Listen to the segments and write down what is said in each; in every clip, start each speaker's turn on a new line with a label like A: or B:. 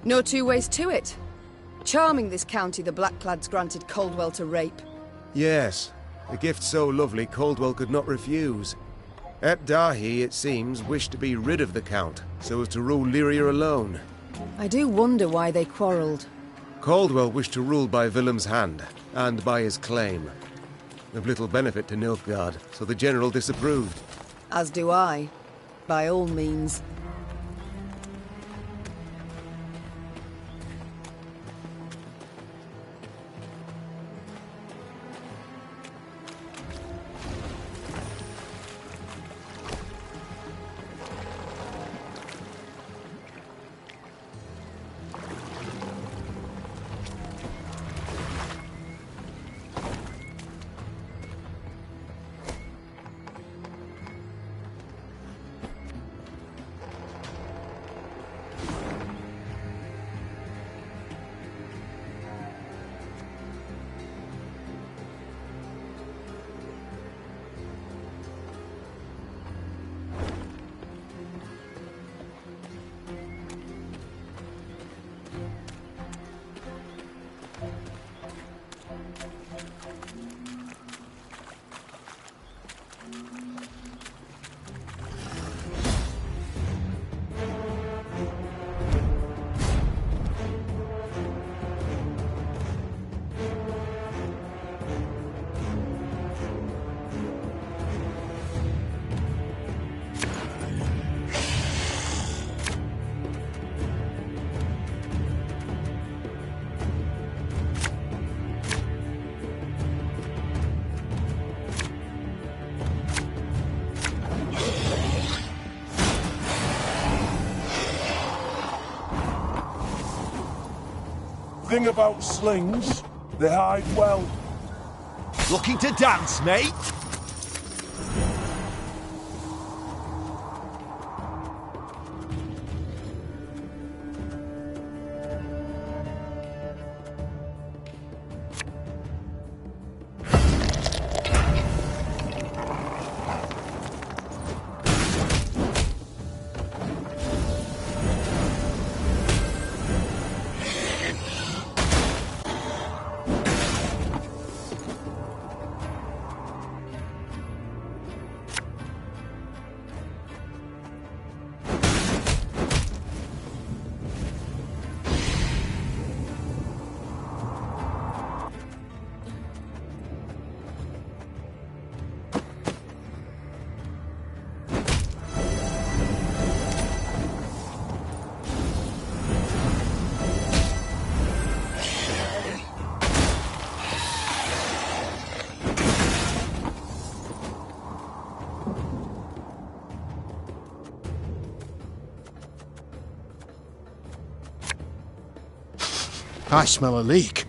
A: No two ways to it. Charming this county the Blackclads granted Caldwell to rape.
B: Yes, a gift so lovely Caldwell could not refuse. At Dahi, it seems, wished to be rid of the Count, so as to rule Lyria alone.
A: I do wonder why they quarrelled.
B: Caldwell wished to rule by Willem's hand, and by his claim. Of little benefit to Nilfgaard, so the general disapproved.
A: As do I. By all means.
C: Thing about slings, they hide well.
D: Looking to dance, mate?
E: I smell a leak.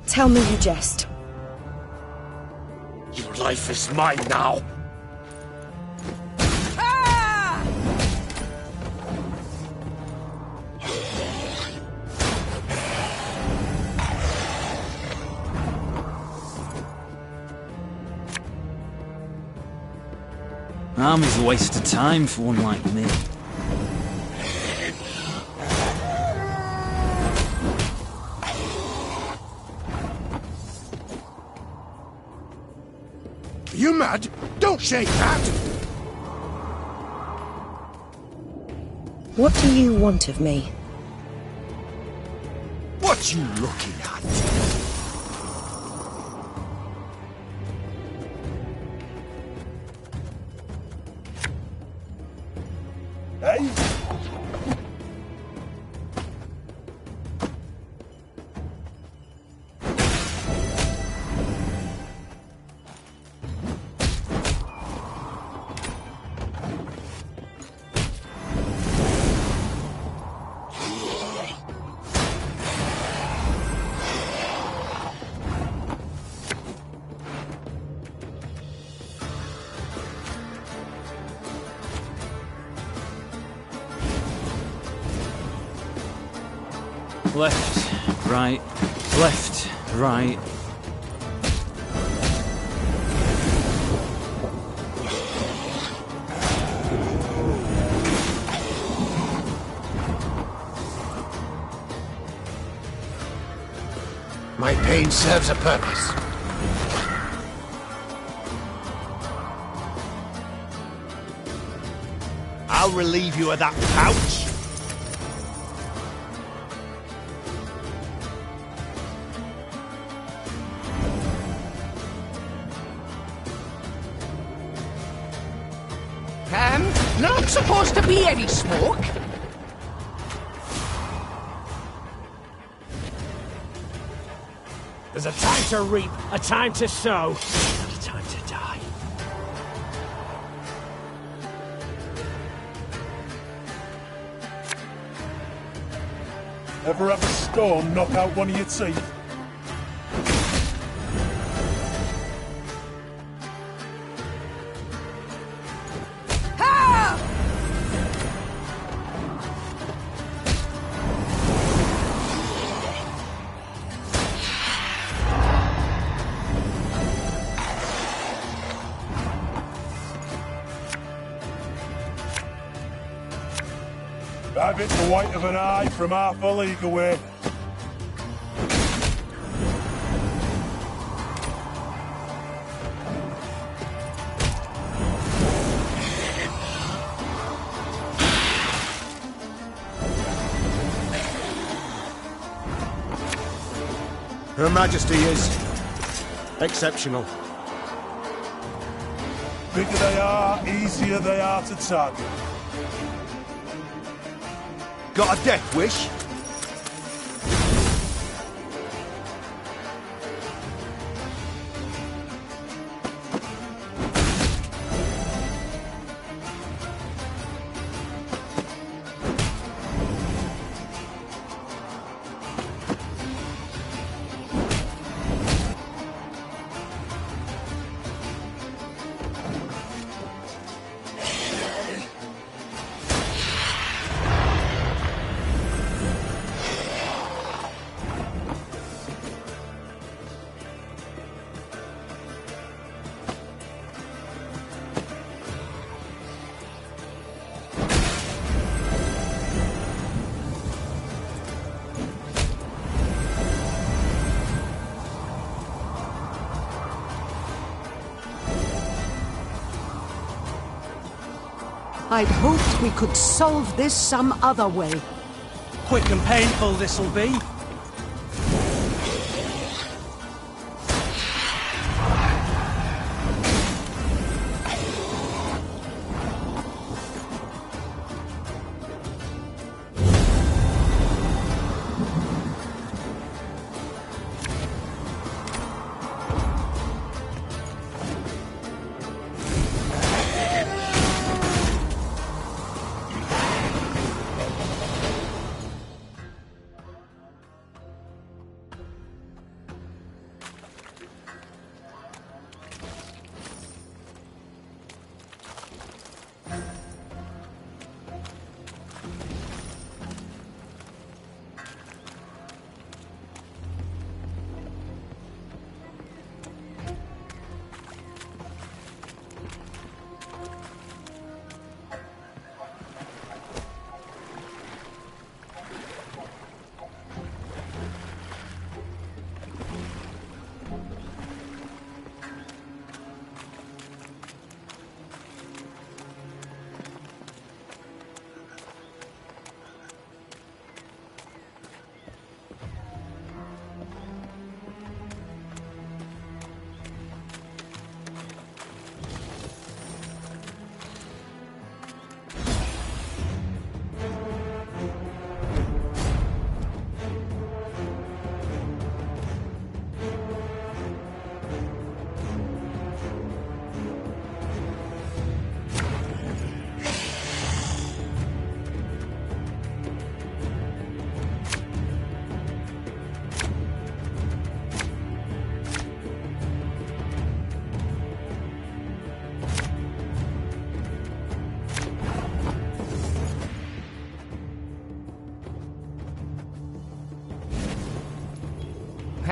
A: Tell me you jest.
D: Your life is mine now.
F: Army's a waste of time for one like me.
E: Are you mad? Don't shake that!
G: What do you want of me?
D: What you looking at?
C: Hey?
F: Left, right, left, right.
E: My pain serves a purpose.
D: I'll relieve you of that pouch.
G: Not supposed to be any smoke.
H: There's a time to reap, a time to sow, and a time to die.
C: Ever have a stone knock out one of your teeth? I've hit the white of an eye from half a league away.
B: Her Majesty is exceptional.
C: Bigger they are, easier they are to target.
D: Got a death wish?
G: I'd hoped we could solve this some other way.
H: Quick and painful this'll be.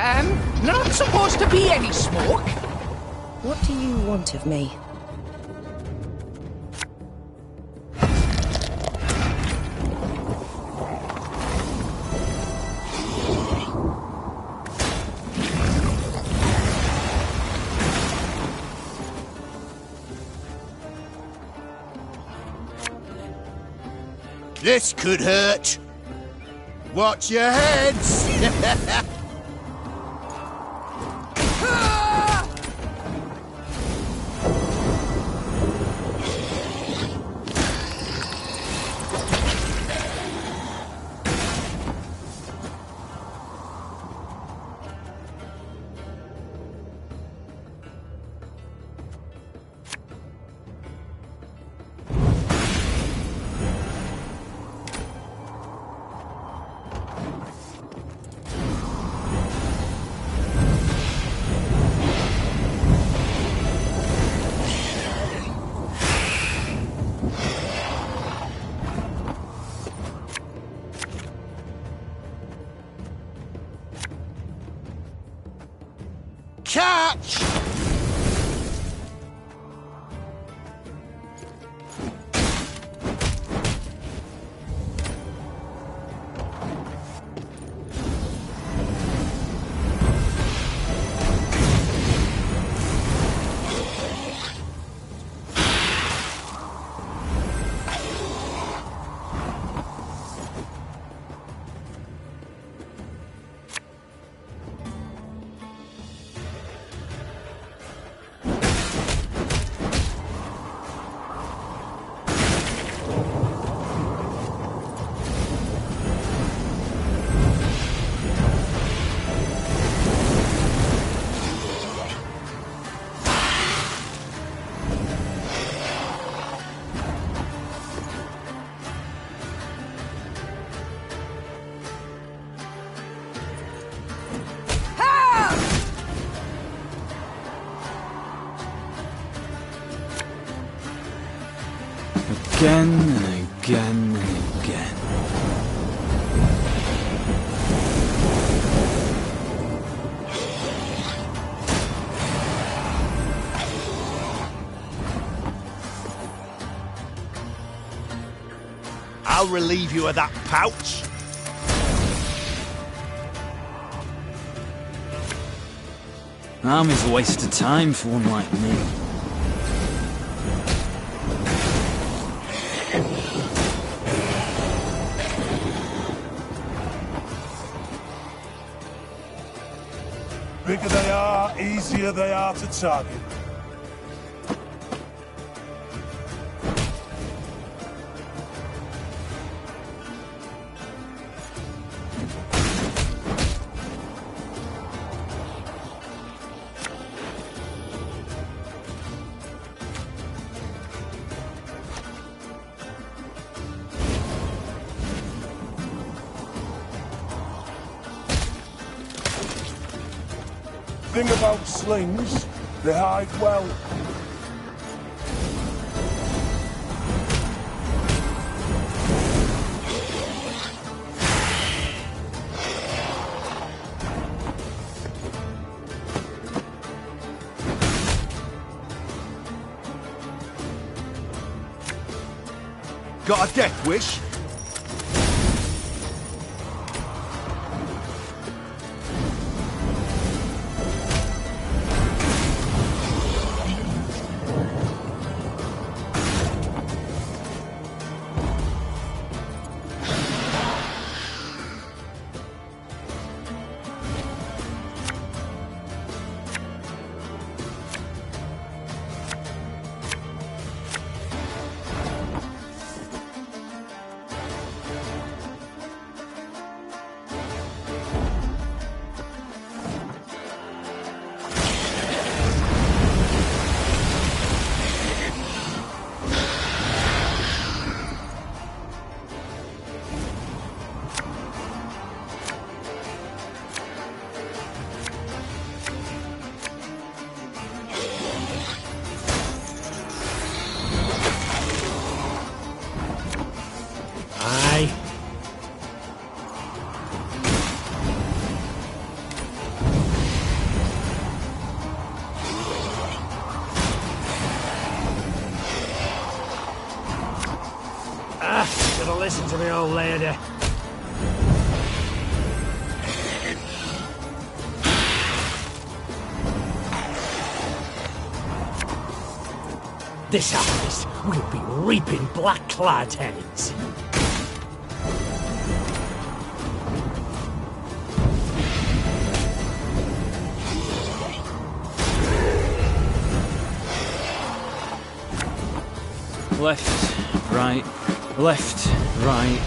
G: Not supposed to be any smoke.
I: What do you want of me?
D: This could hurt. Watch your heads! Catch!
F: Again and again and again.
D: I'll relieve you of that pouch.
F: Army's a waste of time for one like me.
C: Bigger they are, easier they are to target. Thing about slings, they hide well.
D: Got a death wish?
H: Should have listened to the old lady. This harvest will be reaping black-clad heads.
F: Left, right, left, right.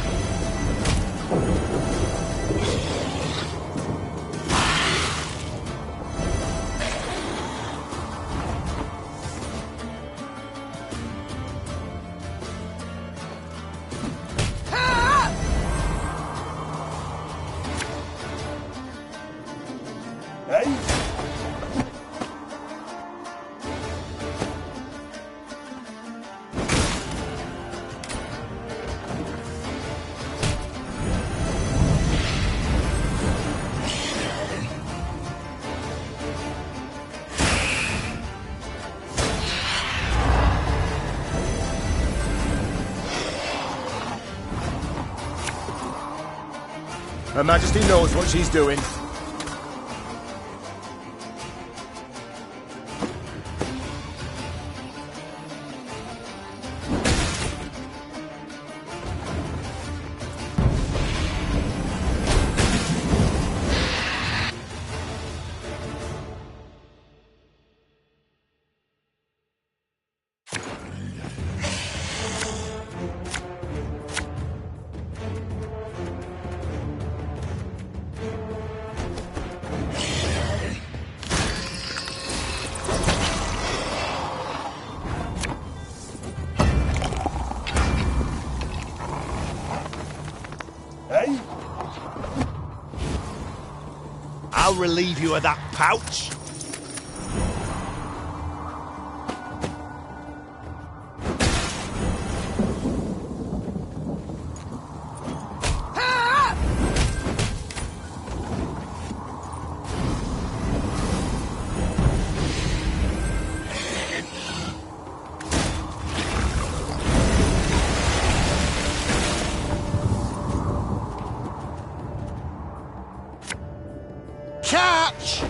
C: Hey?
B: Her Majesty knows what she's doing.
C: Hey?
D: I'll relieve you of that pouch. Catch!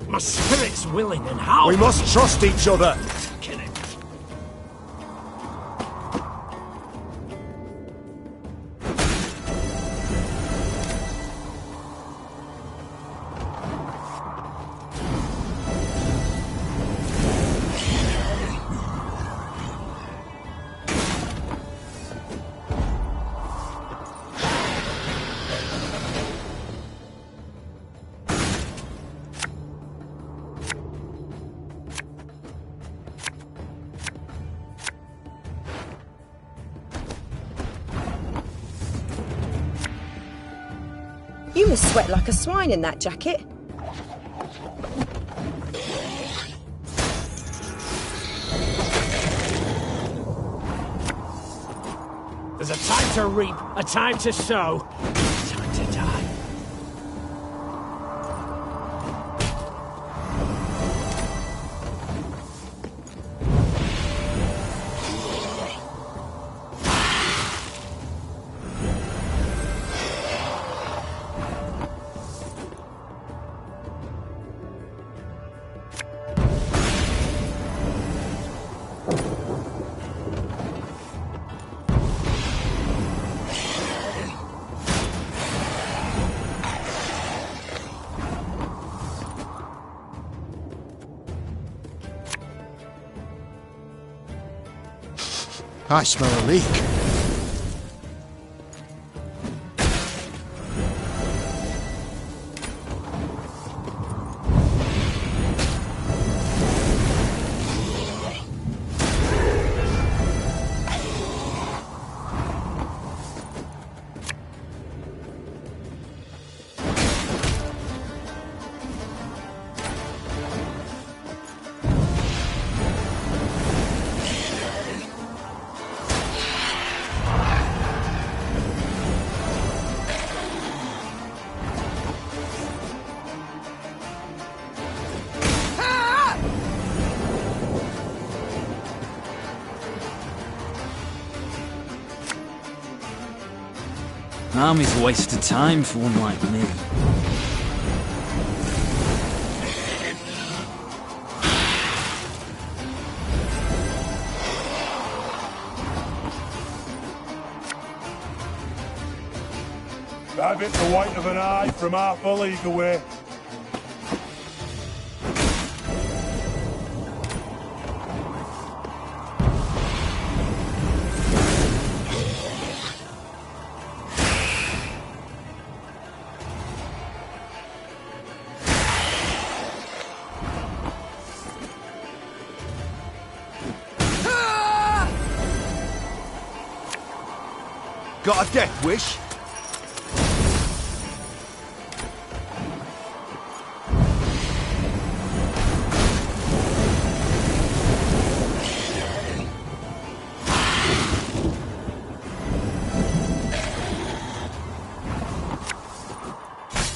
H: My spirit's willing and how?
B: We must trust each other.
H: Kill it.
I: You must sweat like a swine in that jacket.
H: There's a time to reap, a time to sow, a time to die.
D: I smell a leak.
F: Army's a waste of time for one like me.
C: That bit's the white of an eye from half a league away.
D: Got a death wish?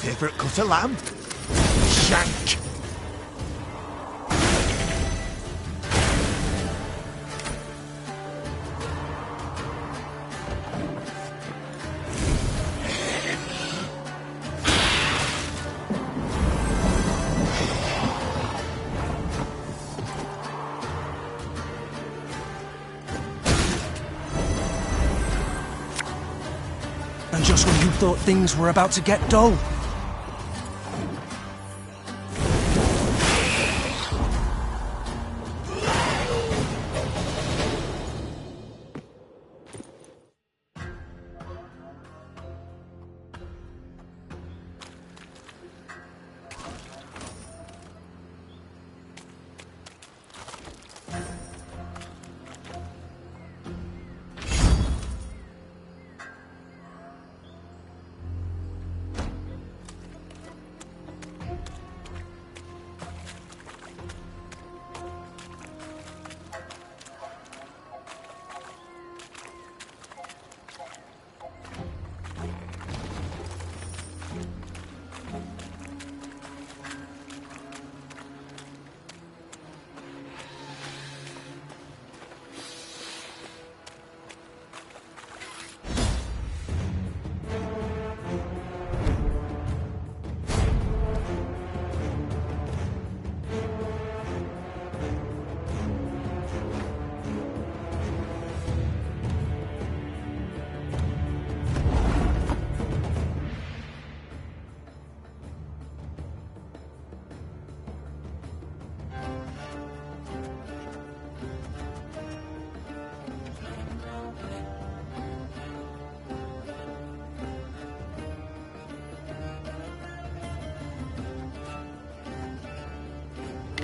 D: Favourite cut of lamb? Shank.
J: And just when you thought things were about to get dull.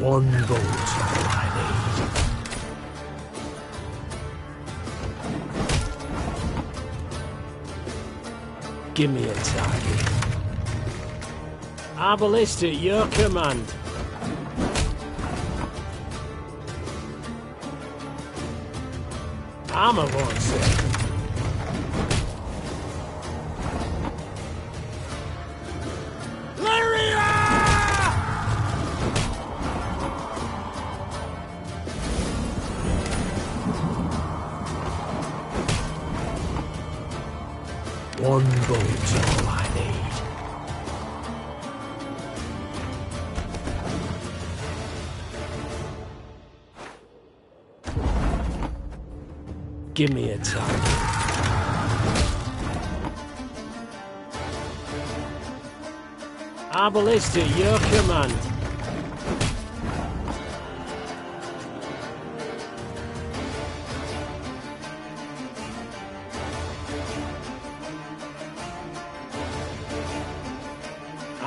H: One bolt I need. Give me a target. Our ballista at your command. Armor won't say. One bolt's all I need. Give me a target. Our ballista at your command.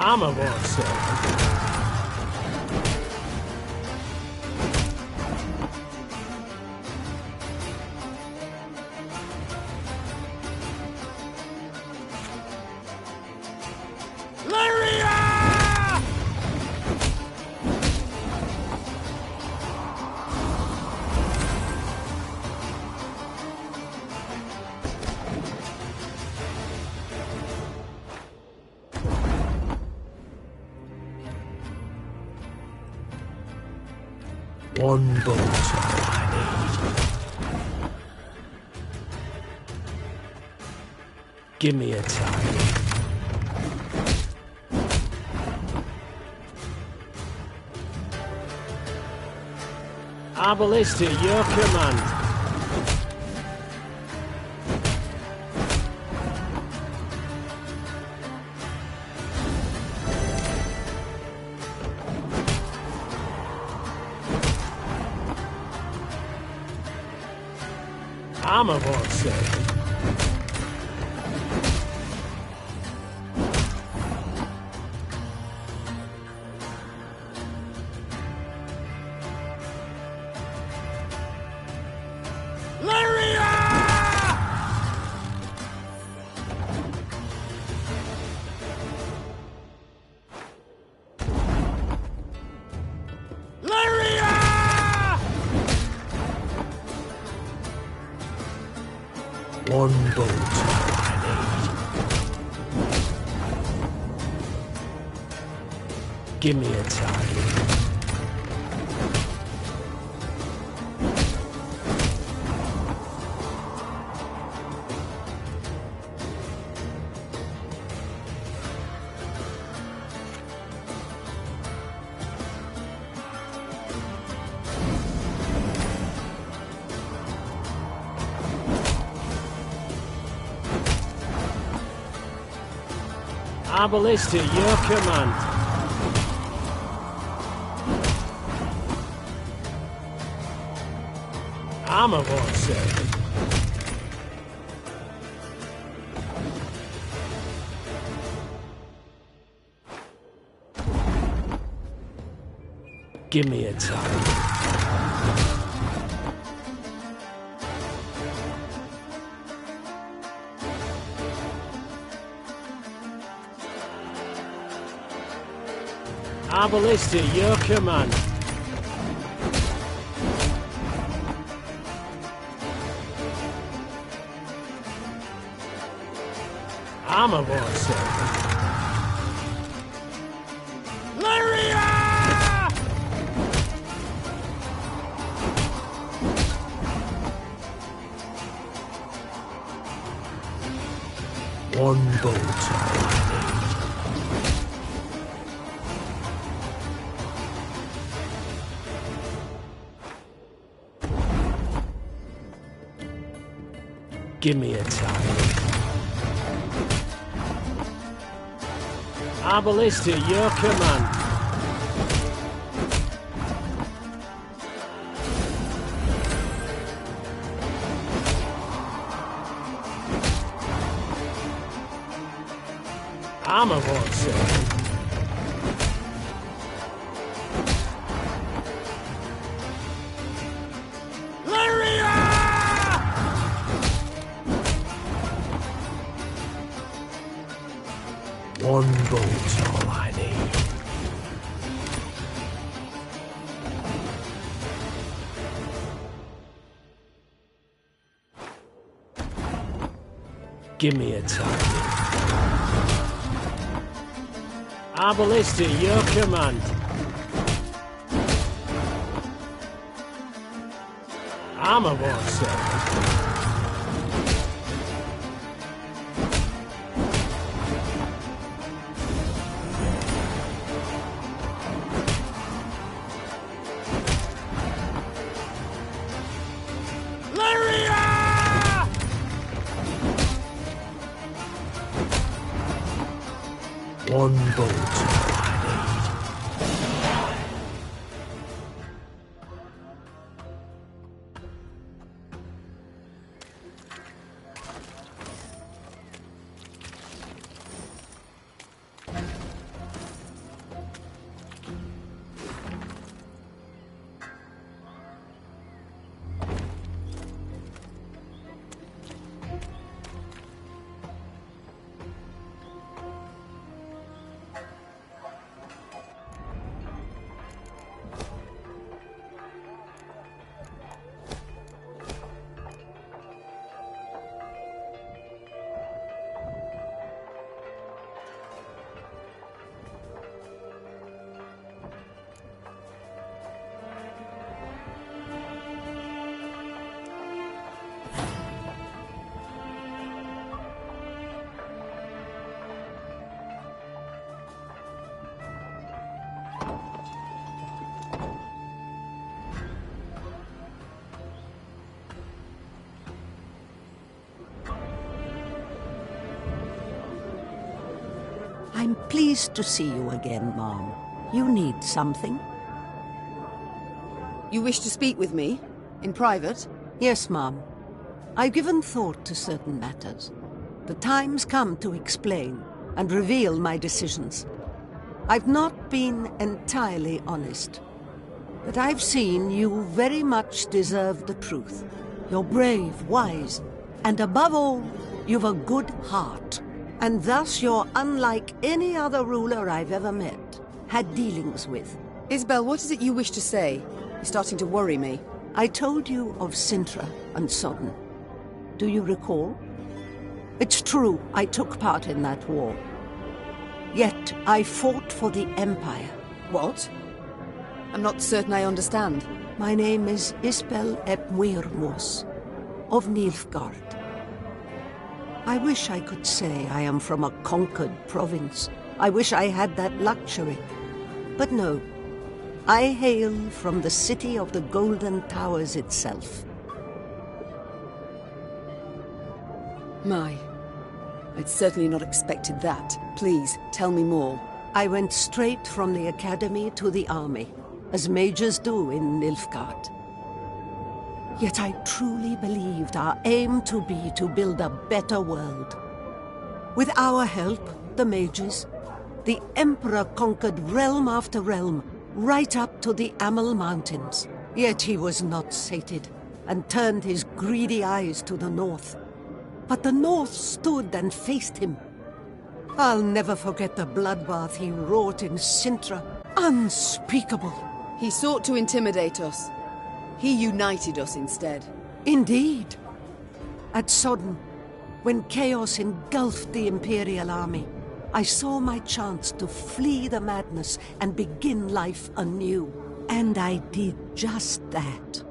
H: Armor won't save. One bolt I need. Give me a target. Our ballista, your command. Armor won't save. One bolt I need. Give me a target. Our ballista, your command. Armor won't save. Give me a target. Our ballista, your command. Armor won't save. One bolt I need. Give me a target. Our ballista, your command. Armor won't save. One bolt's all I need. Give me a target. Our ballista, your command. Armor won't save. One bolt I need.
K: I'm pleased to see you again, Mom. You need something?
A: You wish to speak with me? In private?
K: Yes, Mom. I've given thought to certain matters. The time's come to explain and reveal my decisions. I've not been entirely honest, but I've seen you very much deserve the truth. You're brave, wise, and above all, you've a good heart. And thus you're unlike any other ruler I've ever met, had dealings with.
A: Isbel, what is it you wish to say? You're starting to worry me.
K: I told you of Sintra and Sodden. Do you recall? It's true, I took part in that war. Yet I fought for the Empire.
A: What? I'm not certain I understand.
K: My name is Isbel ep Muirmos, of Nilfgaard. I wish I could say I am from a conquered province. I wish I had that luxury. But no. I hail from the city of the Golden Towers itself.
A: My, I'd certainly not expected that. Please, tell me more.
K: I went straight from the academy to the army, as majors do in Nilfgaard. Yet I truly believed our aim to be to build a better world. With our help, the mages, the Emperor conquered realm after realm, right up to the Amel Mountains. Yet he was not sated, and turned his greedy eyes to the north. But the north stood and faced him. I'll never forget the bloodbath he wrought in Sintra. Unspeakable.
A: He sought to intimidate us. He united us instead.
K: Indeed. At Sodden, when chaos engulfed the Imperial army, I saw my chance to flee the madness and begin life anew. And I did just that.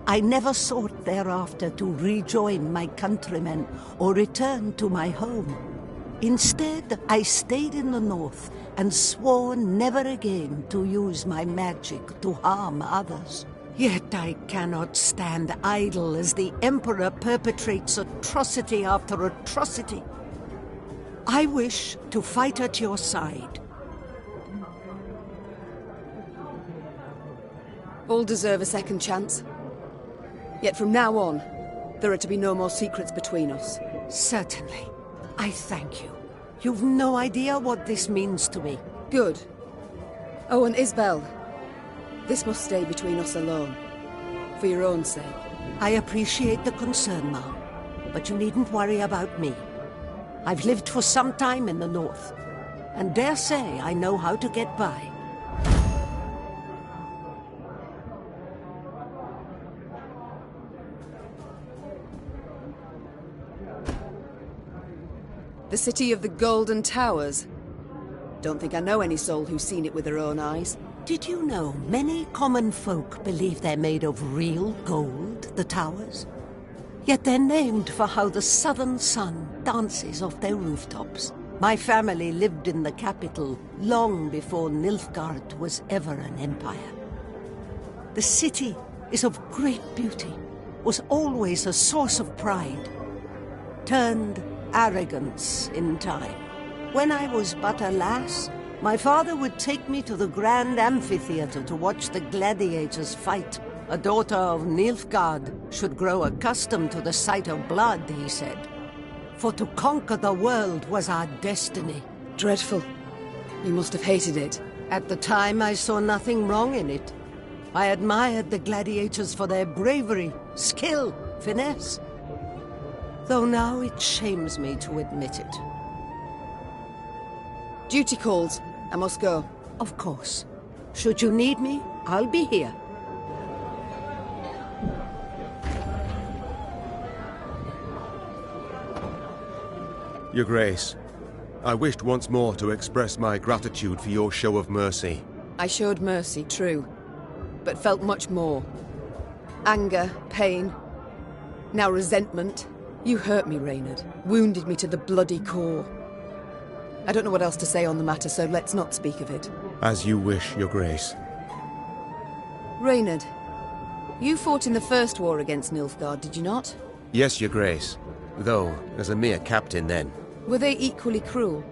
K: I never sought thereafter to rejoin my countrymen or return to my home. Instead, I stayed in the north and swore never again to use my magic to harm others. Yet I cannot stand idle as the Emperor perpetrates atrocity after atrocity. I wish to fight at your side.
A: All deserve a second chance. Yet from now on, there are to be no more secrets between us.
K: Certainly. I thank you. You've no idea what this means to me.
A: Good. Oh, and Isbel, this must stay between us alone. For your own sake.
K: I appreciate the concern, Mom. But you needn't worry about me. I've lived for some time in the north, and dare say I know how to get by.
A: The city of the Golden Towers. Don't think I know any soul who's seen it with her own eyes.
K: Did you know many common folk believe they're made of real gold, the towers? Yet they're named for how the southern sun dances off their rooftops. My family lived in the capital long before Nilfgaard was ever an empire. The city is of great beauty, was always a source of pride, turned arrogance in time. When I was but a lass, my father would take me to the grand amphitheater to watch the gladiators fight. A daughter of Nilfgaard should grow accustomed to the sight of blood, he said. For to conquer the world was our destiny.
A: Dreadful. You must have hated it.
K: At the time, I saw nothing wrong in it. I admired the gladiators for their bravery, skill, finesse. Though now it shames me to admit it.
A: Duty calls. I must go.
K: Of course. Should you need me, I'll be here.
B: Your Grace, I wished once more to express my gratitude for your show of mercy.
A: I showed mercy, true, but felt much more. Anger, pain, now resentment. You hurt me, Reynard. Wounded me to the bloody core. I don't know what else to say on the matter, so let's not speak of it.
B: As you wish, Your Grace.
A: Reynard, you fought in the first war against Nilfgaard, did you not?
B: Yes, Your Grace. Though, as a mere captain then.
A: Were they equally cruel?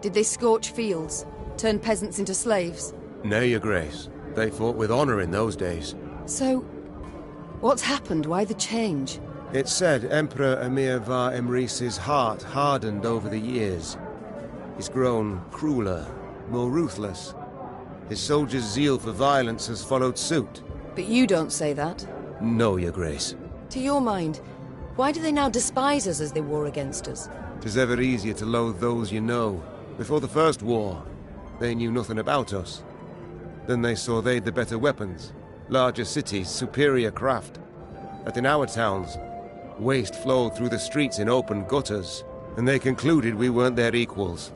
A: Did they scorch fields? Turn peasants into slaves?
B: Nay, your grace. They fought with honor in those days.
A: So, what's happened? Why the change?
B: It's said Emperor Emir var Emreis's heart hardened over the years. He's grown crueler, more ruthless. His soldiers' zeal for violence has followed suit.
A: But you don't say that.
B: No, your grace.
A: To your mind, why do they now despise us as they war against us?
B: 'Tis ever easier to loathe those you know. Before the first war, they knew nothing about us. Then they saw they'd the better weapons, larger cities, superior craft. That in our towns, waste flowed through the streets in open gutters, and they concluded we weren't their equals.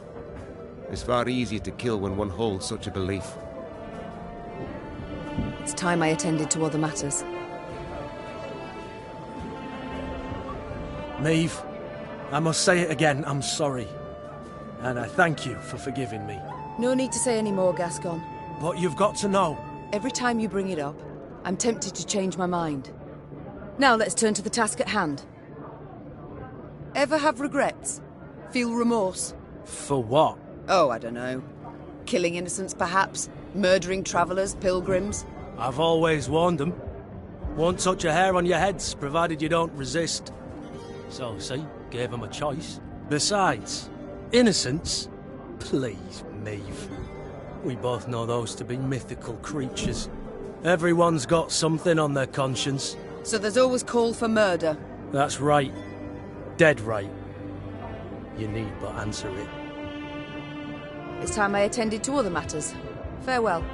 B: It's far easier to kill when one holds such a belief.
A: It's time I attended to other matters.
J: Maeve, I must say it again, I'm sorry. And I thank you for forgiving me.
A: No need to say any more, Gascon.
J: But you've got to know.
A: Every time you bring it up, I'm tempted to change my mind. Now let's turn to the task at hand. Ever have regrets? Feel remorse?
J: For what?
A: Oh, I don't know. Killing innocents, perhaps? Murdering travellers, pilgrims?
J: I've always warned them. Won't touch a hair on your heads, provided you don't resist. So, see, gave them a choice. Besides, innocence? Please, Maeve. We both know those to be mythical creatures. Everyone's got something on their conscience.
A: So there's always call for murder?
J: That's right. Dead right. You need but answer it.
A: It's time I attended to other matters. Farewell.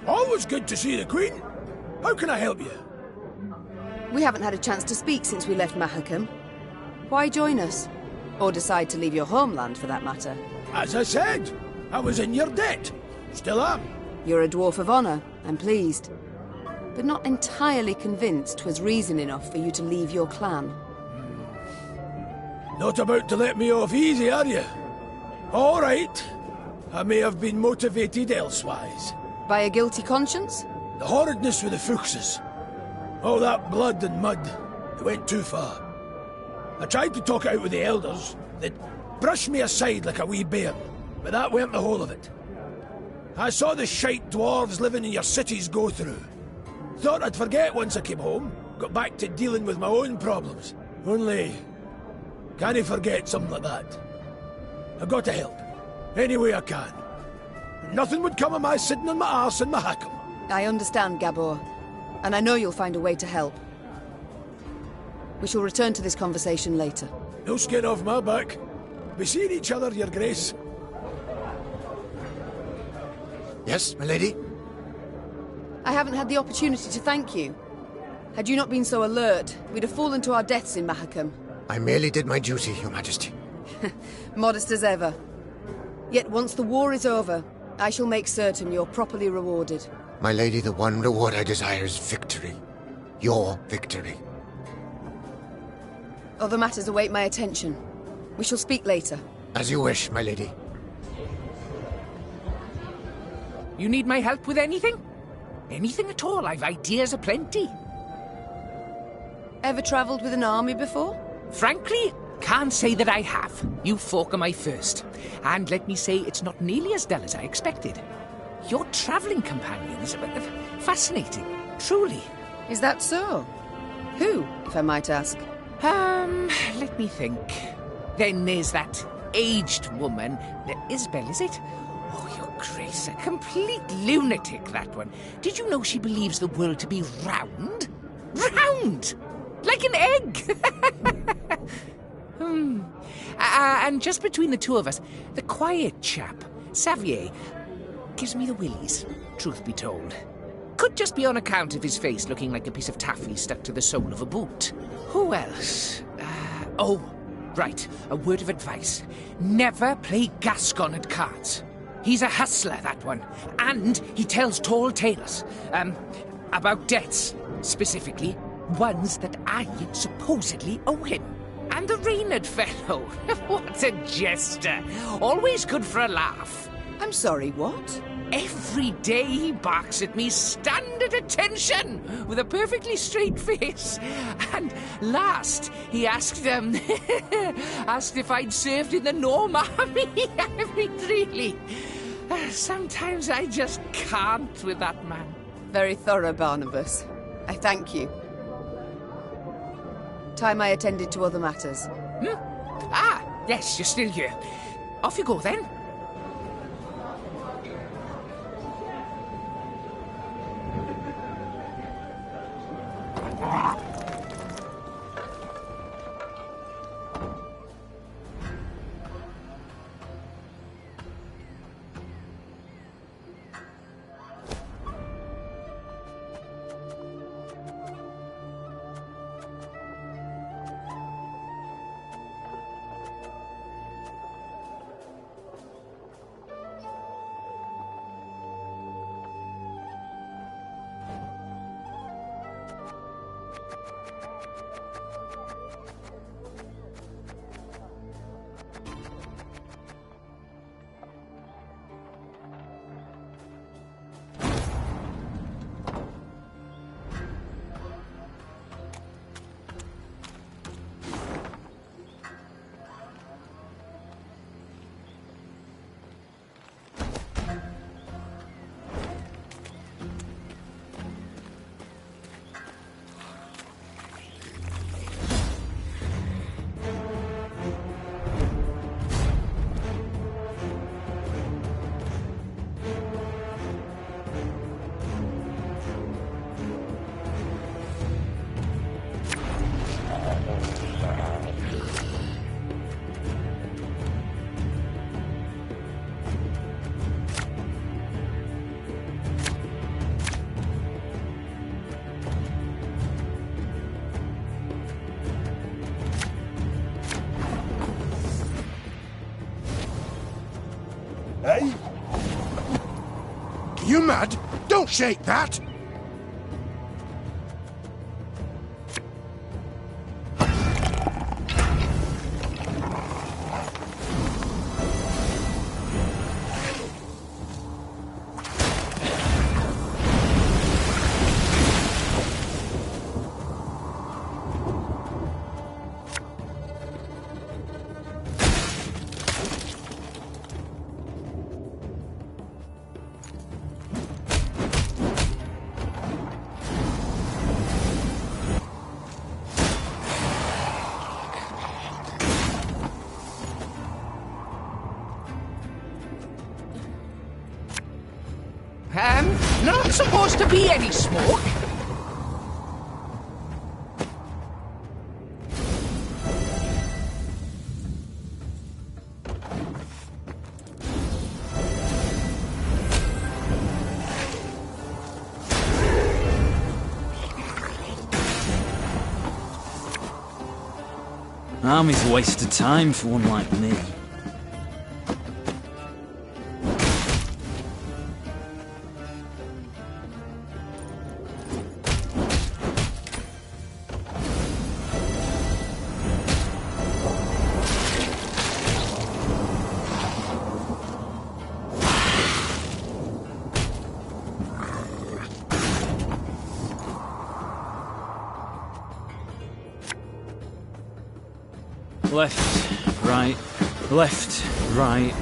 C: Always good to see the Queen. How can I help you?
A: We haven't had a chance to speak since we left Mahakam. Why join us? Or decide to leave your homeland, for that matter?
C: As I said, I was in your debt. Still am.
A: You're a dwarf of honor, I'm pleased. But not entirely convinced 'twas reason enough for you to leave your clan.
C: Not about to let me off easy, are you? All right. I may have been motivated elsewise.
A: By a guilty conscience?
C: The horridness with the Fuchses. All that blood and mud. It went too far. I tried to talk it out with the elders. They'd brushed me aside like a wee bear, but that weren't the whole of it. I saw the shite dwarves living in your cities go through. Thought I'd forget once I came home. Got back to dealing with my own problems. Only, can't I forget something like that? I've got to help. Any way I can. Nothing would come of my sitting on my arse in Mahakam.
A: I understand, Gabor. And I know you'll find a way to help. We shall return to this conversation later.
C: No skin off my back. Be seeing each other, your grace.
E: Yes, my lady?
A: I haven't had the opportunity to thank you. Had you not been so alert, we'd have fallen to our deaths in Mahakam.
E: I merely did my duty, Your Majesty.
A: Modest as ever. Yet once the war is over, I shall make certain you're properly rewarded.
E: My lady, the one reward I desire is victory. Your victory.
A: Other matters await my attention. We shall speak later.
E: As you wish, my lady.
G: You need my help with anything? Anything at all, I've ideas aplenty.
A: Ever travelled with an army before?
G: Frankly, can't say that I have. You folk are my first. And let me say, it's not nearly as dull as I expected. Your travelling companions are fascinating, truly.
A: Is that so? Who, if I might ask?
G: Let me think. Then there's that aged woman. Isabel, is it? Oh, Your Grace, a complete lunatic, that one. Did you know she believes the world to be round? Round! Like an egg! And just between the two of us, the quiet chap, Xavier, gives me the willies, truth be told. Could just be on account of his face looking like a piece of taffy stuck to the sole of a boot. Who else? Oh, right, a word of advice. Never play Gascon at cards. He's a hustler, that one. And he tells tall tales. About debts, specifically. Ones that I supposedly owe him. And the Reynard fellow. What a jester. Always good for a laugh.
A: I'm sorry, what?
G: Every day he barks at me, stand at attention, with a perfectly straight face. And last, he asked asked if I'd served in the Norm Army. I mean, really, sometimes I just can't with that man.
A: Very thorough, Barnabas. I thank you. Time I attended to other matters.
G: Ah, yes, you're still here. Off you go, then.
D: Hey? You mad? Don't shake that!
G: Not supposed to be any smoke.
F: Army's a waste of time for one like me. Left, right, left, right.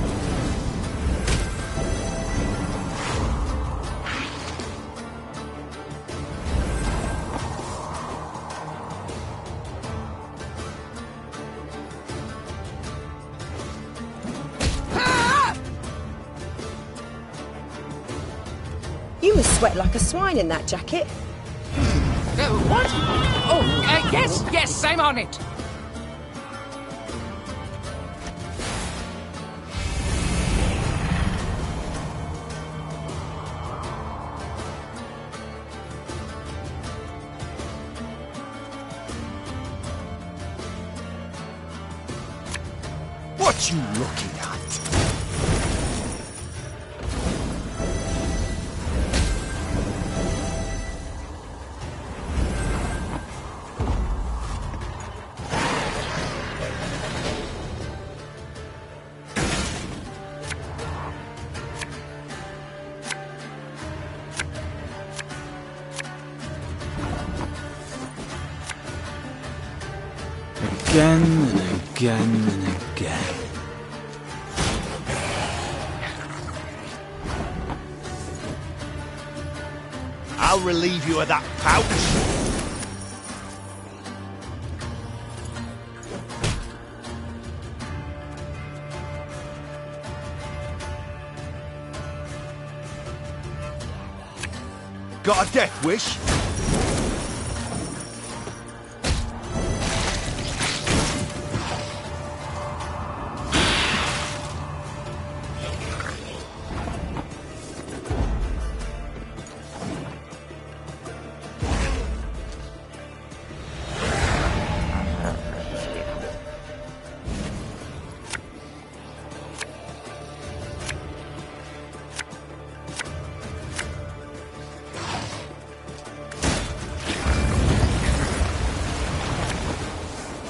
I: You must sweat like a swine in that jacket.
G: What? Oh, yes, I'm on it.
D: What you looking at?
F: Again and again and again.
D: I'll relieve you of that pouch. Got a death wish?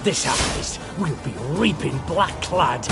H: This harvest will be reaping black-clad.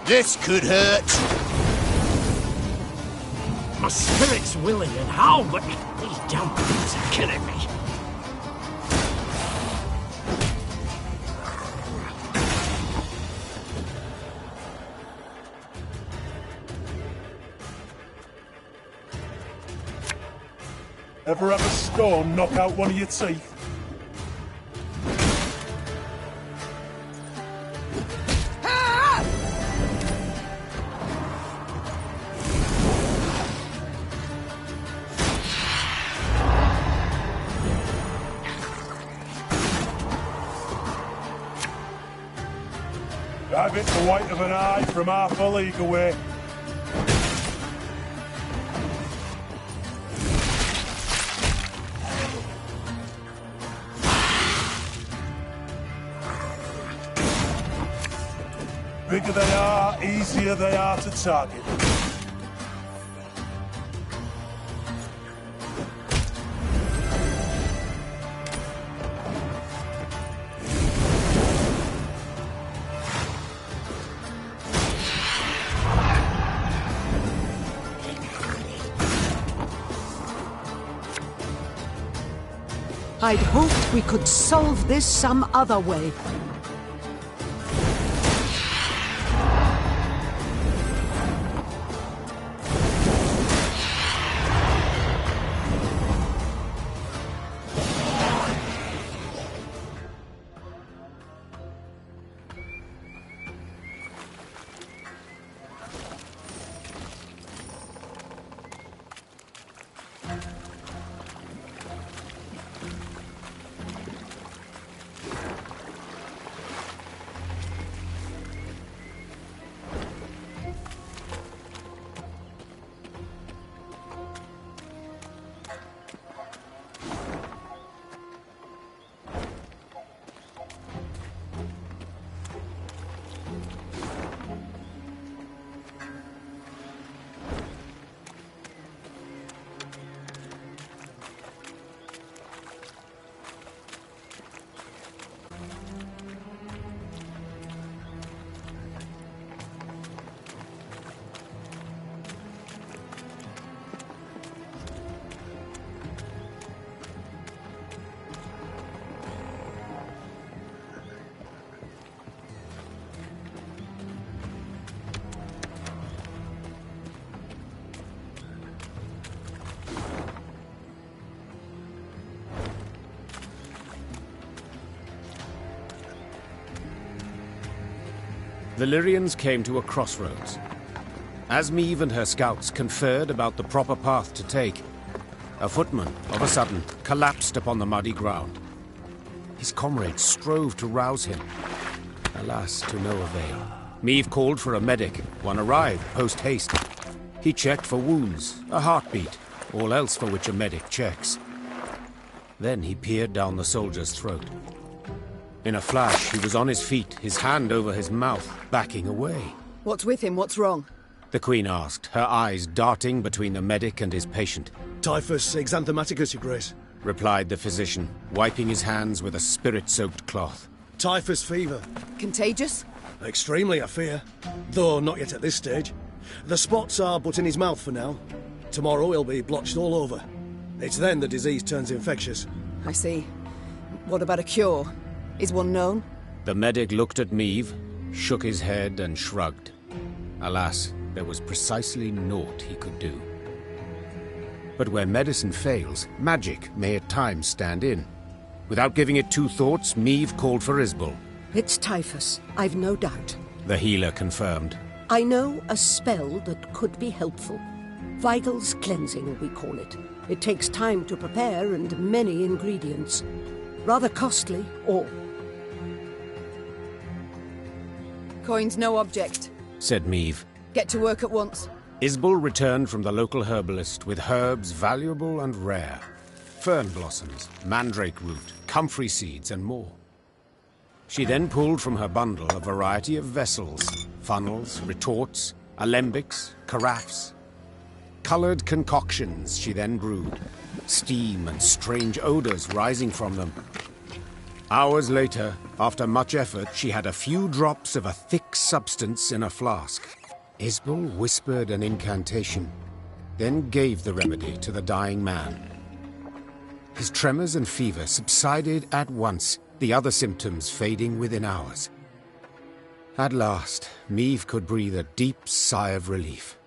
D: This could hurt.
H: My spirit's willing and how, but these damn things are killing me.
L: Ever have a stone knock out one of your teeth? I bit the white of an eye from half a league away. Bigger they are, easier they are to target.
K: I'd hoped we could solve this some other way.
M: The Lyrians came to a crossroads. As Meve and her scouts conferred about the proper path to take, a footman, of a sudden, collapsed upon the muddy ground. His comrades strove to rouse him. Alas, to no avail. Meve called for a medic. One arrived, post-haste. He checked for wounds, a heartbeat, all else for which a medic checks. Then he peered down the soldier's throat. In a flash, he was on his feet, his hand over his mouth, backing away.
A: What's with him? What's wrong?
M: The Queen asked, her eyes darting between the medic and his patient.
N: Typhus exanthematicus, Your Grace,
M: replied the physician, wiping his hands with a spirit-soaked cloth.
N: Typhus fever.
A: Contagious?
N: Extremely, I fear. Though not yet at this stage. The spots are but in his mouth for now. Tomorrow he'll be blotched all over. It's then the disease turns infectious.
A: I see. What about a cure? Is one known?
M: The medic looked at Meve, shook his head and shrugged. Alas, there was precisely naught he could do. But where medicine fails, magic may at times stand in. Without giving it two thoughts, Meve called for Isbel.
K: It's typhus, I've no doubt.
M: The healer confirmed.
K: I know a spell that could be helpful. Vitals cleansing, we call it. It takes time to prepare and many ingredients. Rather costly, all.
A: Coin's no object,
M: said Meve.
A: Get to work at once.
M: Isbel returned from the local herbalist with herbs valuable and rare. Fern blossoms, mandrake root, comfrey seeds, and more. She then pulled from her bundle a variety of vessels, funnels, retorts, alembics, carafes. Coloured concoctions she then brewed, steam and strange odours rising from them. Hours later, after much effort, she had a few drops of a thick substance in a flask. Isbel whispered an incantation, then gave the remedy to the dying man. His tremors and fever subsided at once, the other symptoms fading within hours. At last, Meve could breathe a deep sigh of relief.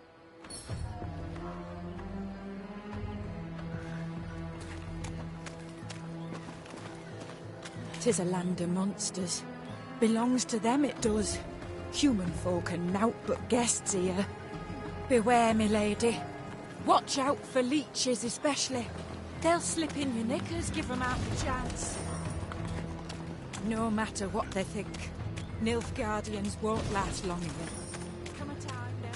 O: 'Tis a land of monsters. Belongs to them, it does. Human folk are nowt but guests here. Beware, me lady. Watch out for leeches especially. They'll slip in your knickers, give them out the chance. No matter what they think, Nilfgaardians won't last long here. Come a time now.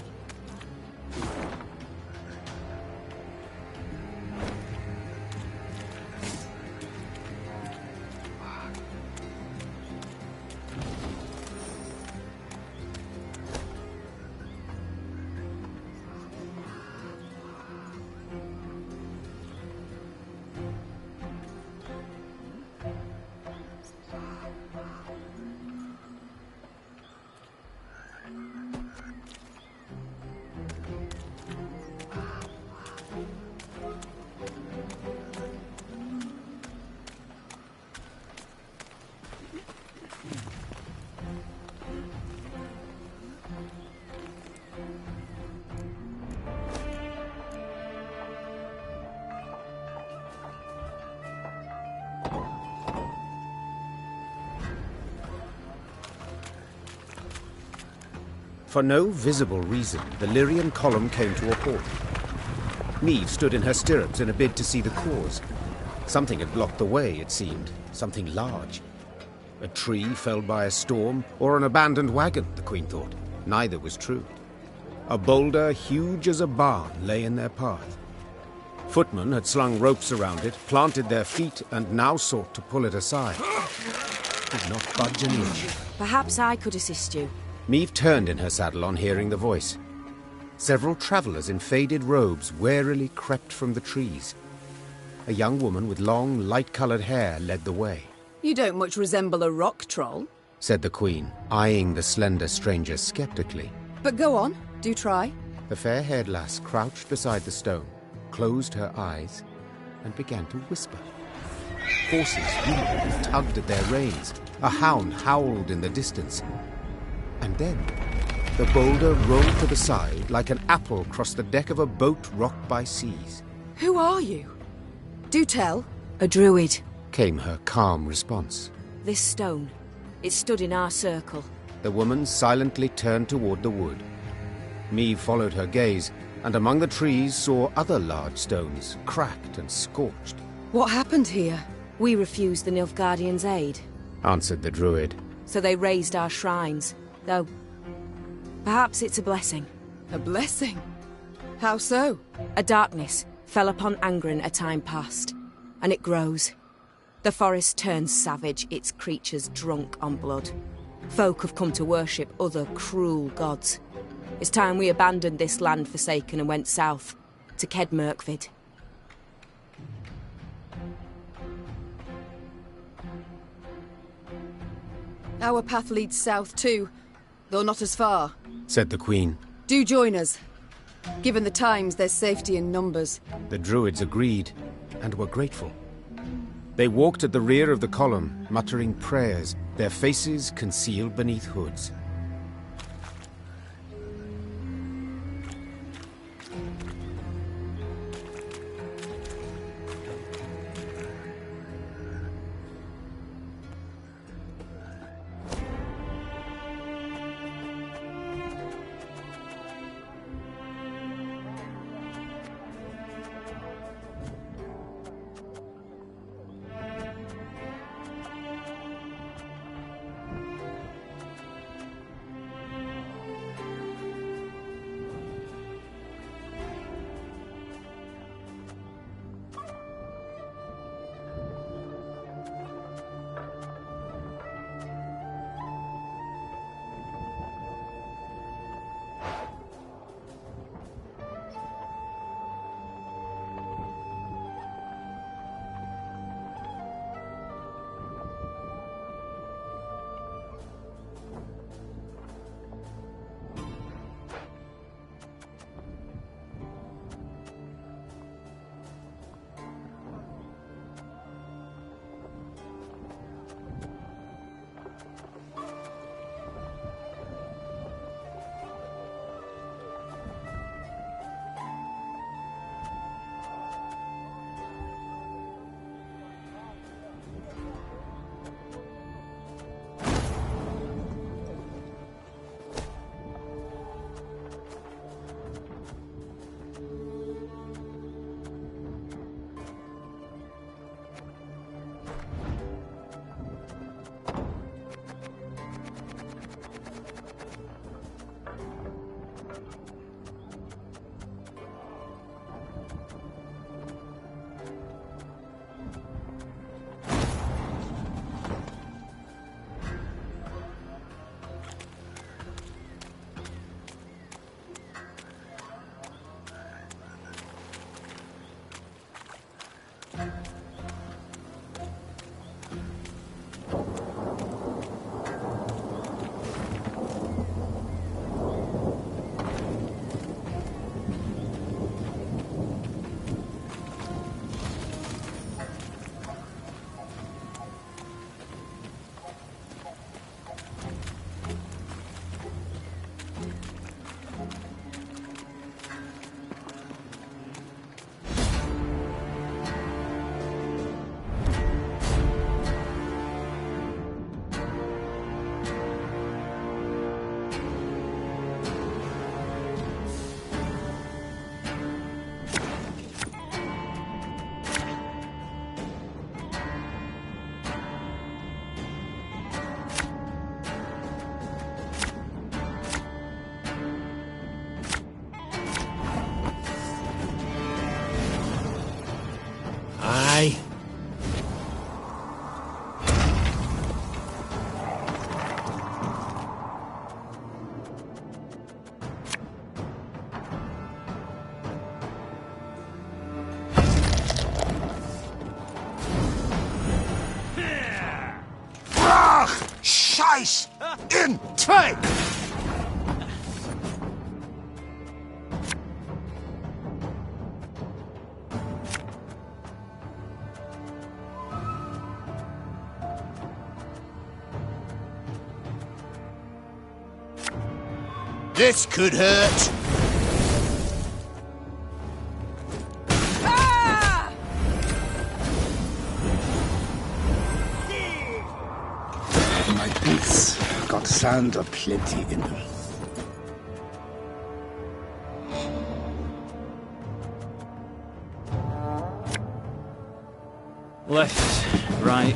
M: For no visible reason, the Lyrian column came to a halt. Meve stood in her stirrups in a bid to see the cause. Something had blocked the way, it seemed. Something large. A tree felled by a storm, or an abandoned wagon, the Queen thought. Neither was true. A boulder huge as a barn lay in their path. Footmen had slung ropes around it, planted their feet, and now sought to pull it aside. Did not budge an inch.
I: Perhaps I could assist you.
M: Meve turned in her saddle on hearing the voice. Several travellers in faded robes warily crept from the trees. A young woman with long, light-coloured hair led the way.
A: You don't much resemble a rock troll,
M: said the Queen, eyeing the slender stranger skeptically.
A: But go on, do try.
M: The fair-haired lass crouched beside the stone, closed her eyes, and began to whisper. Horses wheeled, tugged at their reins. A hound howled in the distance. And then, the boulder rolled to the side like an apple crossed the deck of a boat rocked by seas.
A: Who are you? Do tell.
I: A druid,
M: came her calm response.
I: This stone, it stood in our circle.
M: The woman silently turned toward the wood. Me followed her gaze, and among the trees saw other large stones, cracked and scorched.
A: What happened here?
I: We refused the Nilfgaardians' aid,
M: Answered the druid.
I: so they raised our shrines. Though, perhaps it's a blessing.
A: A blessing? How so?
I: A darkness fell upon Angren a time past, and it grows. The forest turns savage, its creatures drunk on blood. Folk have come to worship other cruel gods. It's time we abandoned this land forsaken and went south, to Kedmerkvid.
A: Our path leads south too, though not as far.
M: Said the queen.
A: Do join us. Given the times, there's safety in numbers.
M: The druids agreed, and were grateful. They walked at the rear of the column, muttering prayers, their faces concealed beneath hoods.
H: Aye.
D: Scheiß! In Take! This could hurt.
C: My boots got sand aplenty in them.
F: Left, right,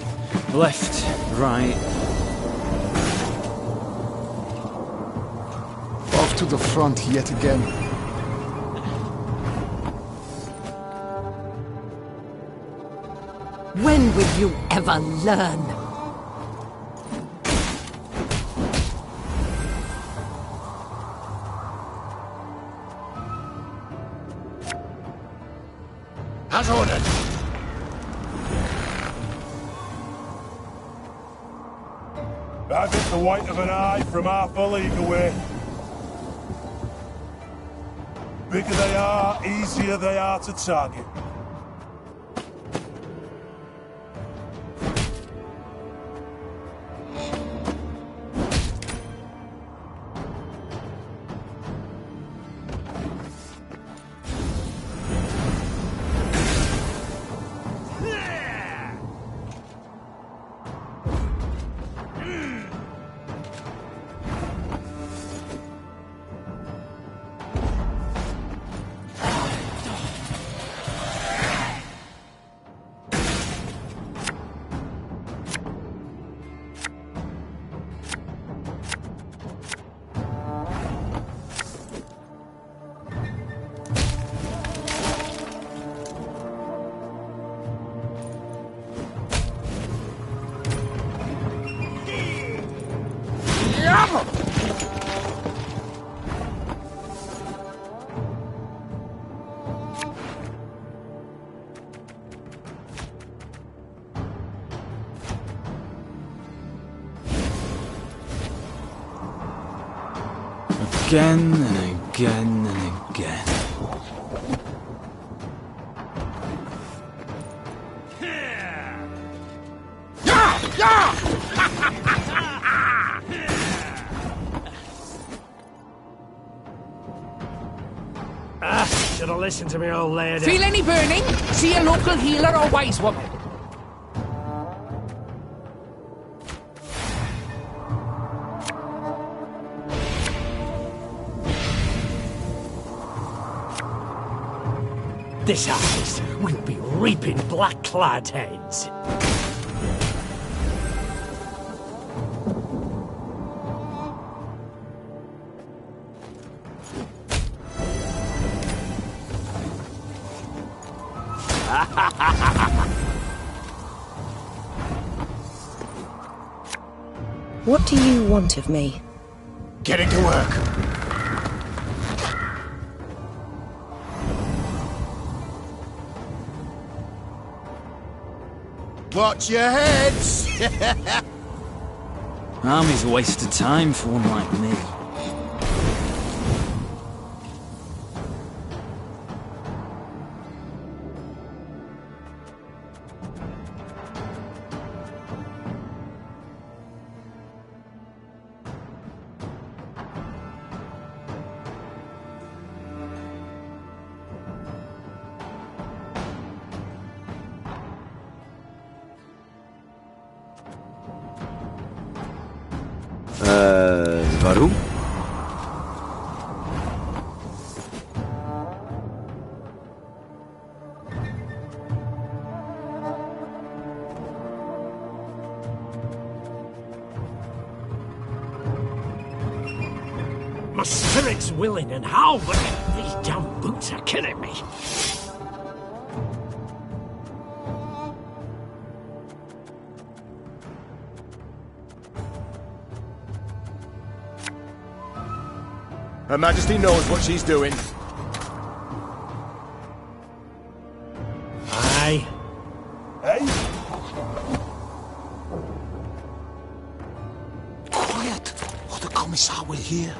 F: left, right.
P: Off to the front yet again.
K: When will you ever learn?
E: As ordered.
L: That hit the white of an eye from half a league away. Bigger they are, easier they are to target.
F: Again and again and again.
H: Should have listened to me, old lady.
G: Feel any burning? See a local healer or wise woman?
H: This harvest will be reaping black-clad heads.
Q: What do you want of me?
E: Getting to work.
D: Watch your heads!
F: Army's a waste of time for one like me.
R: Warum?
H: My spirit's willing and how, but these damn boots are killing me.
B: Her Majesty knows what she's doing.
H: Aye.
L: Hey?
C: Quiet, or the Commissar will hear.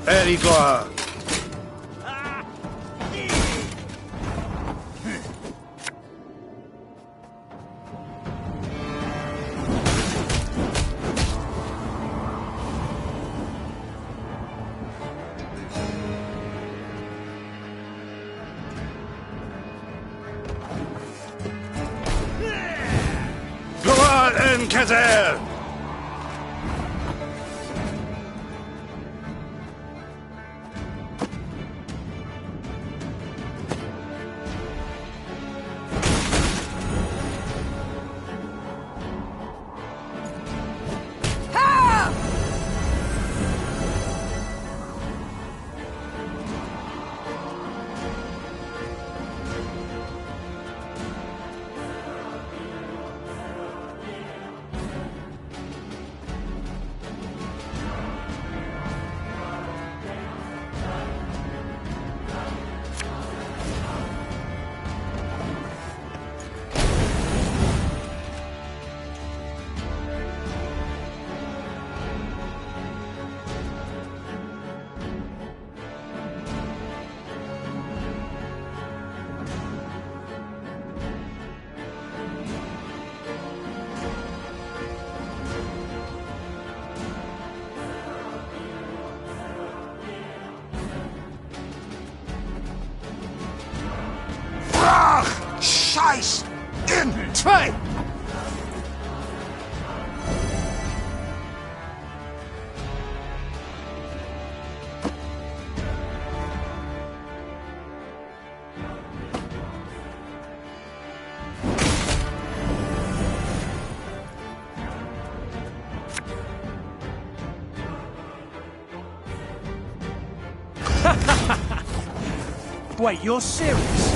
B: There you go.
D: Gloire en Kazer!
E: Scheiß in zwei!
J: Wait, you're serious?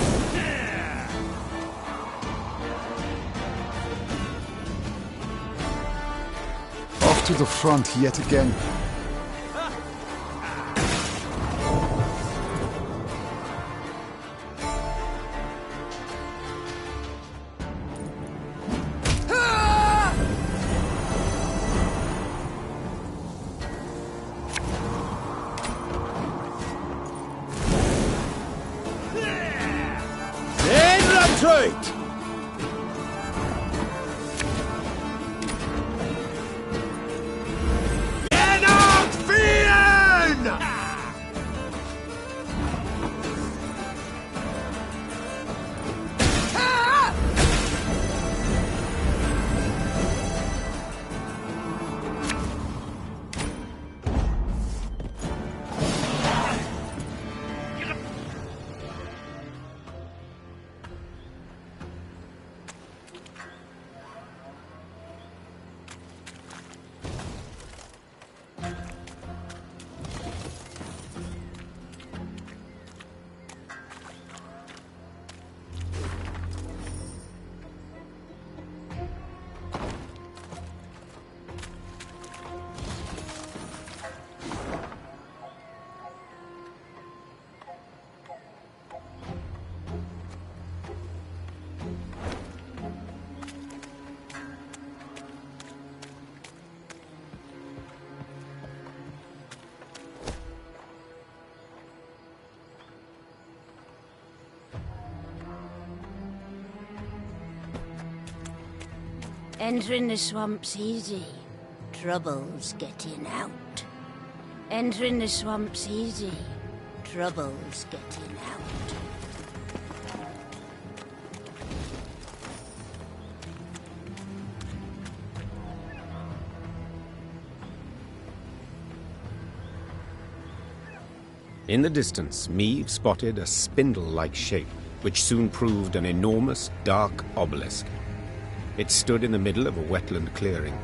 P: Off to the front yet again.
S: Entering the swamp's easy. Trouble's getting out. Entering the swamp's easy. Trouble's getting out.
M: In the distance, Meave spotted a spindle-like shape, which soon proved an enormous, dark obelisk. It stood in the middle of a wetland clearing.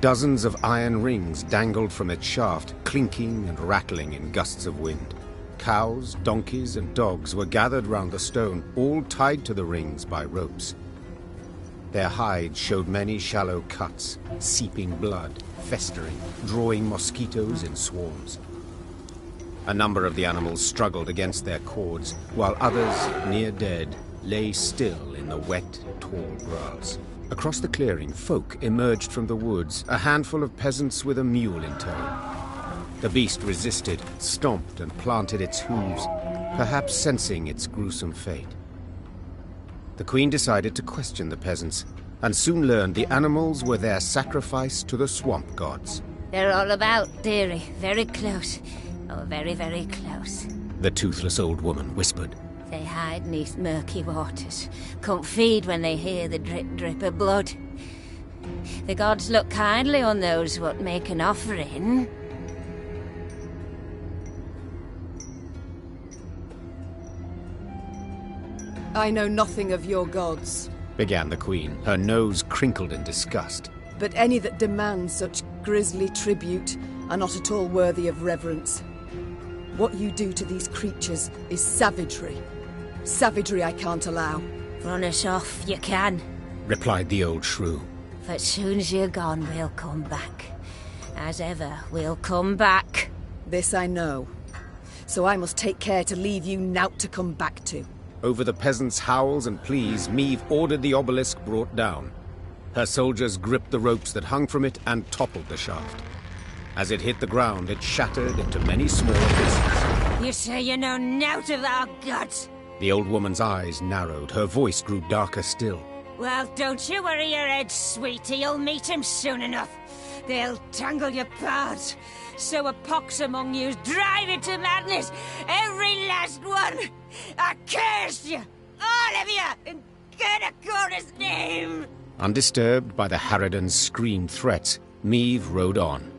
M: Dozens of iron rings dangled from its shaft, clinking and rattling in gusts of wind. Cows, donkeys, and dogs were gathered round the stone, all tied to the rings by ropes. Their hides showed many shallow cuts, seeping blood, festering, drawing mosquitoes in swarms. A number of the animals struggled against their cords, while others, near dead, lay still in the wet, tall grass. Across the clearing, folk emerged from the woods, a handful of peasants with a mule in tow. The beast resisted, stomped and planted its hooves, perhaps sensing its gruesome fate. The queen decided to question the peasants, and soon learned the animals were their sacrifice to the swamp gods.
S: They're all about, dearie. Very close. Oh, very, very close.
M: The toothless old woman whispered.
S: They hide neath murky waters. Can't feed when they hear the drip-drip of blood. The gods look kindly on those what make an offering.
A: I know nothing of your gods,
M: began the Queen, her nose crinkled in disgust.
A: but any that demand such grisly tribute are not at all worthy of reverence. What you do to these creatures is savagery. Savagery I can't allow.
S: Run us off, you can.
M: Replied the old shrew.
S: But soon as you're gone, we'll come back. As ever, we'll come back.
A: This I know. So I must take care to leave you naught to come back to.
M: Over the peasants' howls and pleas, Meve ordered the obelisk brought down. Her soldiers gripped the ropes that hung from it and toppled the shaft. As it hit the ground, it shattered into many small pieces.
S: You say you know naught of our gods?
M: The old woman's eyes narrowed, her voice grew darker still.
S: Well, don't you worry your head, sweetie. You'll meet him soon enough. They'll tangle you apart. Sow a pox among you, drive you to madness. Every last one. I curse you, all of you, in Gerdacor's name.
M: Undisturbed by the Harridan's screamed threats, Meve rode on.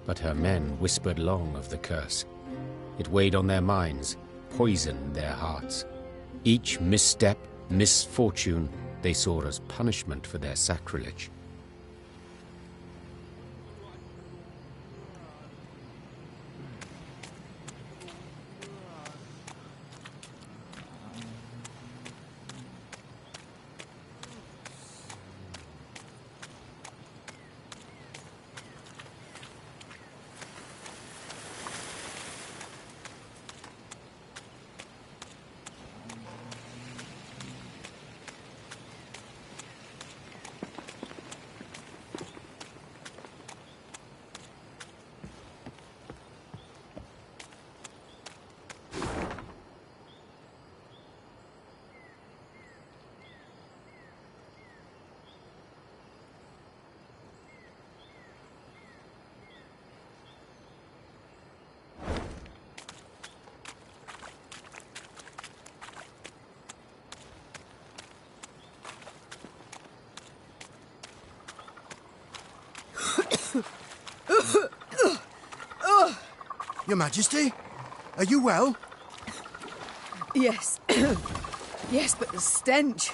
M: But her men whispered long of the curse. It weighed on their minds, poisoned their hearts. Each misstep, misfortune, they saw as punishment for their sacrilege.
D: Your Majesty? Are you well?
A: Yes. Yes, but the stench.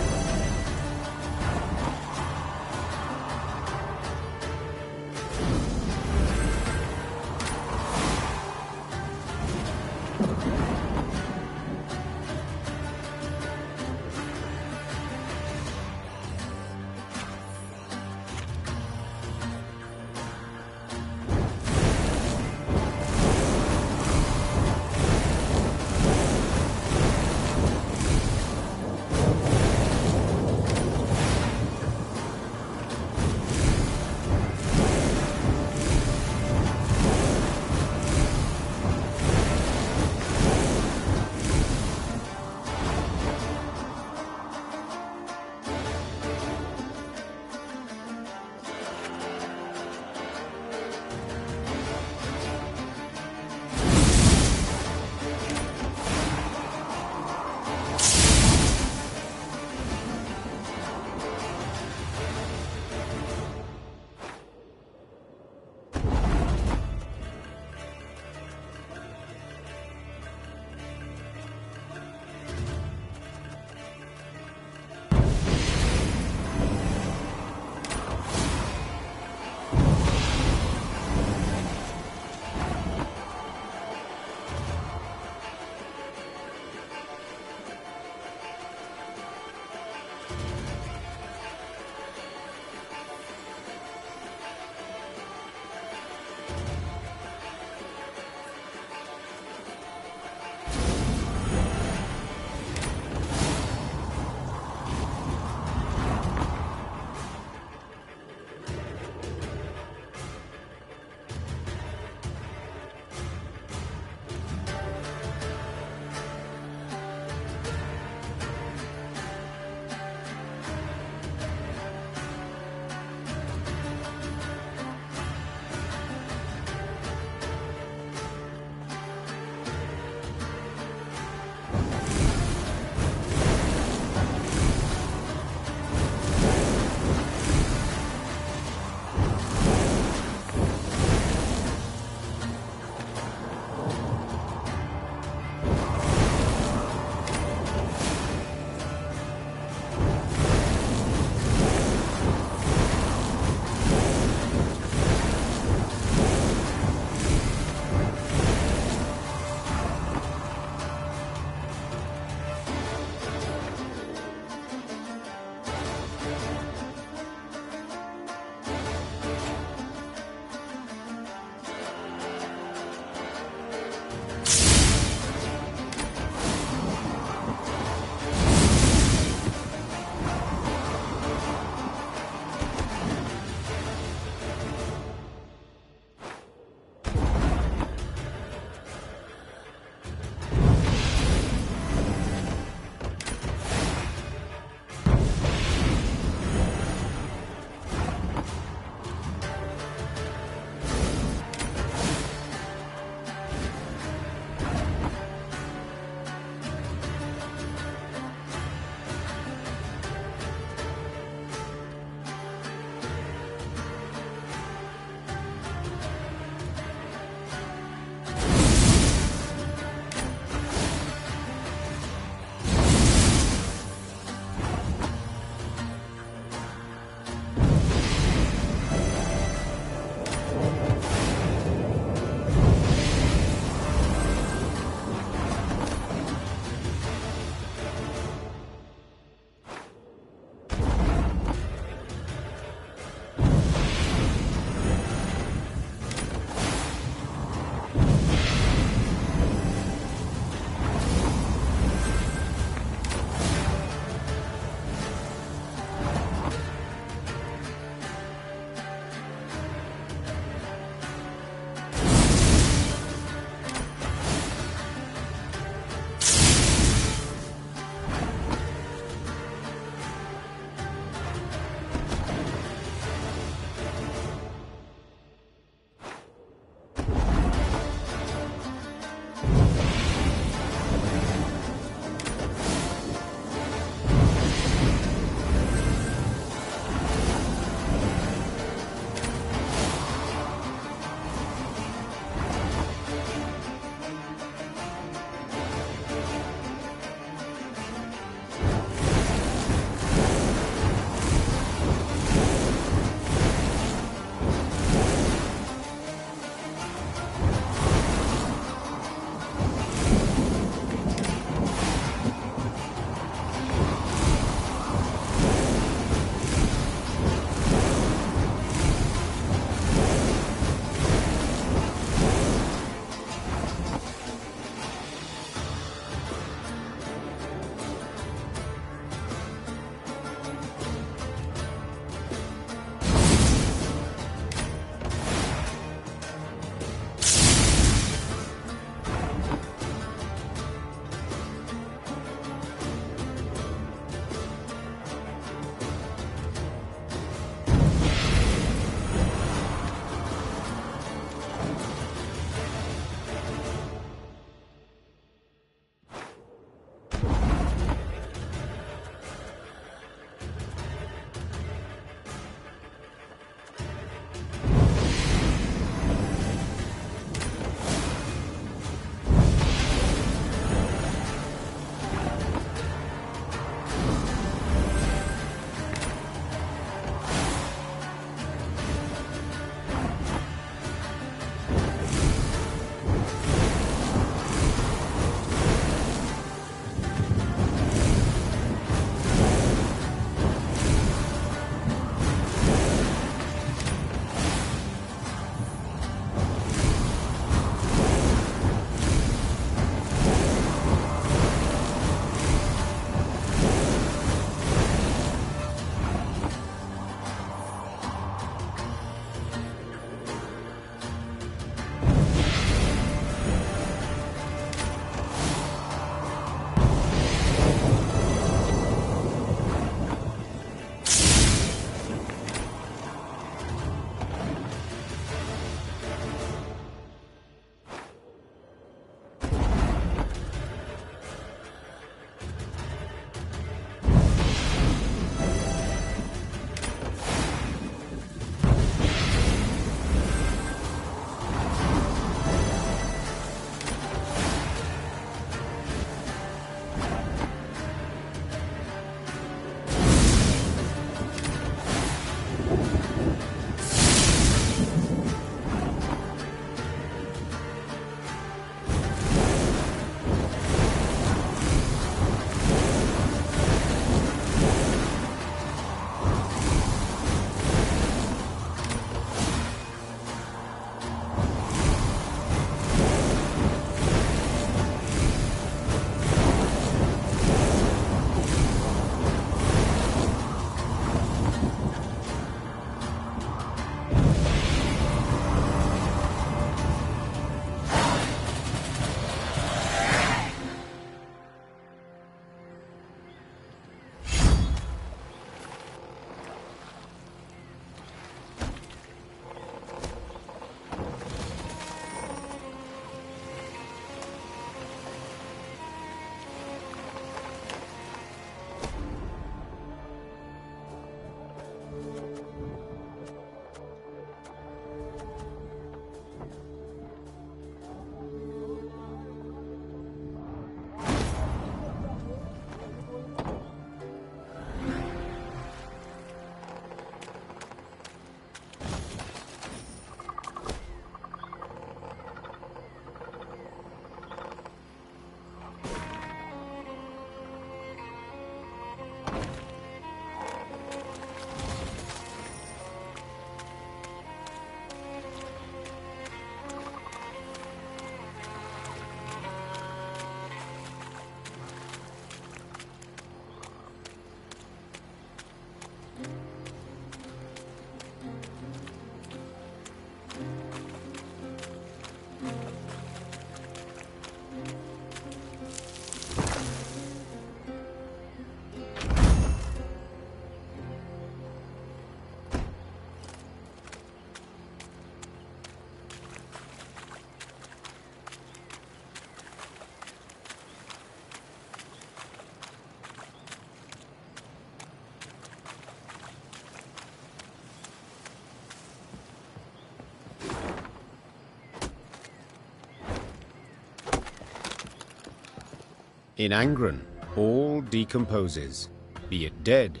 M: In Angren, all decomposes, be it dead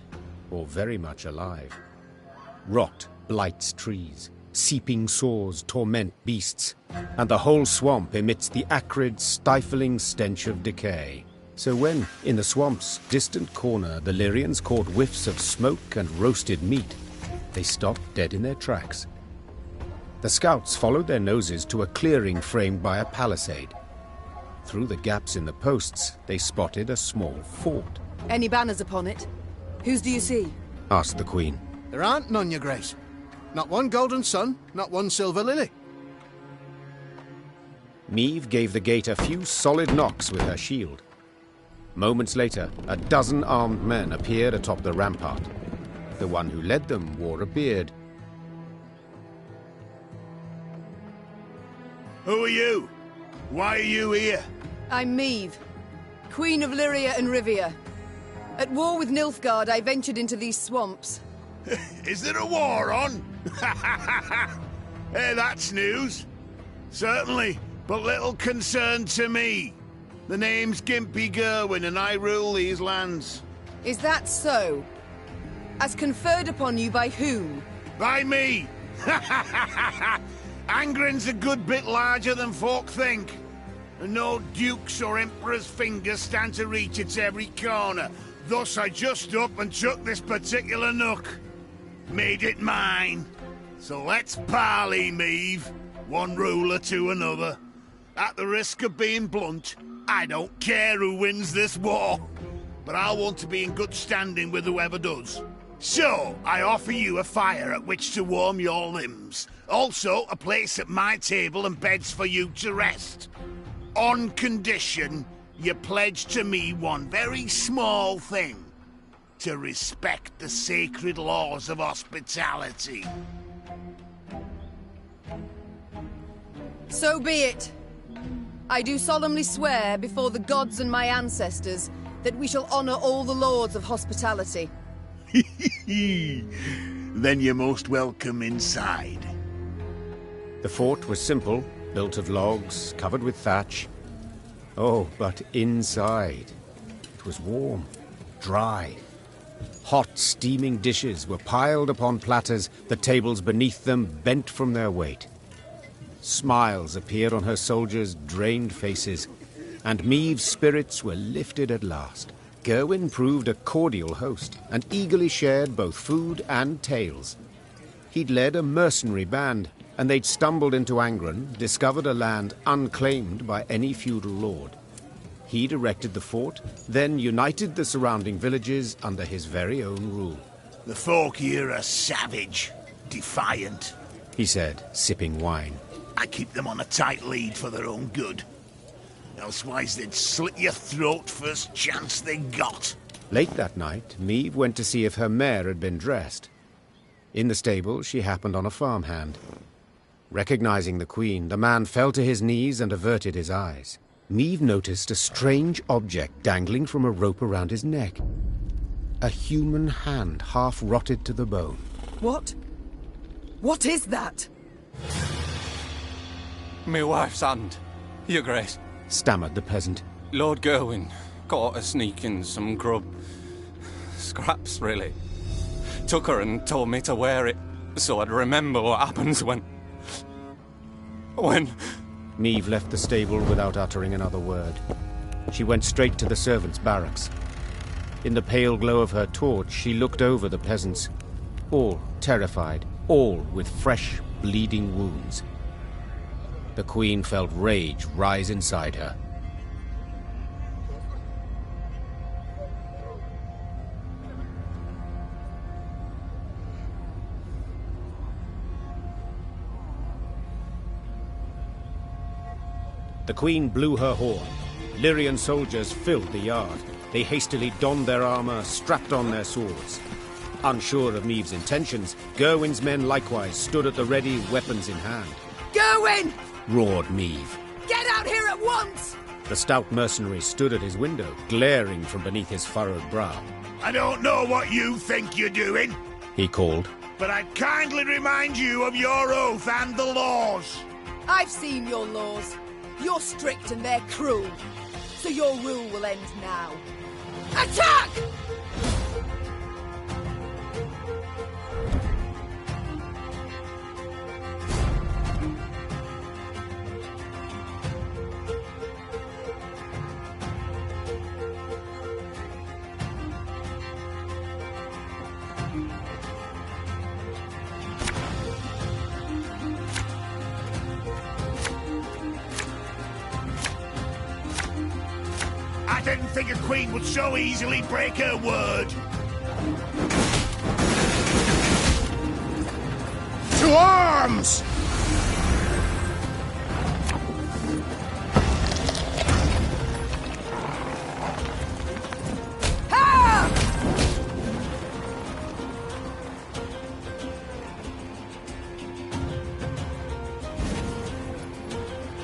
M: or very much alive. Rot blights trees, seeping sores torment beasts, and the whole swamp emits the acrid, stifling stench of decay. So when, in the swamp's distant corner, the Lyrians caught whiffs of smoke and roasted meat, they stopped dead in their tracks. The scouts followed their noses to a clearing framed by a palisade. Through the gaps in the posts, they spotted a small fort.
A: Any banners upon it? Whose do you see?
M: Asked the Queen.
T: There aren't none, your grace. Not one golden sun, not one silver lily.
M: Meve gave the gate a few solid knocks with her shield. Moments later, a dozen armed men appeared atop the rampart. The one who led them wore a beard.
D: Who are you? Why are you here?
A: I'm Meve, Queen of Lyria and Rivia. At war with Nilfgaard, I ventured into these swamps.
D: Is there a war on? Hey, that's news. Certainly, but little concern to me. The name's Gimpy Gerwin, and I rule these lands.
A: Is that so? As conferred upon you by whom?
D: By me! Angren's a good bit larger than folk think. And no dukes or emperor's fingers stand to reach its every corner. Thus I just up and took this particular nook. Made it mine. So let's parley, Meve. One ruler to another. At the risk of being blunt, I don't care who wins this war. But I want to be in good standing with whoever does. So, I offer you a fire at which to warm your limbs. Also, a place at my table and beds for you to rest. On condition, you pledge to me one very small thing. To respect the sacred laws of hospitality.
A: So be it. I do solemnly swear before the gods and my ancestors that we shall honor all the lords of hospitality.
D: Then you're most welcome inside.
M: The fort was simple, built of logs, covered with thatch. Oh, but inside, it was warm, dry. Hot, steaming dishes were piled upon platters, the tables beneath them bent from their weight. Smiles appeared on her soldiers' drained faces, and Meve's spirits were lifted at last. Gerwin proved a cordial host, and eagerly shared both food and tales. He'd led a mercenary band, and they'd stumbled into Angren, discovered a land unclaimed by any feudal lord. He'd erected the fort, then united the surrounding villages under his very own rule.
D: The folk here are savage, defiant,
M: he said, sipping wine.
D: I keep them on a tight lead for their own good. Elsewise they'd slit your throat first chance they got.
M: Late that night, Meve went to see if her mare had been dressed. In the stable, she happened on a farmhand. Recognizing the Queen, the man fell to his knees and averted his eyes. Meve noticed a strange object dangling from a rope around his neck. A human hand, half rotted to the bone.
A: What? What is that?
U: My wife's hand, your grace,
M: stammered the peasant.
U: Lord Gerwin caught her sneaking some grub. Scraps, really. Took her and told me to wear it, so I'd remember what happens when...
M: Meve left the stable without uttering another word. She went straight to the servants' barracks. In the pale glow of her torch, she looked over the peasants. All terrified, all with fresh, bleeding wounds. The Queen felt rage rise inside her. The Queen blew her horn. Lyrian soldiers filled the yard. They hastily donned their armor, strapped on their swords. Unsure of Meve's intentions, Gerwin's men likewise stood at the ready, weapons in hand.
A: Gerwin!
M: Roared Meve.
A: Get out here at once!
M: The stout mercenary stood at his window, glaring from beneath his furrowed brow.
D: I don't know what you think you're doing,
M: he called,
D: but I'd kindly remind you of your oath and the laws.
A: I've seen your laws. You're strict and they're cruel. So your rule will end now. Attack!
D: I didn't think a queen would so easily break her word.
E: To arms!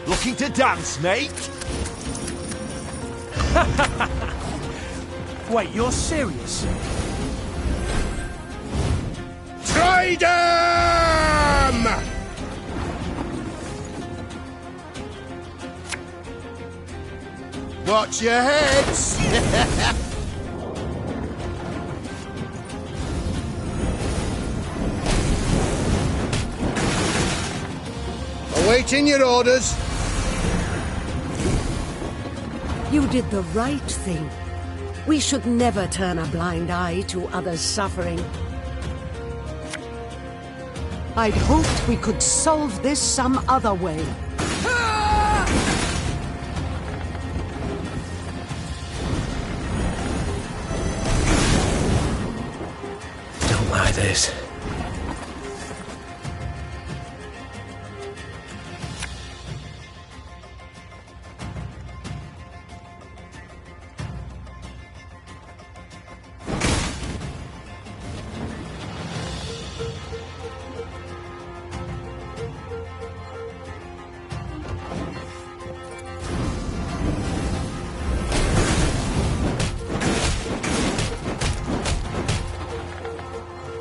N: Looking to dance, mate?
J: Wait, you're serious?
E: Tridem! Watch your heads! Awaiting your orders.
K: You did the right thing. We should never turn a blind eye to others' suffering. I'd hoped we could solve this some other way.
H: Don't like this.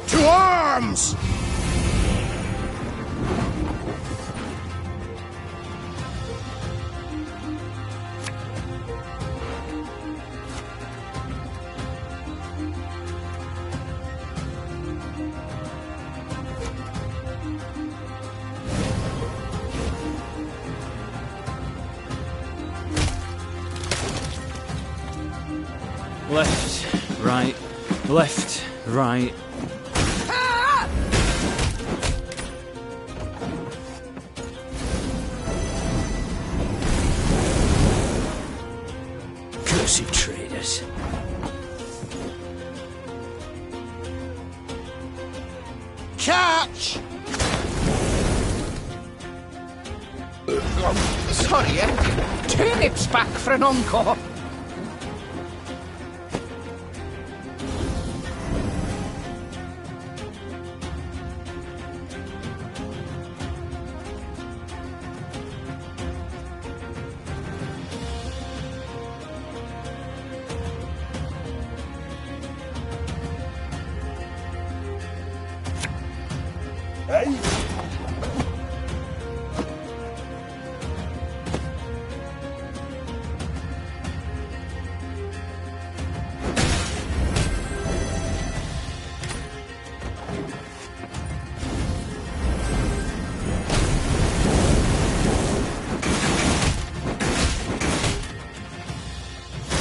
E: To arms!
F: Left, right, left, right.
H: Cursed traitors.
E: Catch!
G: Sorry, turnips back for an encore.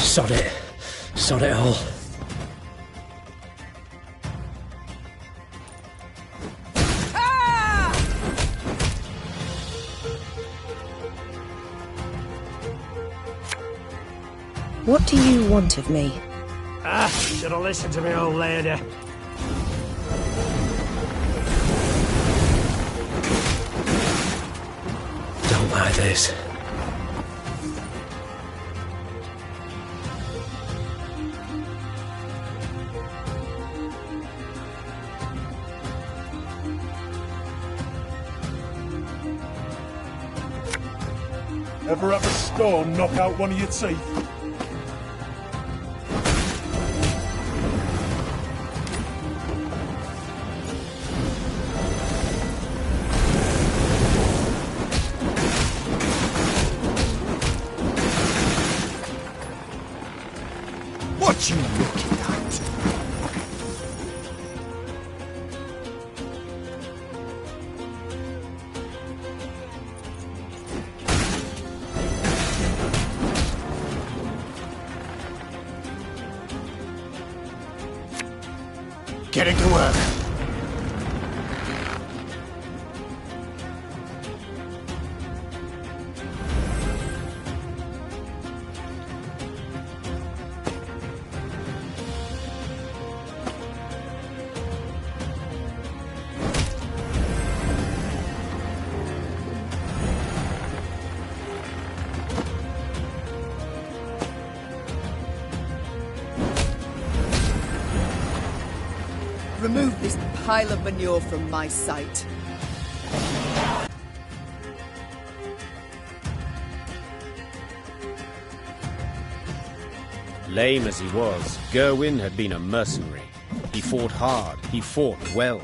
H: Sod it. Sod it all.
Q: What do you want of me?
H: Should have listened to me, old lady. Don't like this.
L: Ever have a stone knock out one of your teeth?
T: What you looking at? Getting to work.
A: Remove this pile of manure from my sight.
M: Lame as he was, Gerwin had been a mercenary. He fought hard, he fought well,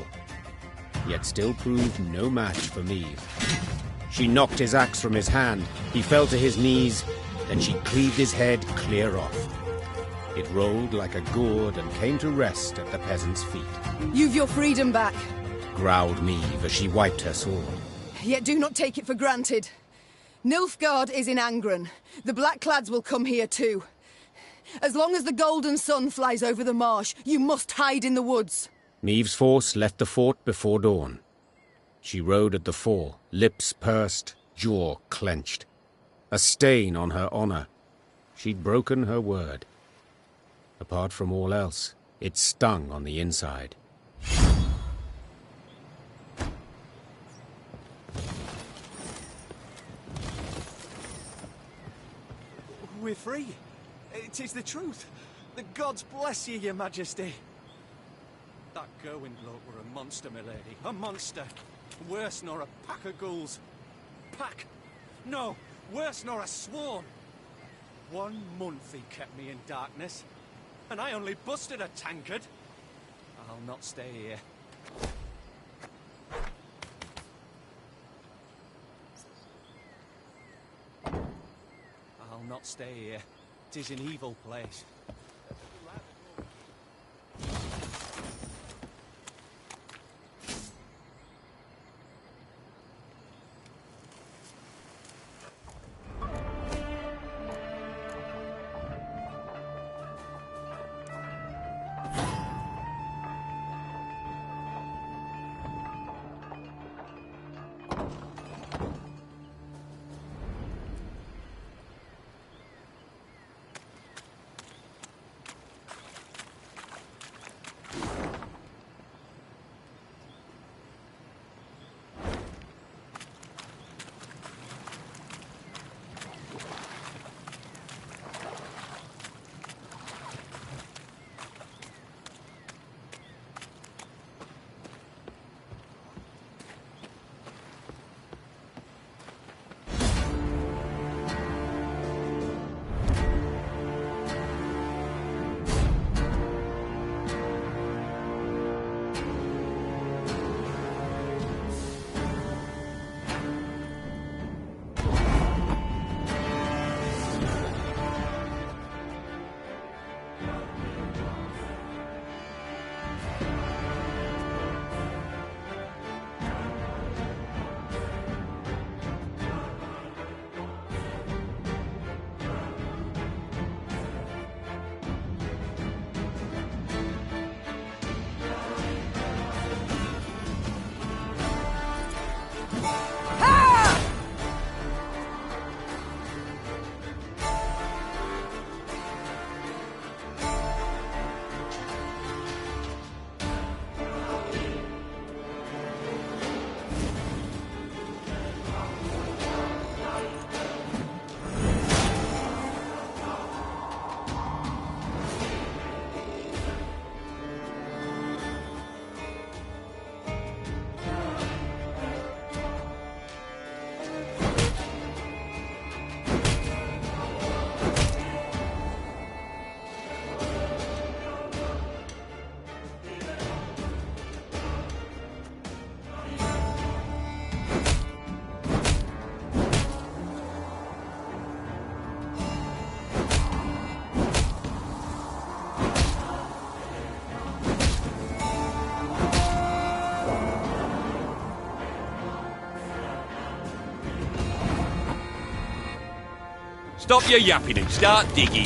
M: yet still proved no match for Meve. She knocked his axe from his hand, he fell to his knees, then she cleaved his head clear off. It rolled like a gourd and came to rest at the peasant's feet.
A: You've your freedom back.
M: Growled Meve as she wiped her sword.
A: Yet do not take it for granted. Nilfgaard is in Angren. The Blackclads will come here too. As long as the golden sun flies over the marsh, you must hide in the woods.
M: Meve's force left the fort before dawn. She rode at the fore, lips pursed, jaw clenched. A stain on her honor. She'd broken her word. Apart from all else, it stung on the inside.
N: We're free. It is the truth. The gods bless you, your majesty. That Gerwin bloke were a monster, milady. A monster. Worse nor a pack of ghouls. Pack? No, worse nor a swarm. 1 month he kept me in darkness. And I only busted a tankard. I'll not stay here. I'll not stay here. 'Tis an evil place.
O: Stop your yapping and start digging.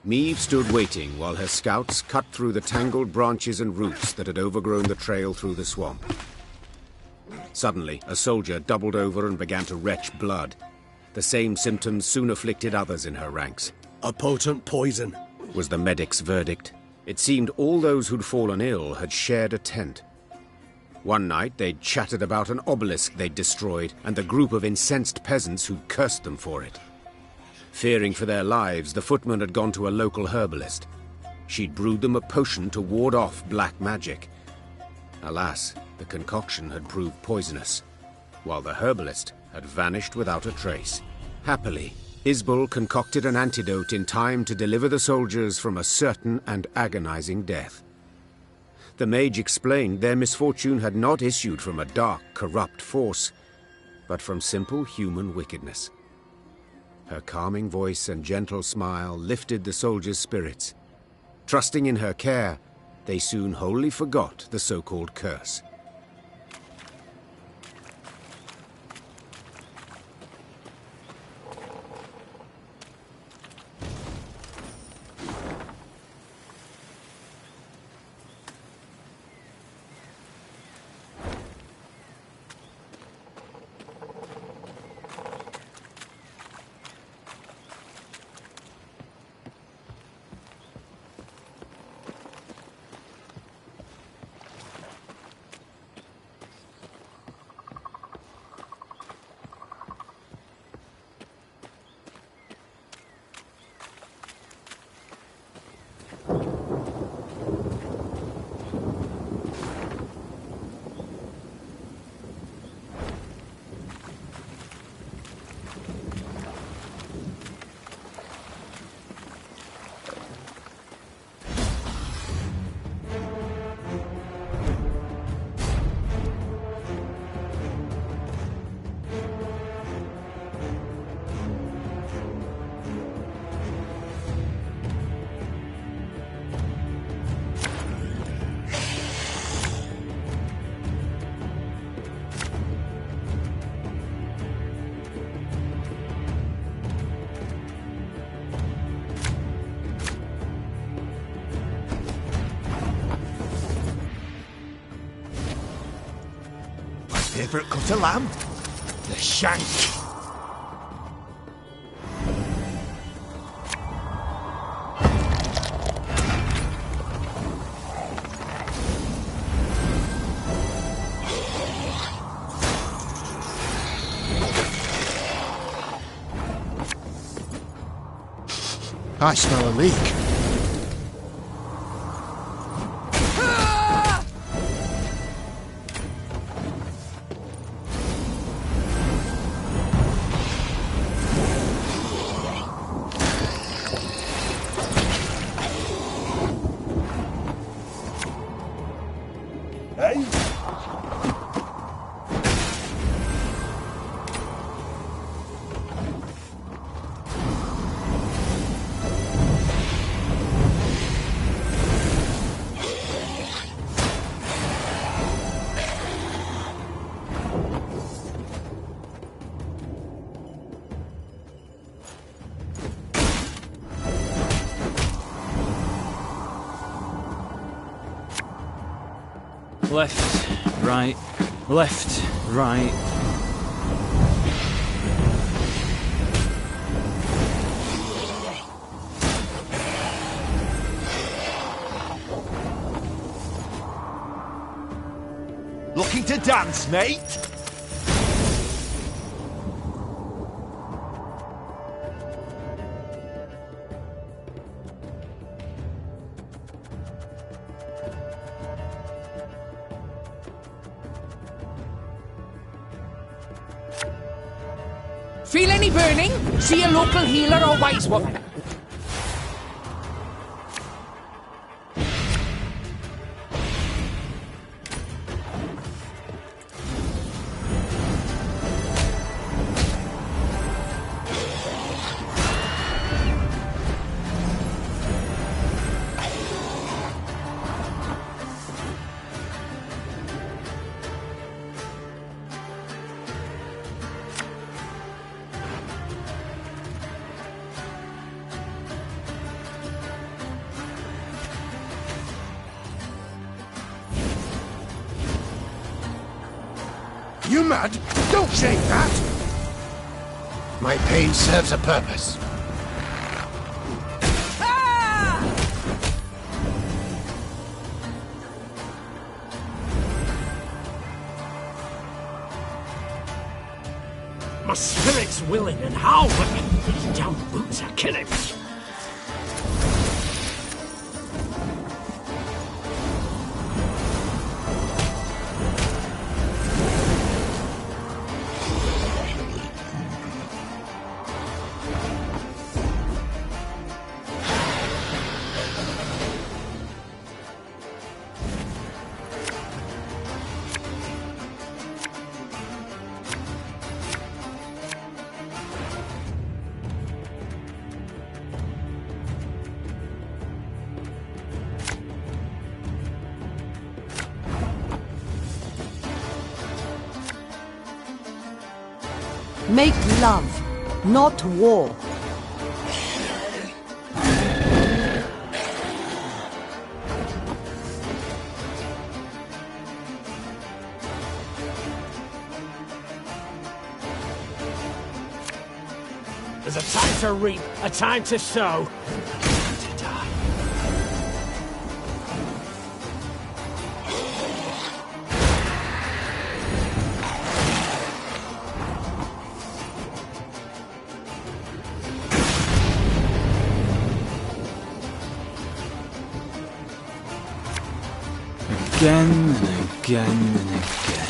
M: Meve stood waiting while her scouts cut through the tangled branches and roots that had overgrown the trail through the swamp. Suddenly, a soldier doubled over and began to retch blood. The same symptoms soon afflicted others in her ranks.
C: A potent poison,
M: was the medic's verdict. It seemed all those who'd fallen ill had shared a tent. One night, they'd chattered about an obelisk they'd destroyed and the group of incensed peasants who'd cursed them for it. Fearing for their lives, the footman had gone to a local herbalist. She'd brewed them a potion to ward off black magic. Alas, the concoction had proved poisonous, while the herbalist had vanished without a trace. Happily, Isbel concocted an antidote in time to deliver the soldiers from a certain and agonizing death. The mage explained their misfortune had not issued from a dark, corrupt force, but from simple human wickedness. Her calming voice and gentle smile lifted the soldiers' spirits. Trusting in her care, they soon wholly forgot the so-called curse.
V: Favourite cut of lamb? The shank.
T: I smell a leak.
F: Left, right, left, right.
V: Looking to dance, mate?
G: Feel any burning? See a local healer or wise woman?
E: You mad? Don't shake that! My pain serves a purpose.
H: My spirit's willing and how, but these damn boots are killing me.
K: Make love, not war.
H: There's a time to reap, a time to sow, a time to die.
F: Again and again and again.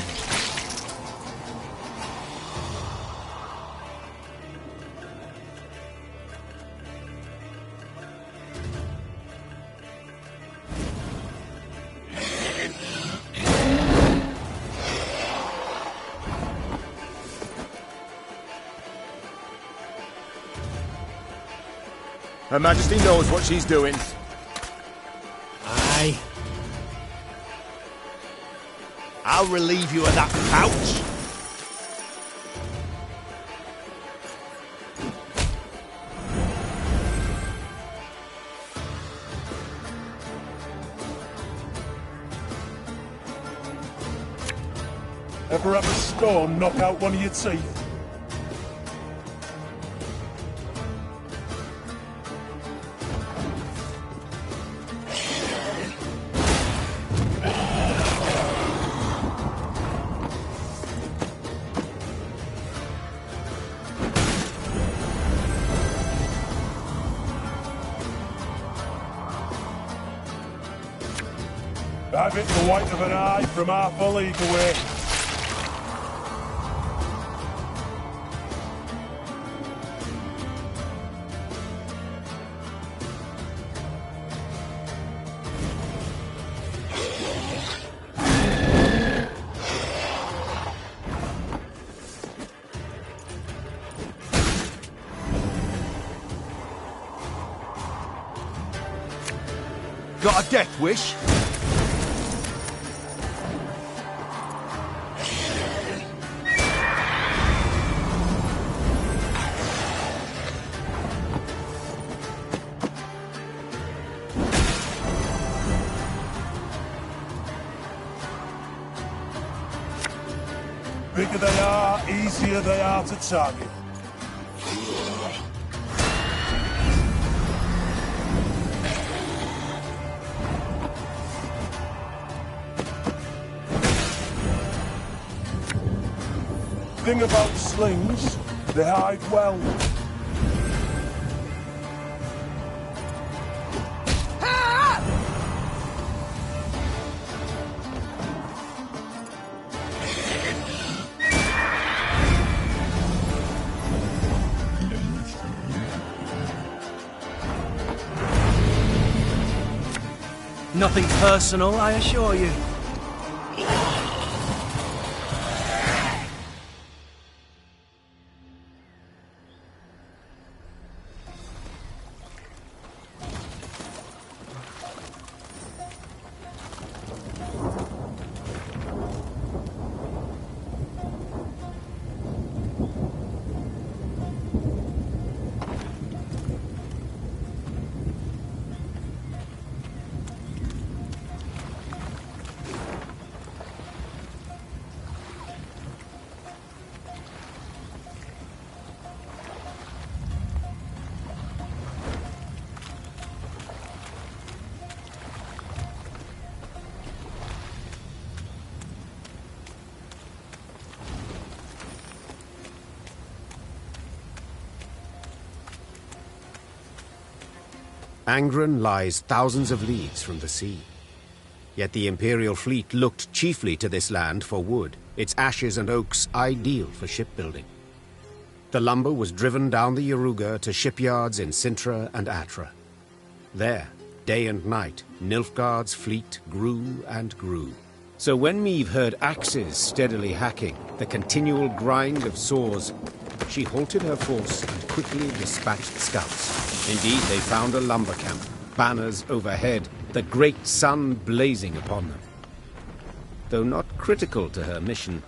B: Her Majesty knows what she's doing.
H: Aye.
V: I'll relieve you of that pouch.
L: Ever have a stone knock out one of your teeth? I've hit the white of an eye from half a league away.
V: Got a death wish?
L: bigger they are, easier they are to target. Thing about slings, they hide well.
J: Nothing personal, I assure you.
M: Angren lies thousands of leagues from the sea. Yet the Imperial fleet looked chiefly to this land for wood, its ashes and oaks ideal for shipbuilding. The lumber was driven down the Yaruga to shipyards in Sintra and Atra. There, day and night, Nilfgaard's fleet grew and grew. So when Meve heard axes steadily hacking, the continual grind of saws, she halted her force and quickly dispatched scouts. Indeed, they found a lumber camp, banners overhead, the great sun blazing upon them. Though not critical to her mission,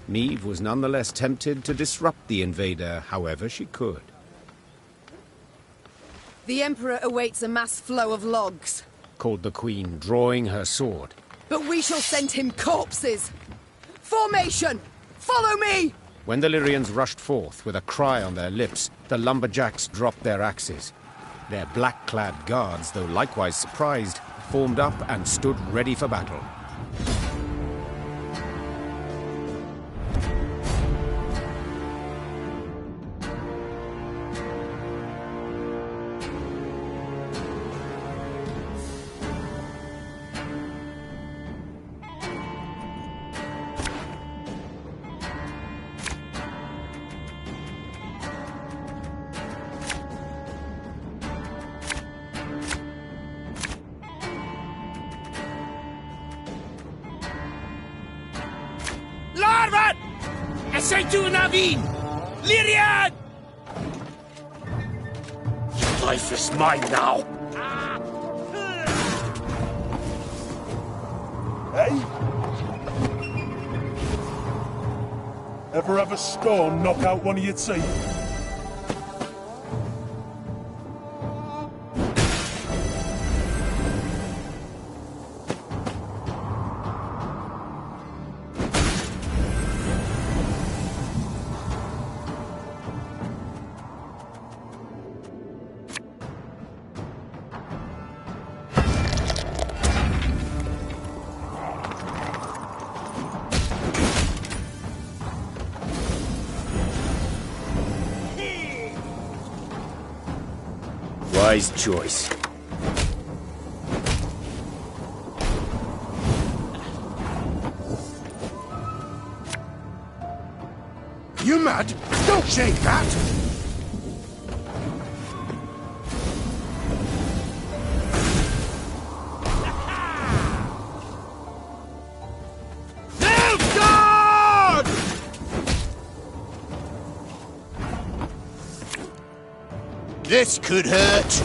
M: Meve was nonetheless tempted to disrupt the invader however she could.
A: The Emperor awaits a mass flow of logs,
M: called the Queen, drawing her sword.
A: But we shall send him corpses! Formation! Follow me!
M: When the Lyrians rushed forth with a cry on their lips, the lumberjacks dropped their axes. Their black-clad guards, though likewise surprised, formed up and stood ready for battle.
G: Larvad! Essay to Naveen! Lyrian!
L: Your life is mine now. Hey? Ever have a stone knock out one of your teeth?
I: Wise choice.
E: You mad? Don't shake that!
G: Nilfgaard!
V: This could hurt.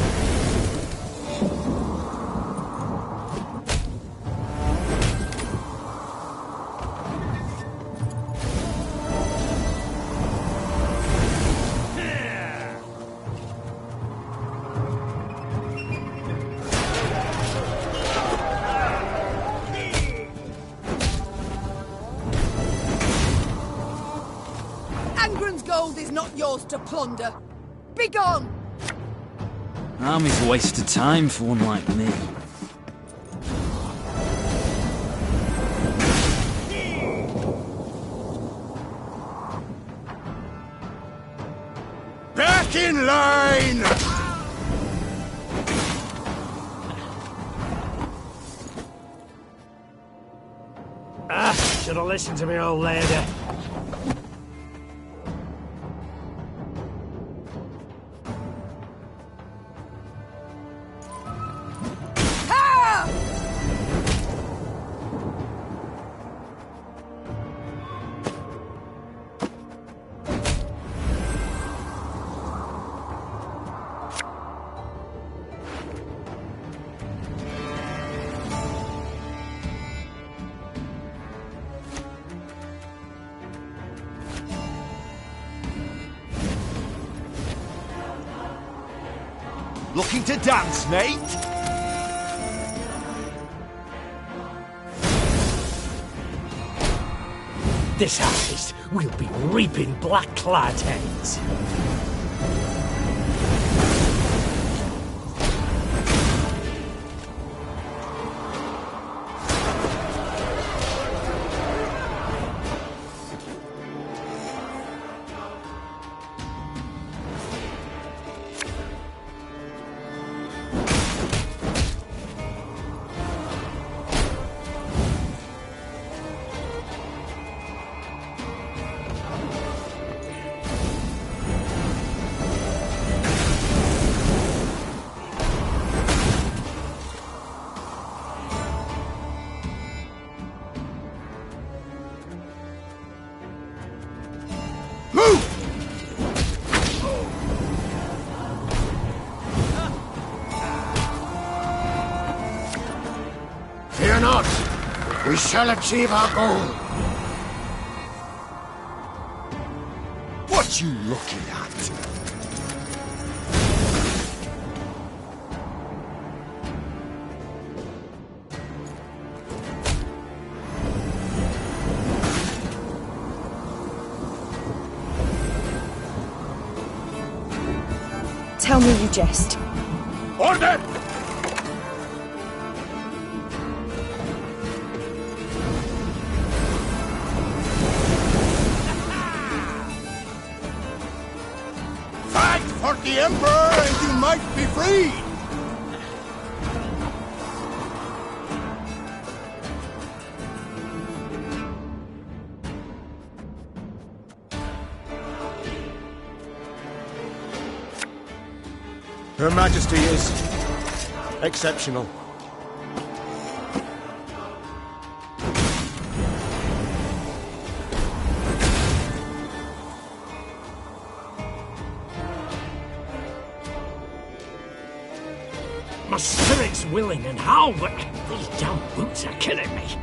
A: Angren's gold is not yours to plunder. Begone!
F: Army's a waste of time for one like me.
E: Back in line!
H: Should have listened to me, old lady.
V: Looking to dance, mate?
H: This harvest, we'll be reaping black-clad heads.
E: Fear not! We shall achieve our goal! What you looking at?
Q: Tell me you jest.
E: Order! Fight for the Emperor and you might be freed!
B: Her Majesty is exceptional.
H: My spirit's willing and how, but these damn boots are killing me.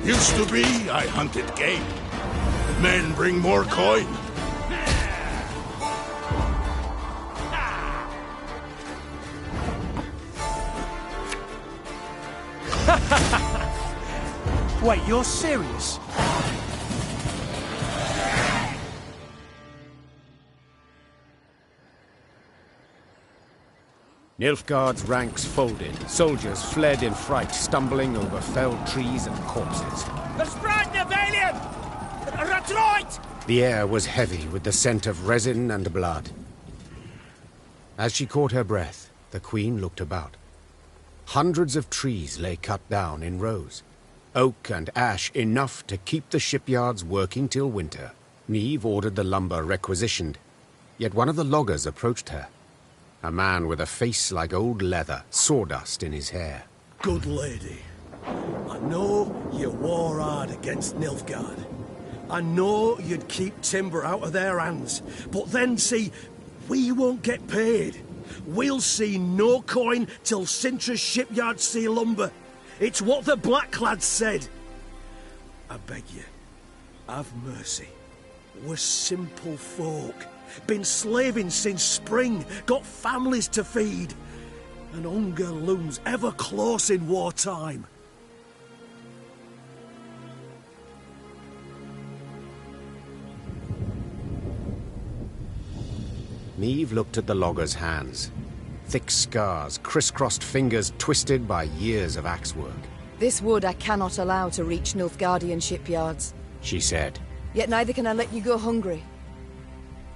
V: Used to be, I hunted game. Men bring more coin.
N: Wait, you're serious?
M: Nilfgaard's ranks folded. Soldiers fled in fright, stumbling over felled trees and corpses.
N: The Sprite Valiant! Droit!
M: The air was heavy with the scent of resin and blood. As she caught her breath, the Queen looked about. Hundreds of trees lay cut down in rows. Oak and ash enough to keep the shipyards working till winter. Niamh ordered the lumber requisitioned, yet one of the loggers approached her. A man with a face like old leather, sawdust in his hair.
C: Good lady, I know you war hard against Nilfgaard. I know you'd keep timber out of their hands, but then see, we won't get paid. We'll see no coin till Sintra's shipyards see lumber. It's what the Blacklads said. I beg you, have mercy. We're simple folk. Been slaving since spring, got families to feed. And hunger looms ever close in wartime.
M: Niamh looked at the logger's hands. Thick scars, crisscrossed fingers twisted by years of axe work.
A: This wood I cannot allow to reach Nilfgaardian shipyards,
M: She said.
A: Yet neither can I let you go hungry.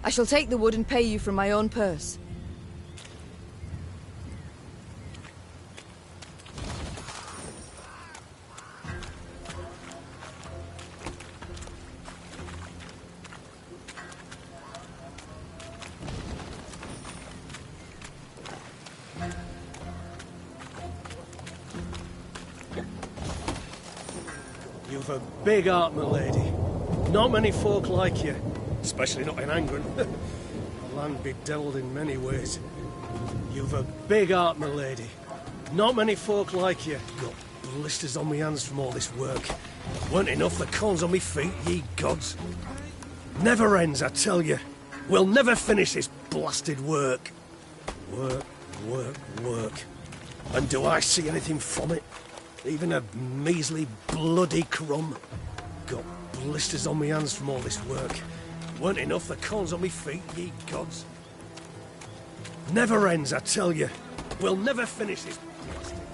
A: I shall take the wood and pay you from my own purse.
C: You've a big heart, my lady. Not many folk like you, especially not in Angren. The land bedevilled in many ways. You've a big heart, my lady. Not many folk like you. Got blisters on my hands from all this work. Weren't enough the corns on me feet, ye gods. Never ends, I tell you. We'll never finish this blasted work. Work, work, work. And do I see anything from it? Even a measly bloody crumb. Got blisters on my hands from all this work. Weren't enough the corns on me feet, ye gods. Never ends, I tell you. We'll never finish this blasted work.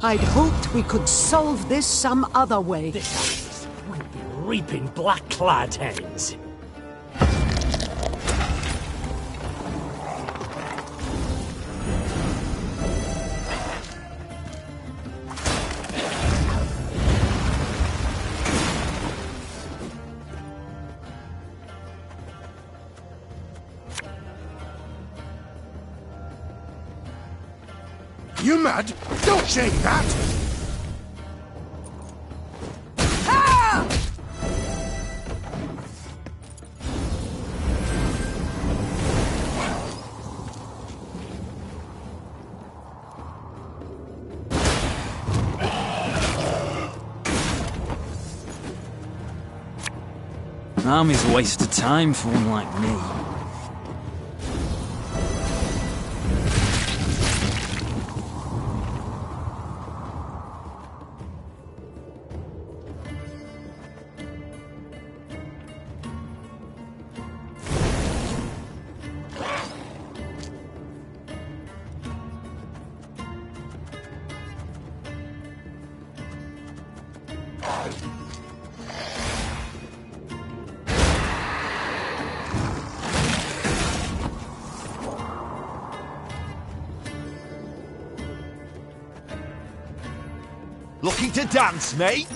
K: I'd hoped we could solve this some other way.
H: This we'd be reaping black-clad hens.
E: You mad? Don't shake that!
F: Army's a waste of time for one like me.
P: Looking to dance, mate?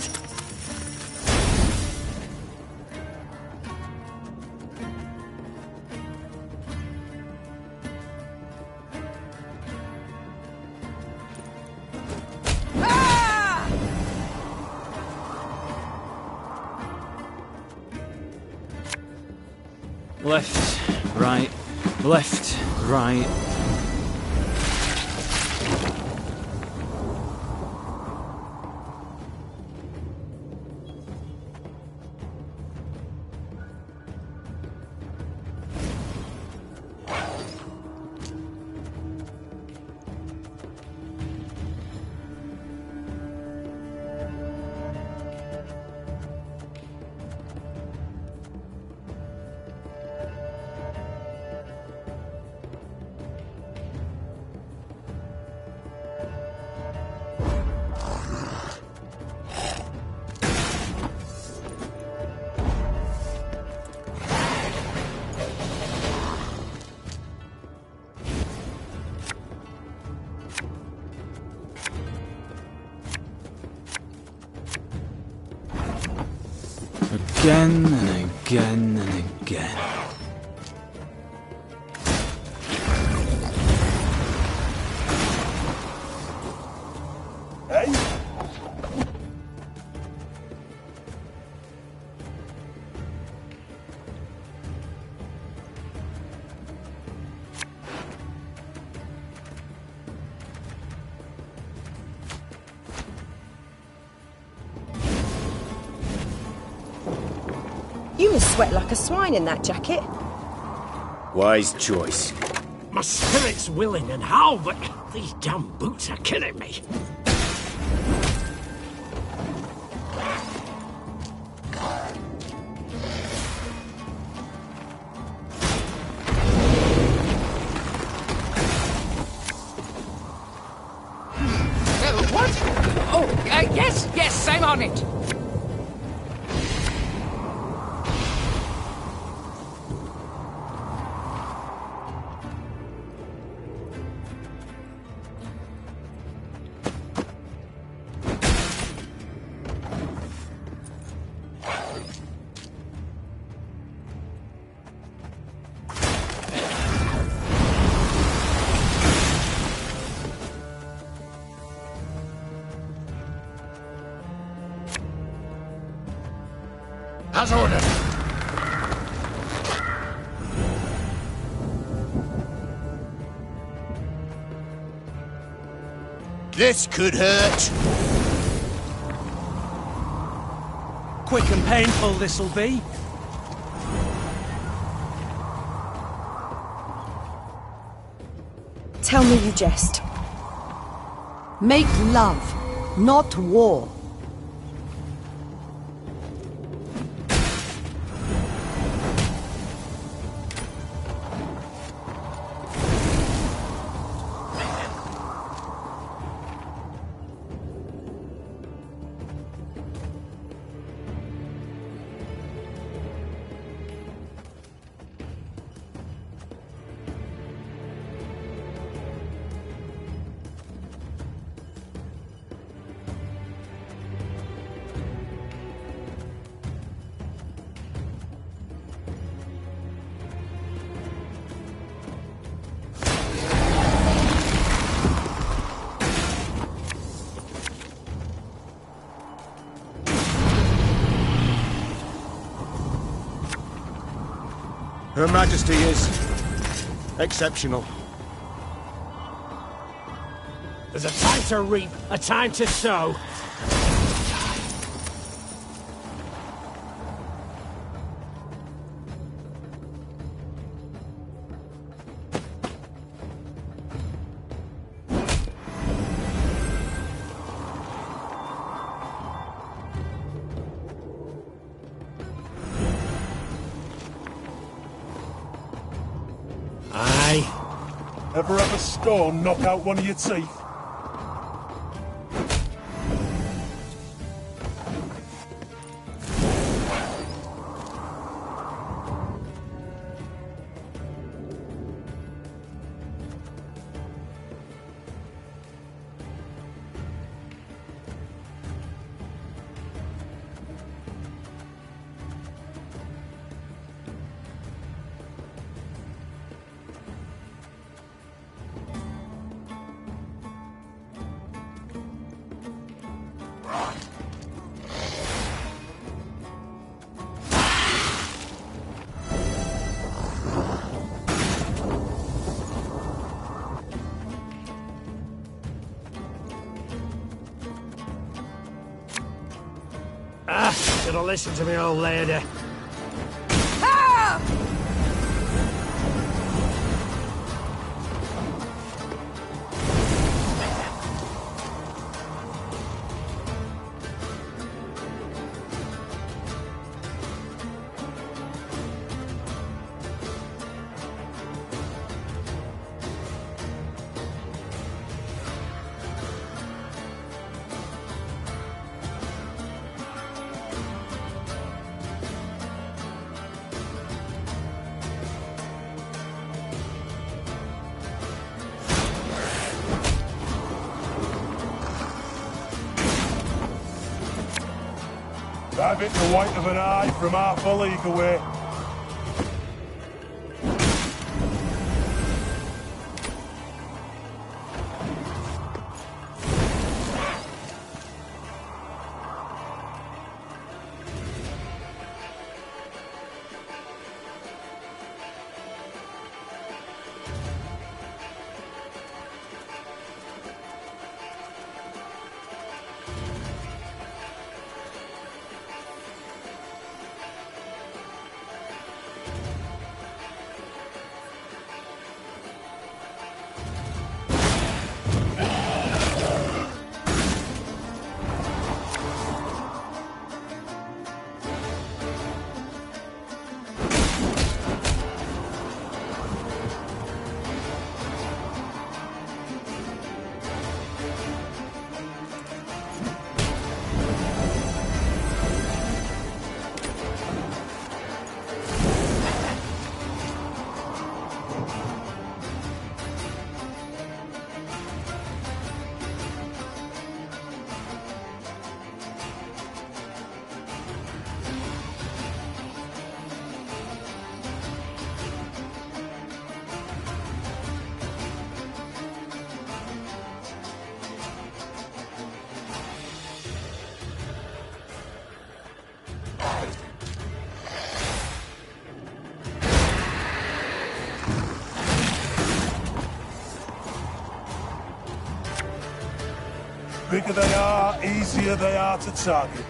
F: Left, right, left, right. Again and again and again.
Q: You must sweat like a swine in that jacket.
I: Wise choice.
H: My spirit's willing and how, but these damn boots are killing me.
G: What? Oh, yes, I'm on it.
V: As ordered.
E: This could hurt.
J: Quick and painful this'll be.
Q: Tell me you jest.
K: Make love, not war.
B: Her Majesty is exceptional.
H: There's a time to reap, a time to sow.
L: Ever have a stone knock out one of your teeth?
H: Should have listened to me old lady.
L: That bit the white of an eye from half a league away. Bigger they are, easier they are to target.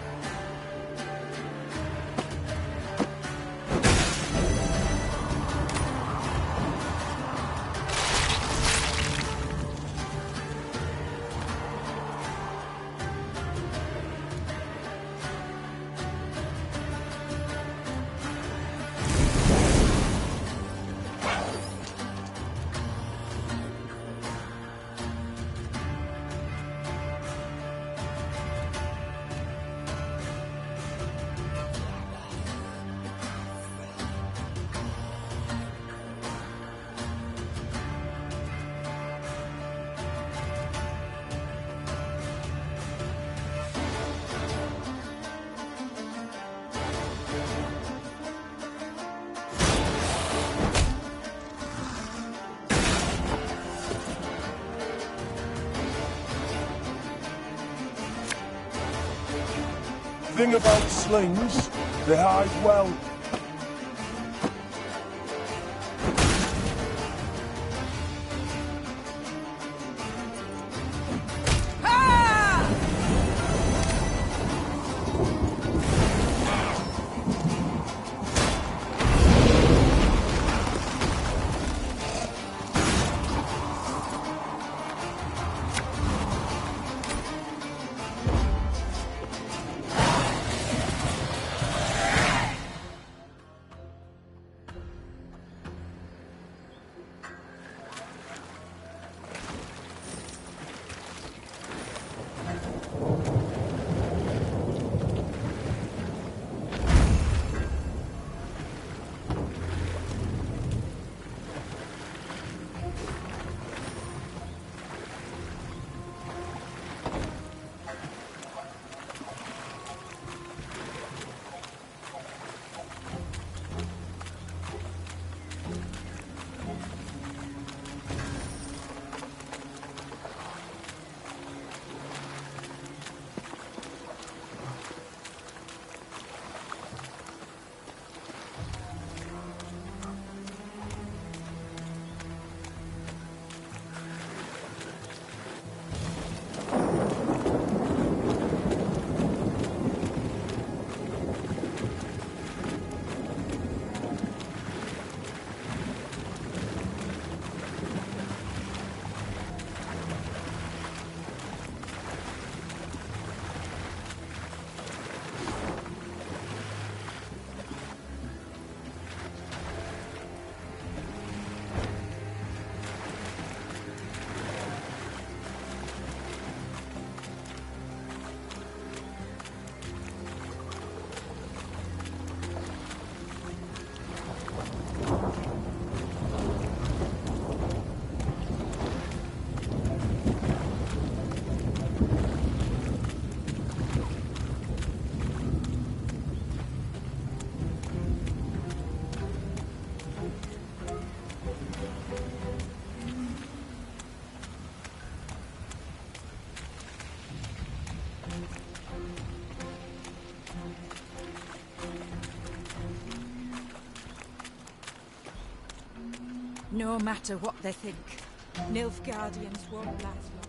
L: Thing about slings, they hide well.
R: No matter what they think, Nilfgaardians won't last long.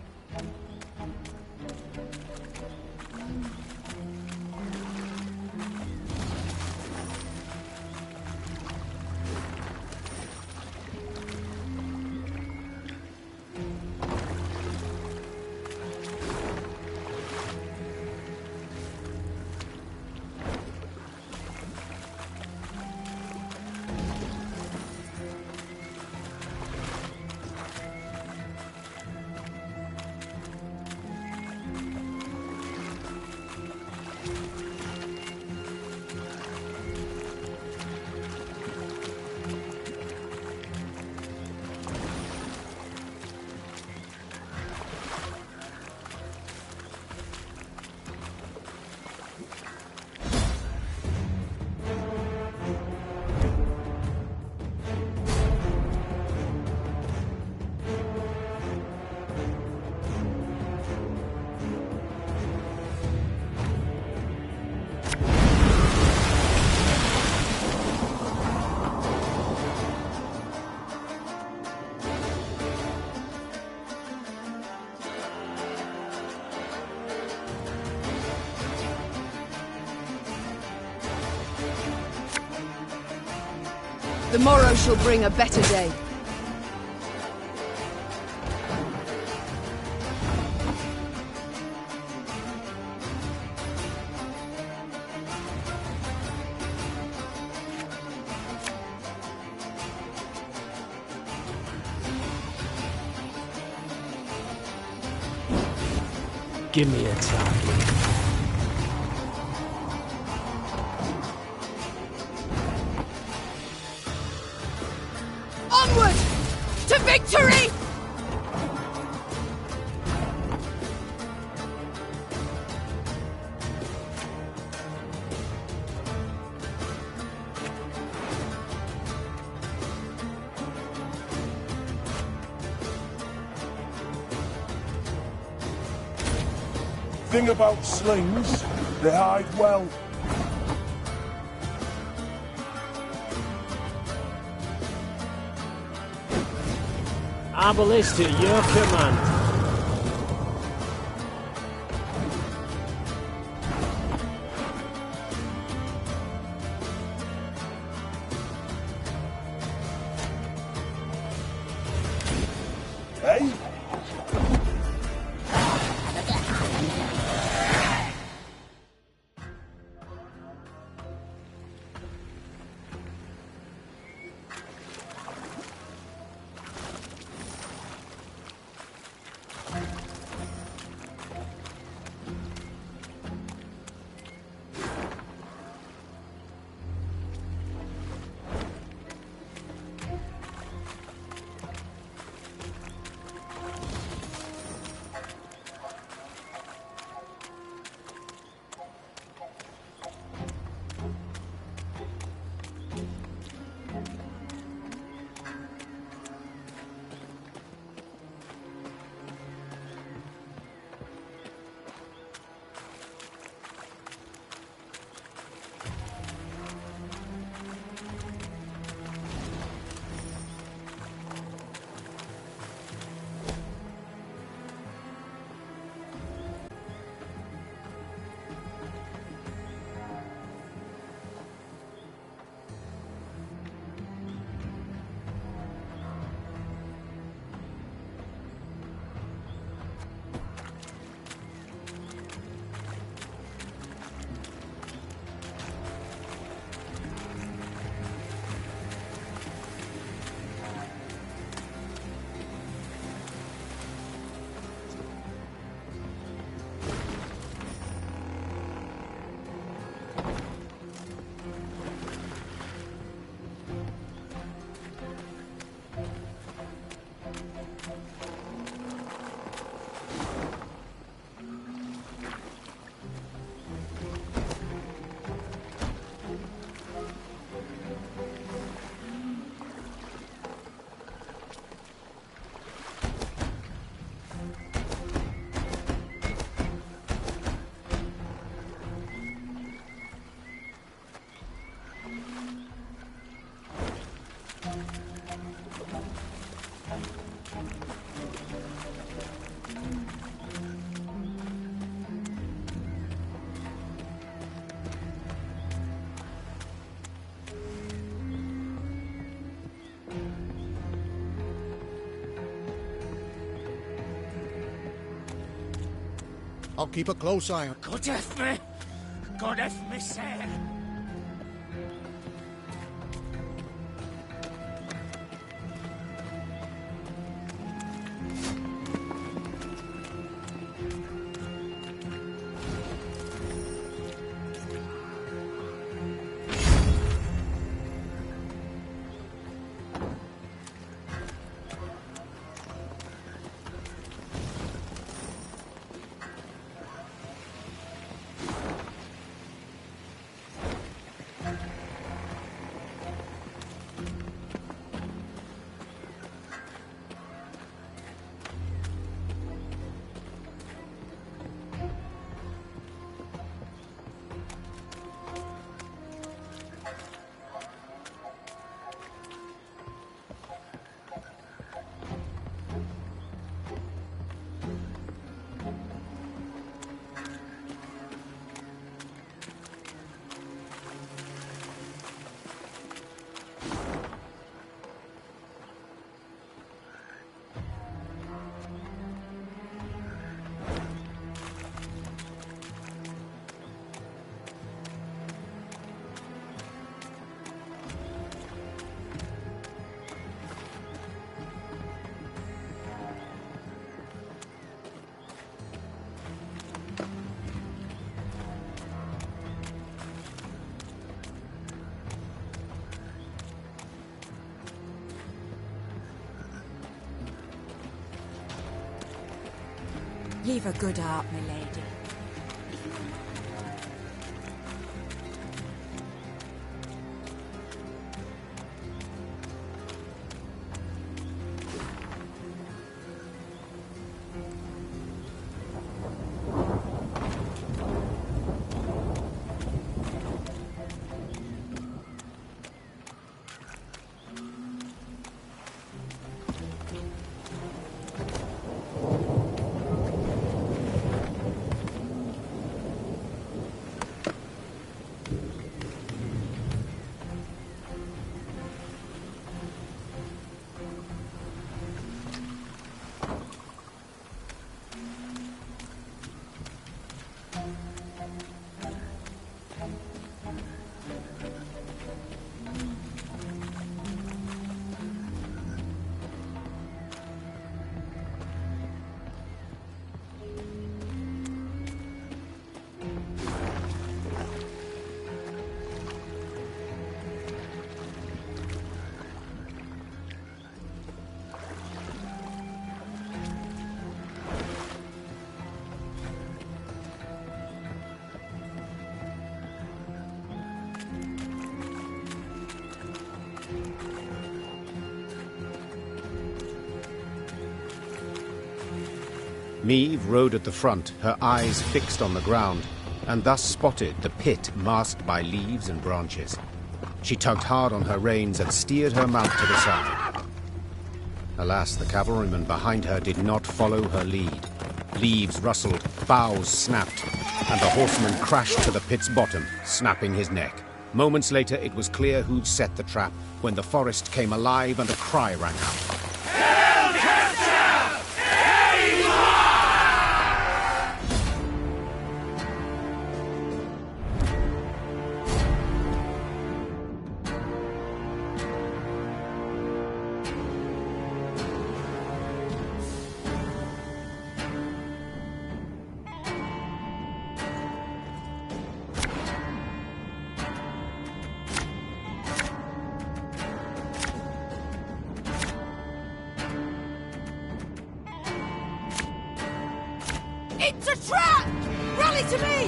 A: The morrow shall bring a better day.
H: Give me a target.
A: Onward! To victory!
L: Thing about slings, they hide well.
H: Our ballista at your command.
L: Hey?
T: I'll keep a close eye on...
C: God F me! God F me, sir!
R: Ye've a good heart, my lady.
M: Meve rode at the front, her eyes fixed on the ground, and thus spotted the pit masked by leaves and branches. She tugged hard on her reins and steered her mount to the side. Alas, the cavalryman behind her did not follow her lead. Leaves rustled, boughs snapped, and the horseman crashed to the pit's bottom, snapping his neck. Moments later, it was clear who'd set the trap when the forest came alive and a cry rang out.
R: It's a trap! Rally to me!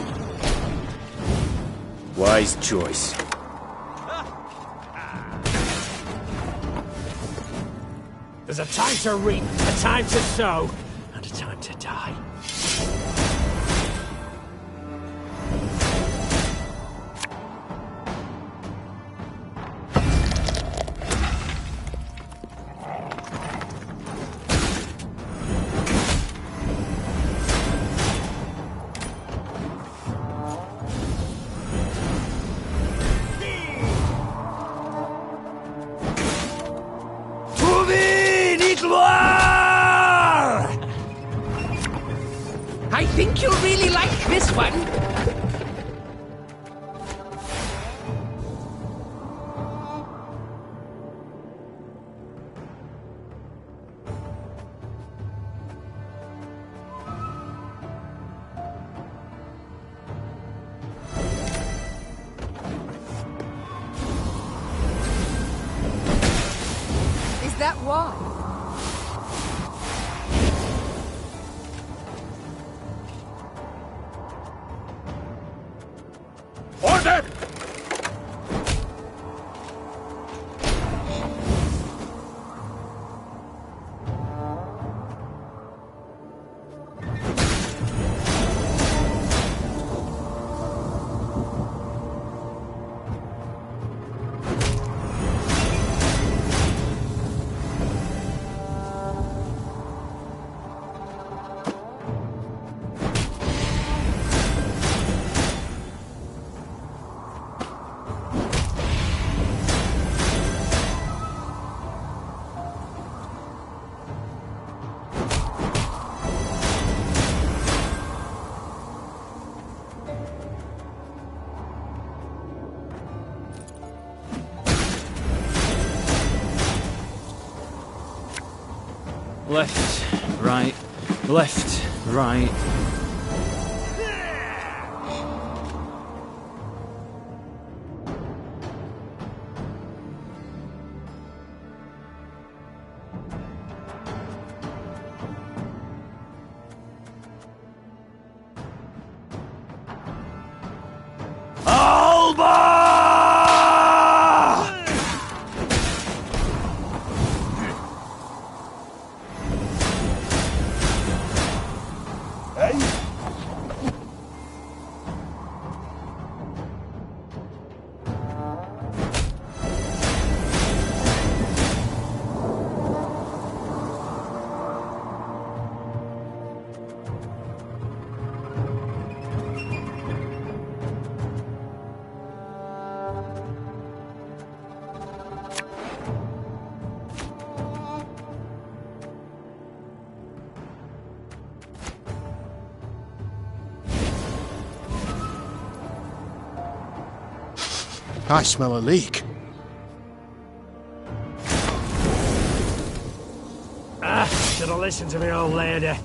I: Wise choice.
H: There's a time to reap, a time to sow, and a time to die.
A: that why?
V: Order!
F: Left, right, left, right.
T: I smell a leak.
H: Should have listened to me old lady.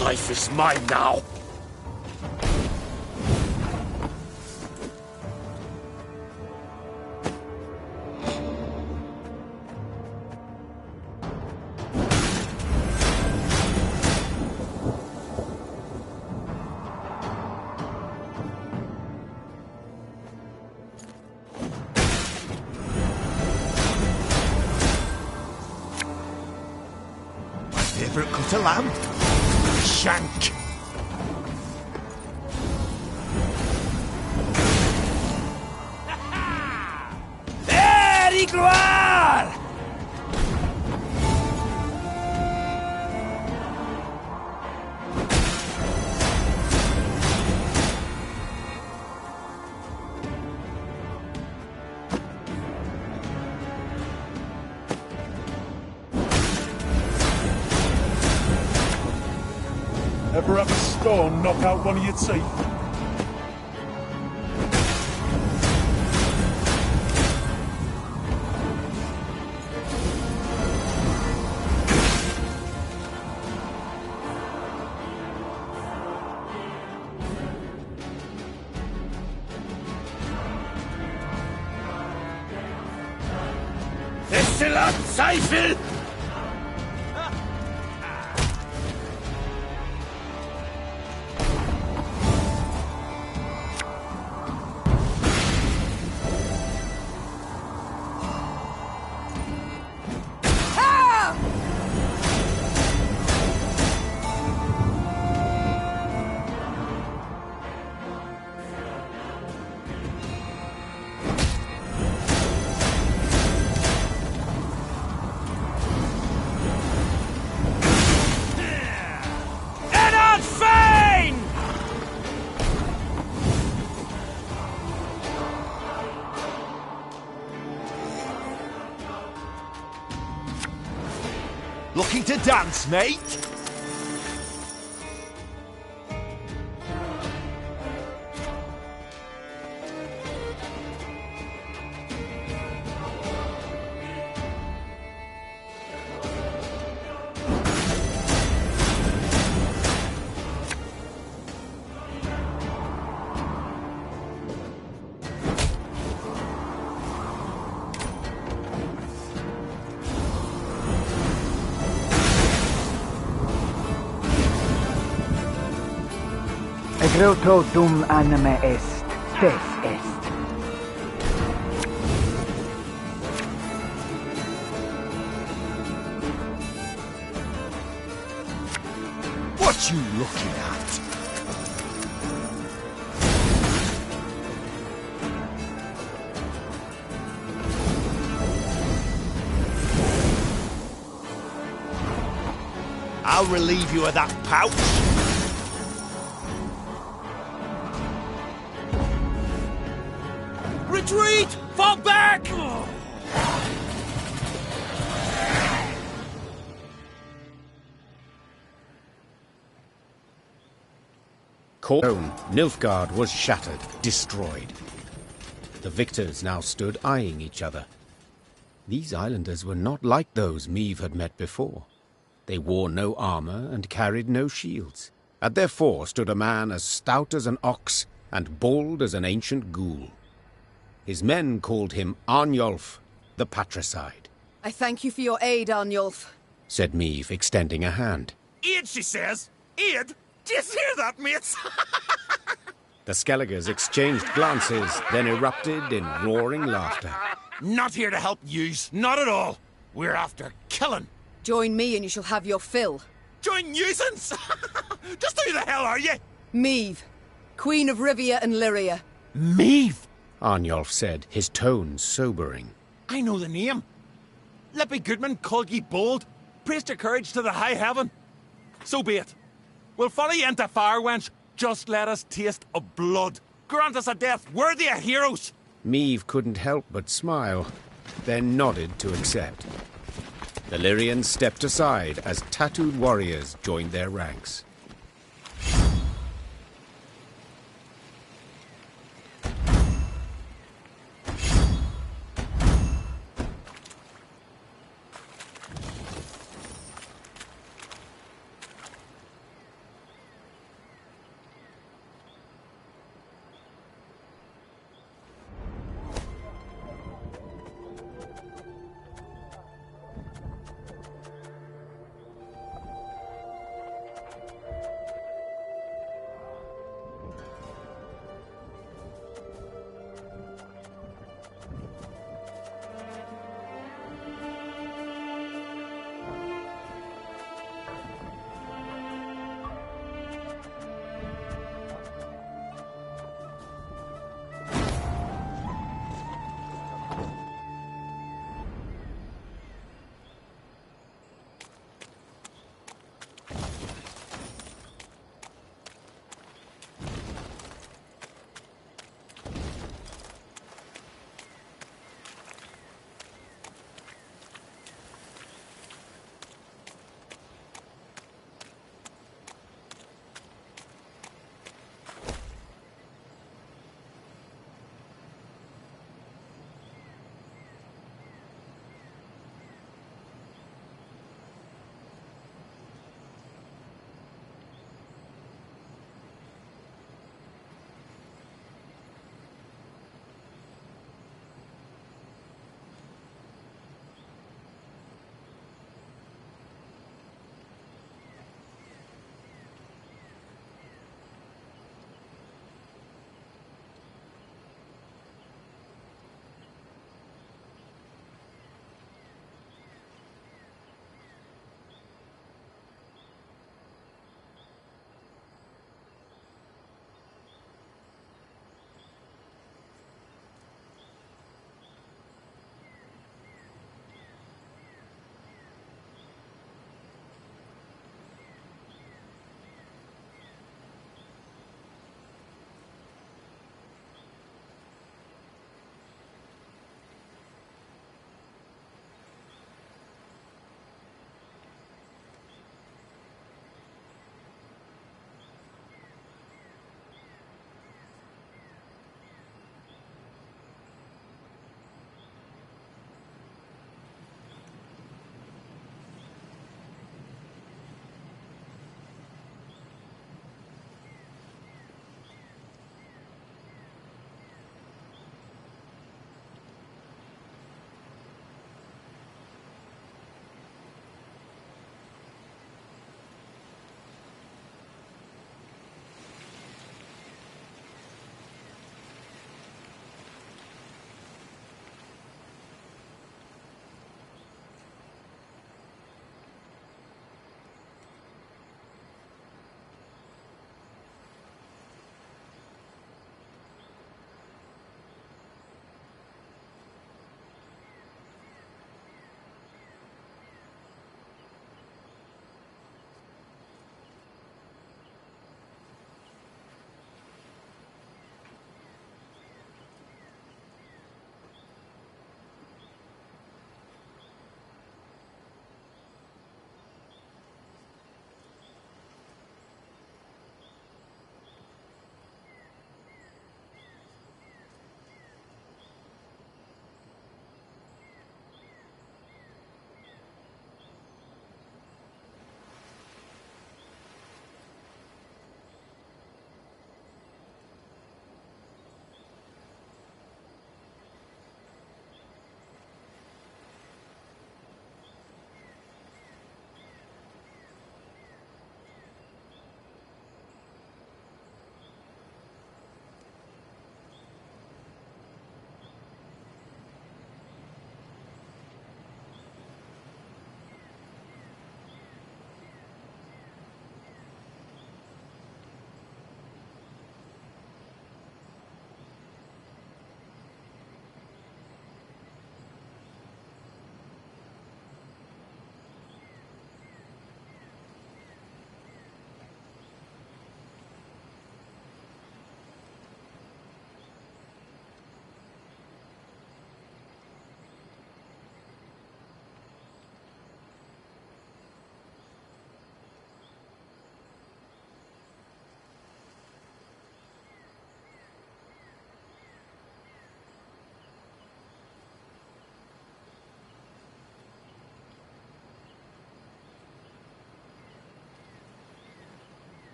P: Life is mine now. Favourite cut of lamb? Shank.
O: Very gloire!
L: Ever have a stone knock out one of your teeth?
P: Destillat Zweifel! Looking to dance, mate?
S: Secreto dum anime est, tes est.
P: What you looking at? I'll relieve you of that pouch.
O: Retreat! Fall back!
M: Cornstone, Nilfgaard was shattered, destroyed. The victors now stood eyeing each other. These islanders were not like those Meve had met before. They wore no armor and carried no shields. At their fore stood a man as stout as an ox and bald as an ancient ghoul. His men called him Arnulf, the Patricide.
A: I thank you for your aid, Arnulf,
M: said Meve, extending a hand.
P: Aid, she says. Aid? Do you hear that, mates?
M: The Skelligers exchanged glances, then erupted in roaring laughter.
P: Not here to help yous, not at all. We're after killing.
A: Join me and you shall have your fill.
P: Join nuisance? Just who the hell are you?
A: Meve, Queen of Rivia and Lyria.
P: Meve?
M: Arnulf said, his tone sobering.
P: I know the name. Lippy Goodman called ye bold, praised your courage to the high heaven. So be it. We'll follow ye into fire, wench. Just let us taste of blood. Grant us a death worthy of heroes.
M: Meve couldn't help but smile, then nodded to accept. The Lyrians stepped aside as tattooed warriors joined their ranks.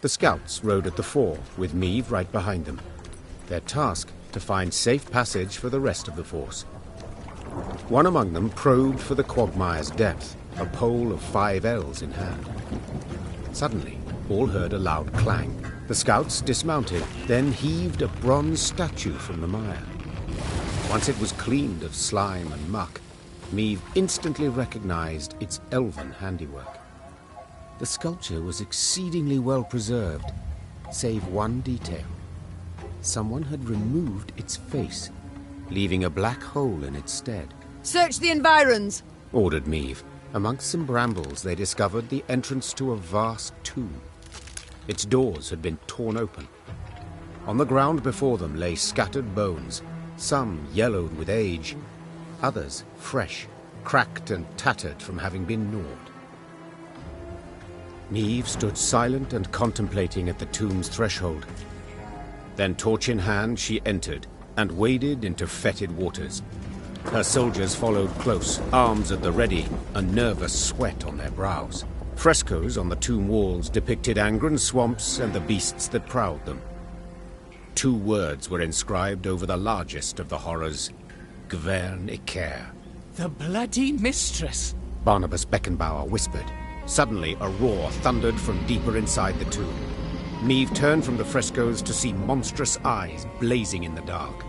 M: The scouts rode at the fore, with Meave right behind them. Their task, to find safe passage for the rest of the force. One among them probed for the quagmire's depth, a pole of 5 ells in hand. Suddenly, all heard a loud clang. The scouts dismounted, then heaved a bronze statue from the mire. Once it was cleaned of slime and muck, Meave instantly recognized its elven handiwork. The sculpture was exceedingly well preserved, save one detail. Someone had removed its face, leaving a black hole in its stead.
A: Search the environs,
M: ordered Meave. Amongst some brambles, they discovered the entrance to a vast tomb. Its doors had been torn open. On the ground before them lay scattered bones, some yellowed with age, others fresh, cracked and tattered from having been gnawed. Meave stood silent and contemplating at the tomb's threshold. Then, torch in hand, she entered and waded into fetid waters. Her soldiers followed close, arms at the ready, a nervous sweat on their brows. Frescoes on the tomb walls depicted Angren swamps and the beasts that prowled them. 2 words were inscribed over the largest of the horrors: Gwern Iker.
G: The bloody mistress!
M: Barnabas Beckenbauer whispered. Suddenly, a roar thundered from deeper inside the tomb. Meave turned from the frescoes to see monstrous eyes blazing in the dark.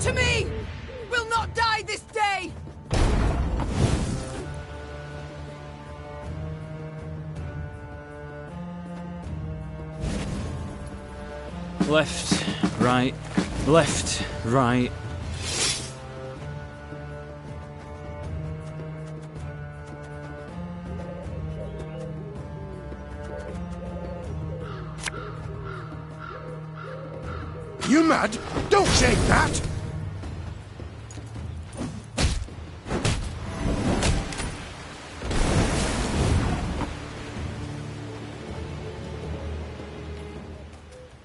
A: To me! We'll not die this day!
F: Left, right, left, right.
E: You mad? Don't shake that!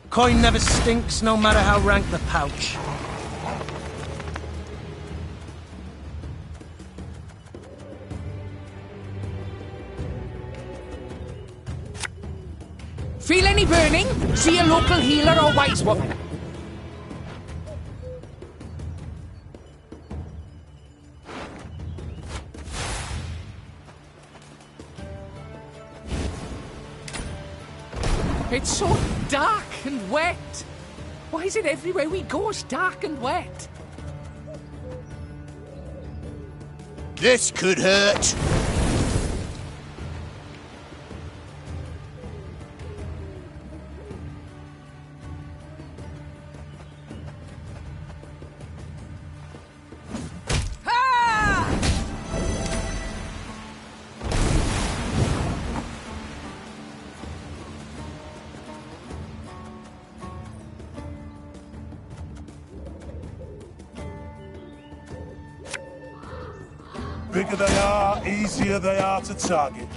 J: Coin never stinks, no matter how rank the pouch.
G: Feel any burning? See a local healer or wise woman? It's so dark and wet. Why is it everywhere we go is dark and wet?
V: This could hurt.
L: Bigger they are, easier they are to target.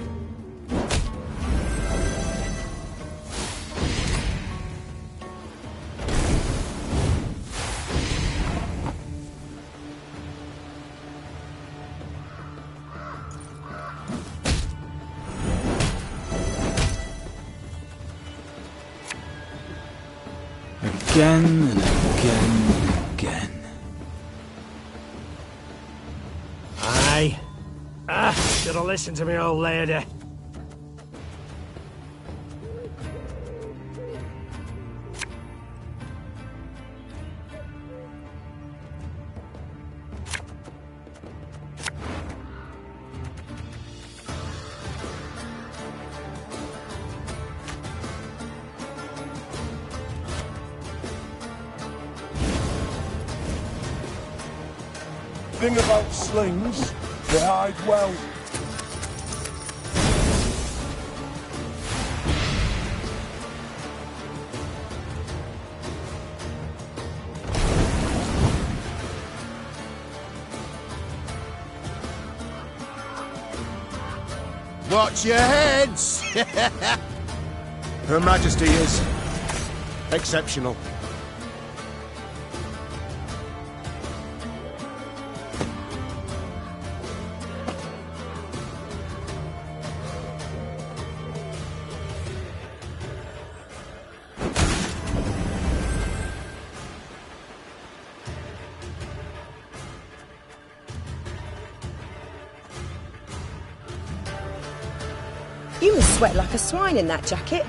F: Again and again and again.
H: Aye. Should have listened to me old lady.
L: Thing about slings, they hide well.
E: Watch your heads!
B: Her Majesty is exceptional.
Q: You must sweat like a swine in that jacket.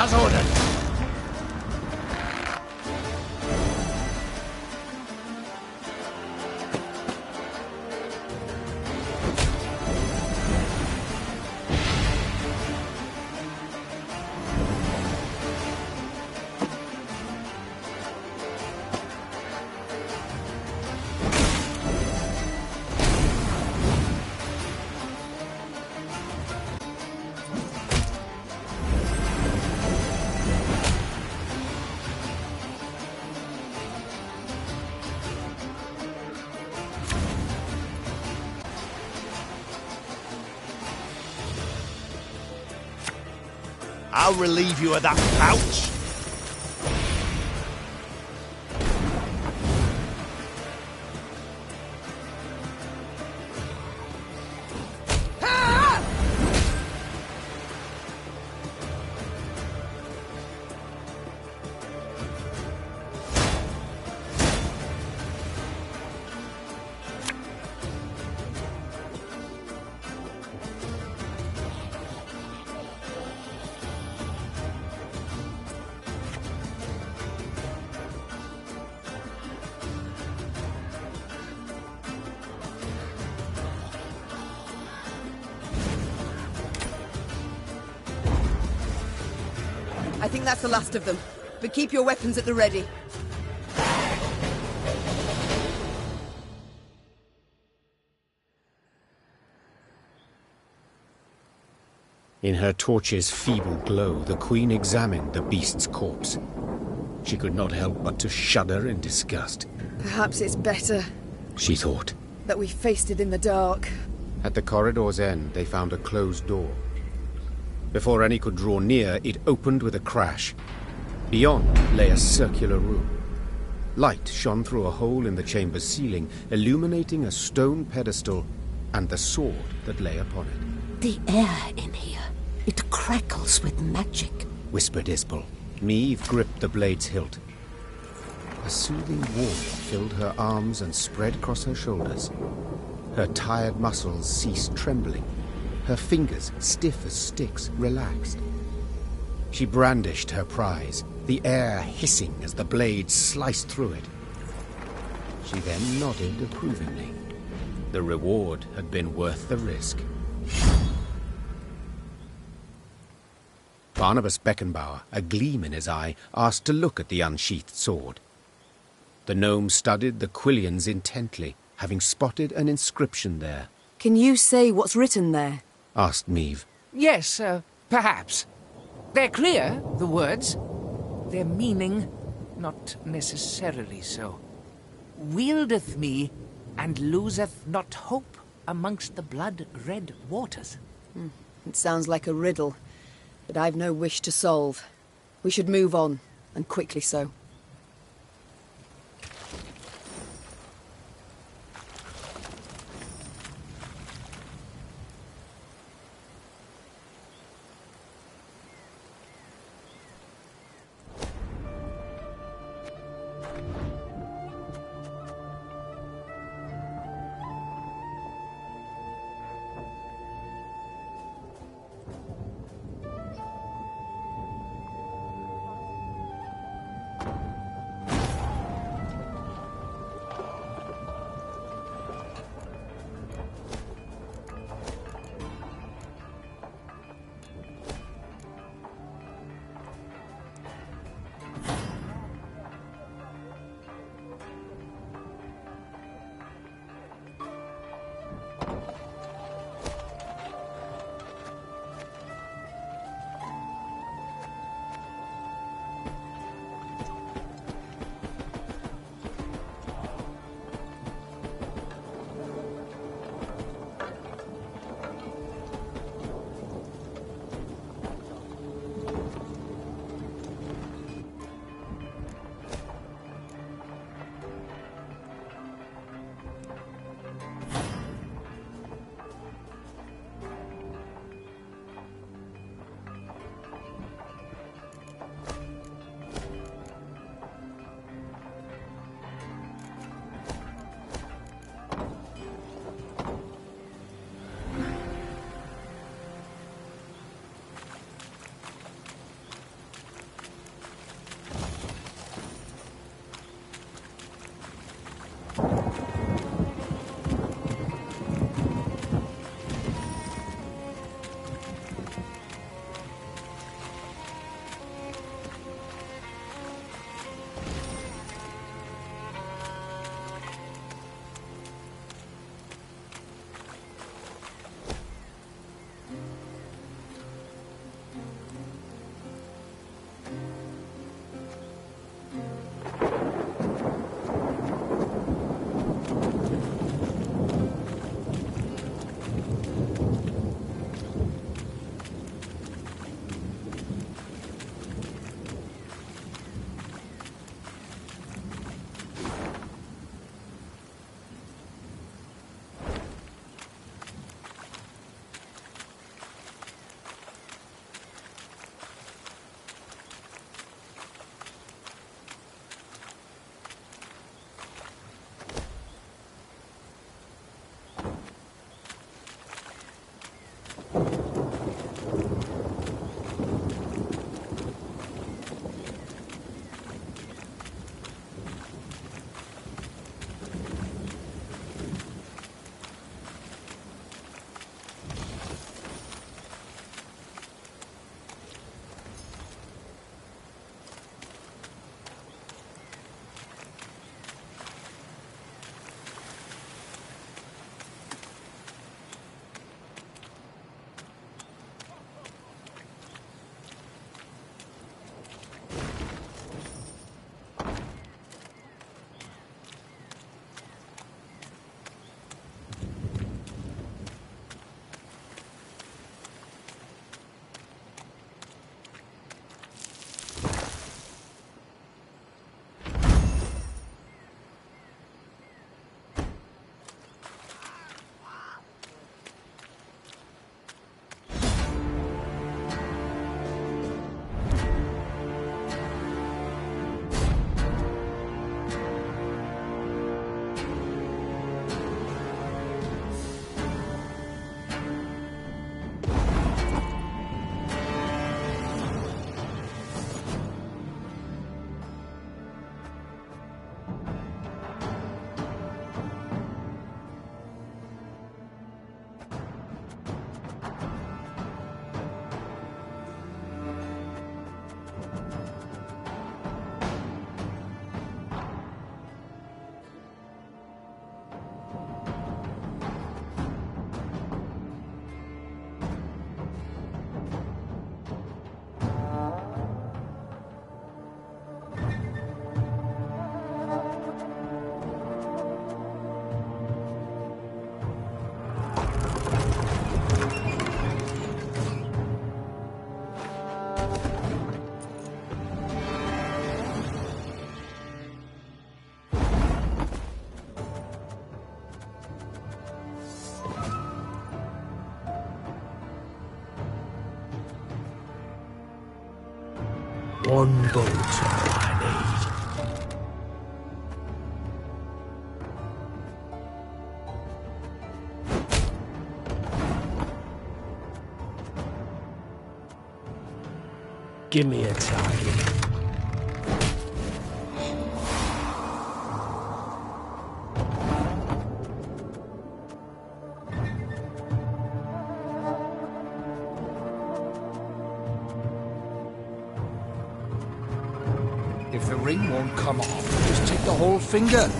E: As ordered.
I: I'll relieve you of that pouch.
A: I think that's the last of them. But keep your weapons at the ready.
M: In her torch's feeble glow, the Queen examined the beast's corpse. She could not help but to shudder in disgust.
A: Perhaps it's better
M: She thought.
A: that we faced it in the dark.
M: At the corridor's end, they found a closed door. Before any could draw near, it opened with a crash. Beyond lay a circular room. Light shone through a hole in the chamber's ceiling, illuminating a stone pedestal and the sword that lay upon it.
K: The air in here, it crackles with magic,
M: whispered Isbel. Meve gripped the blade's hilt. A soothing warmth filled her arms and spread across her shoulders. Her tired muscles ceased trembling. Her fingers, stiff as sticks, relaxed. She brandished her prize, the air hissing as the blade sliced through it. She then nodded approvingly. The reward had been worth the risk. Barnabas Beckenbauer, a gleam in his eye, asked to look at the unsheathed sword. The gnome studied the quillions intently, having spotted an inscription there.
A: Can you say what's written there?
M: Asked Meve.
G: Yes, perhaps. They're clear, the words. Their meaning, not necessarily so. Wieldeth me, and loseth not hope amongst the blood-red waters.
A: It sounds like a riddle, but I've no wish to solve. We should move on, and quickly so.
H: One boat's all I need. Give me a target.
D: If the ring won't come off, just take the whole finger.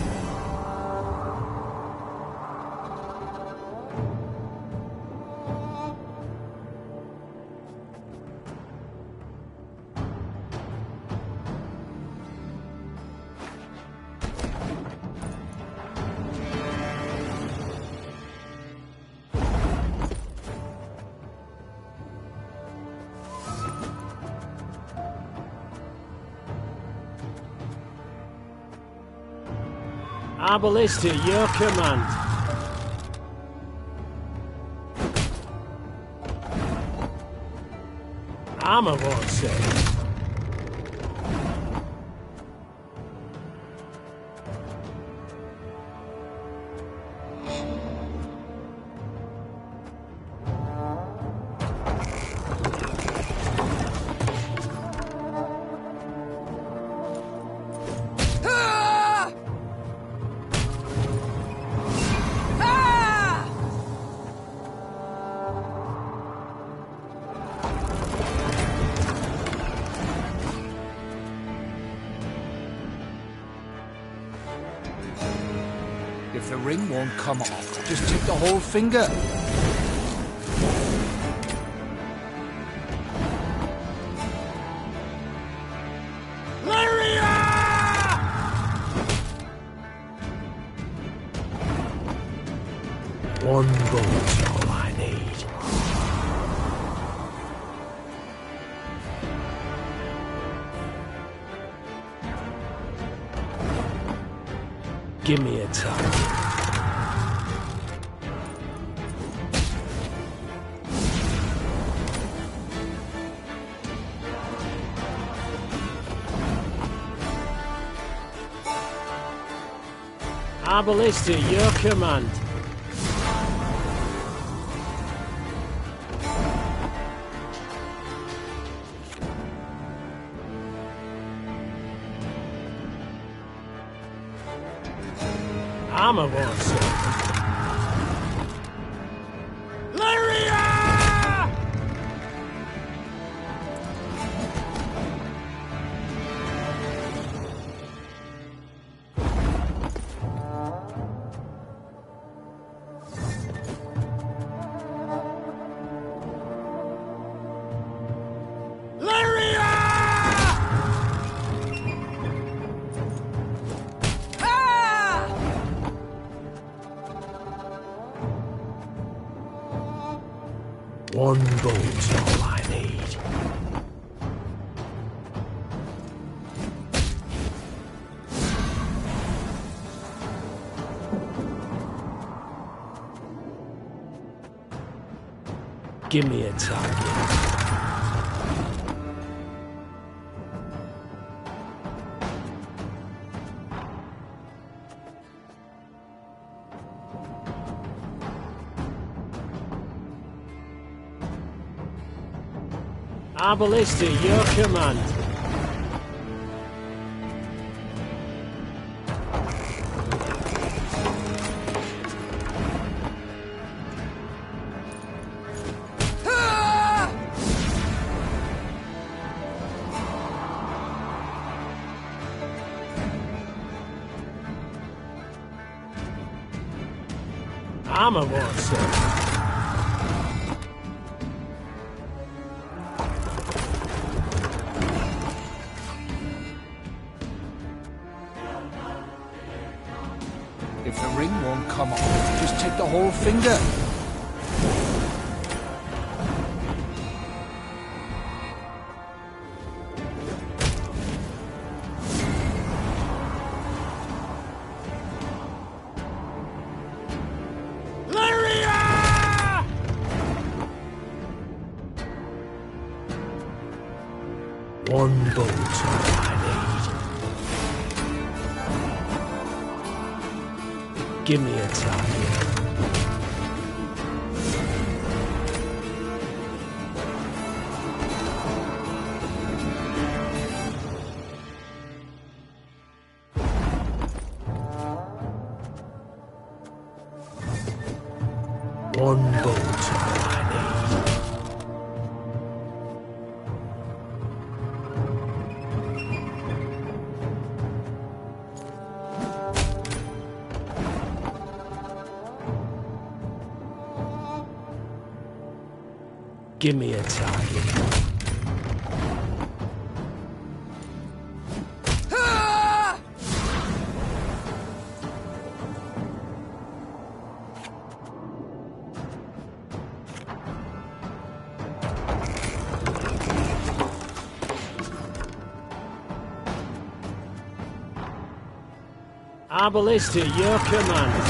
H: Our ballista, your command. Armor won't save.
D: If the ring won't come off, just take the whole finger.
H: One boat's all I need. Give me a target. Our ballista, your command. Armor won't save. One boat's all I need. Give me a target. Our ballista, your command. Armor won't save.
D: If the ring won't come off, just take the whole finger.
O: Lyria!
H: One bolt all I need. Give me a target. One bolt all I need. Give me a target. Our ballista, your command.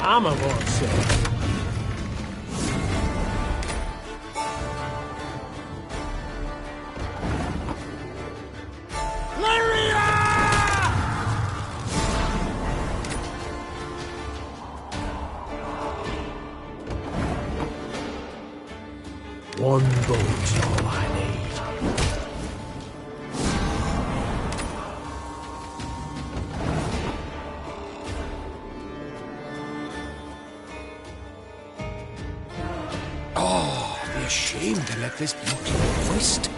H: Armor won't save. One bolt all I need.
D: Oh, be ashamed to let this beauty go waste.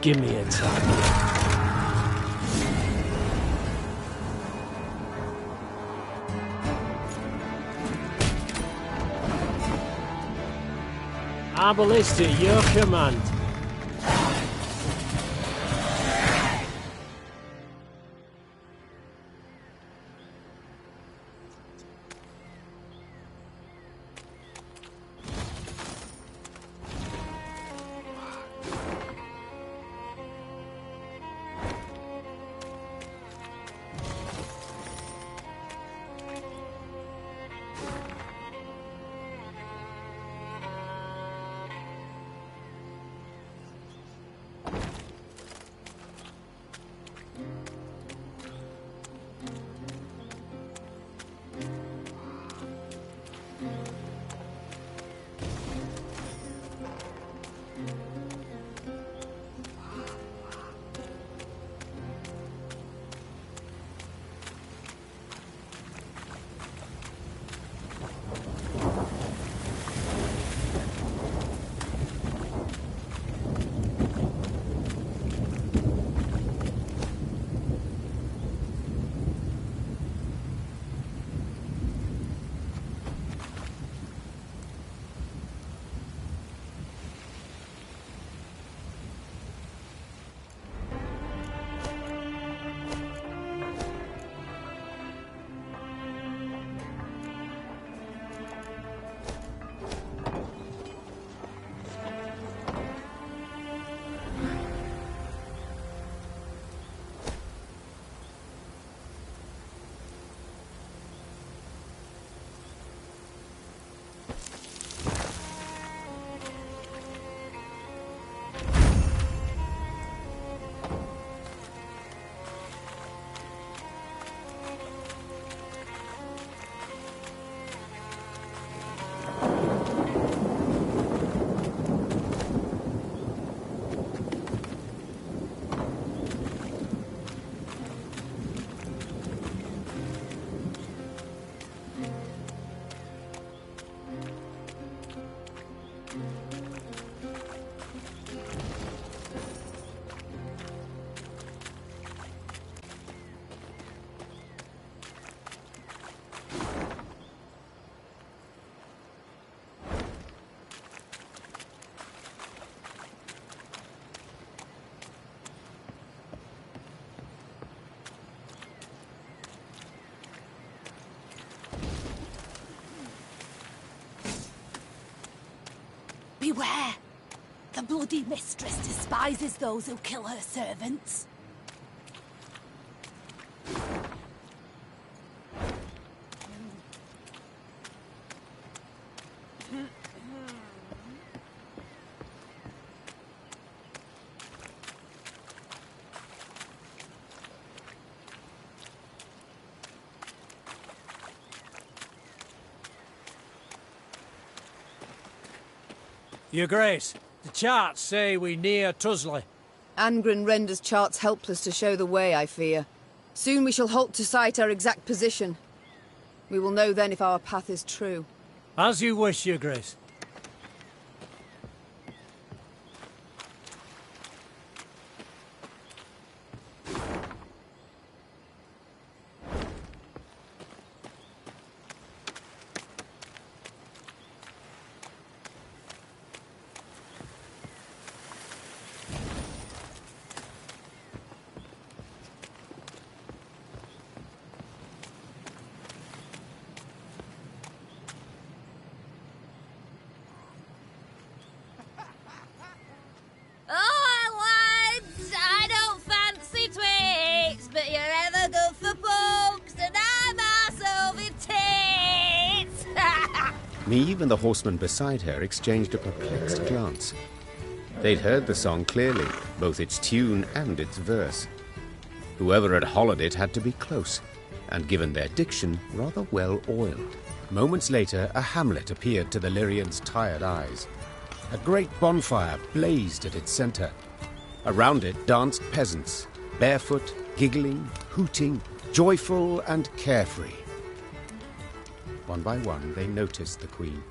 H: Give me a target. Our ballista, your command.
R: Beware! The bloody mistress despises those who kill her servants.
H: Your Grace, the charts say we near Tusley.
A: Angren renders charts helpless to show the way, I fear. Soon we shall halt to sight our exact position. We will know then if our path is true.
H: As you wish, Your Grace.
M: Meve and the horseman beside her exchanged a perplexed glance. They'd heard the song clearly, both its tune and its verse. Whoever had hollowed it had to be close, and given their diction, rather well oiled. Moments later, a hamlet appeared to the Lyrians' tired eyes. A great bonfire blazed at its center. Around it danced peasants, barefoot, giggling, hooting, joyful and carefree. One by one, they noticed the Queen.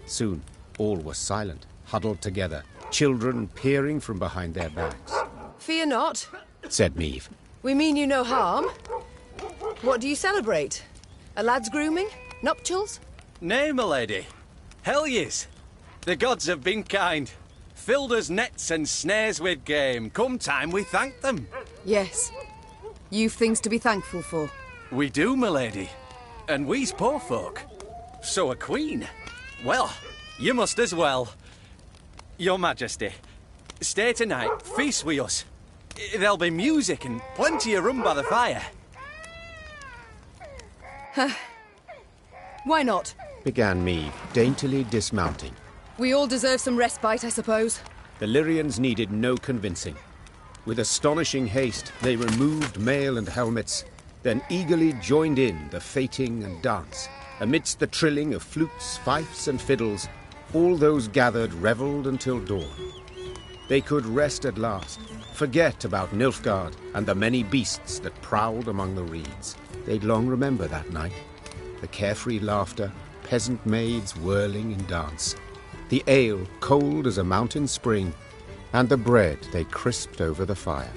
M: Soon, all was silent, huddled together, children peering from behind their backs.
A: Fear not,
M: said Meve.
A: We mean you no harm. What do you celebrate? A lad's grooming? Nuptials?
N: Nay, my lady. Hell yes. The gods have been kind. Filled us nets and snares with game. Come time we thank them.
A: Yes. You've things to be thankful for.
N: We do, my lady. And we's poor folk. So a queen. Well, you must as well. Your Majesty, stay tonight, feast with us. There'll be music and plenty of rum by the fire.
A: Why not?
M: Began Meve, daintily dismounting.
A: We all deserve some respite, I suppose.
M: The Lyrians needed no convincing. With astonishing haste, they removed mail and helmets, then eagerly joined in the feting and dance. Amidst the trilling of flutes, fifes and fiddles, all those gathered revelled until dawn. They could rest at last, forget about Nilfgaard and the many beasts that prowled among the reeds. They'd long remember that night. The carefree laughter, peasant maids whirling in dance, the ale cold as a mountain spring, and the bread they crisped over the fire.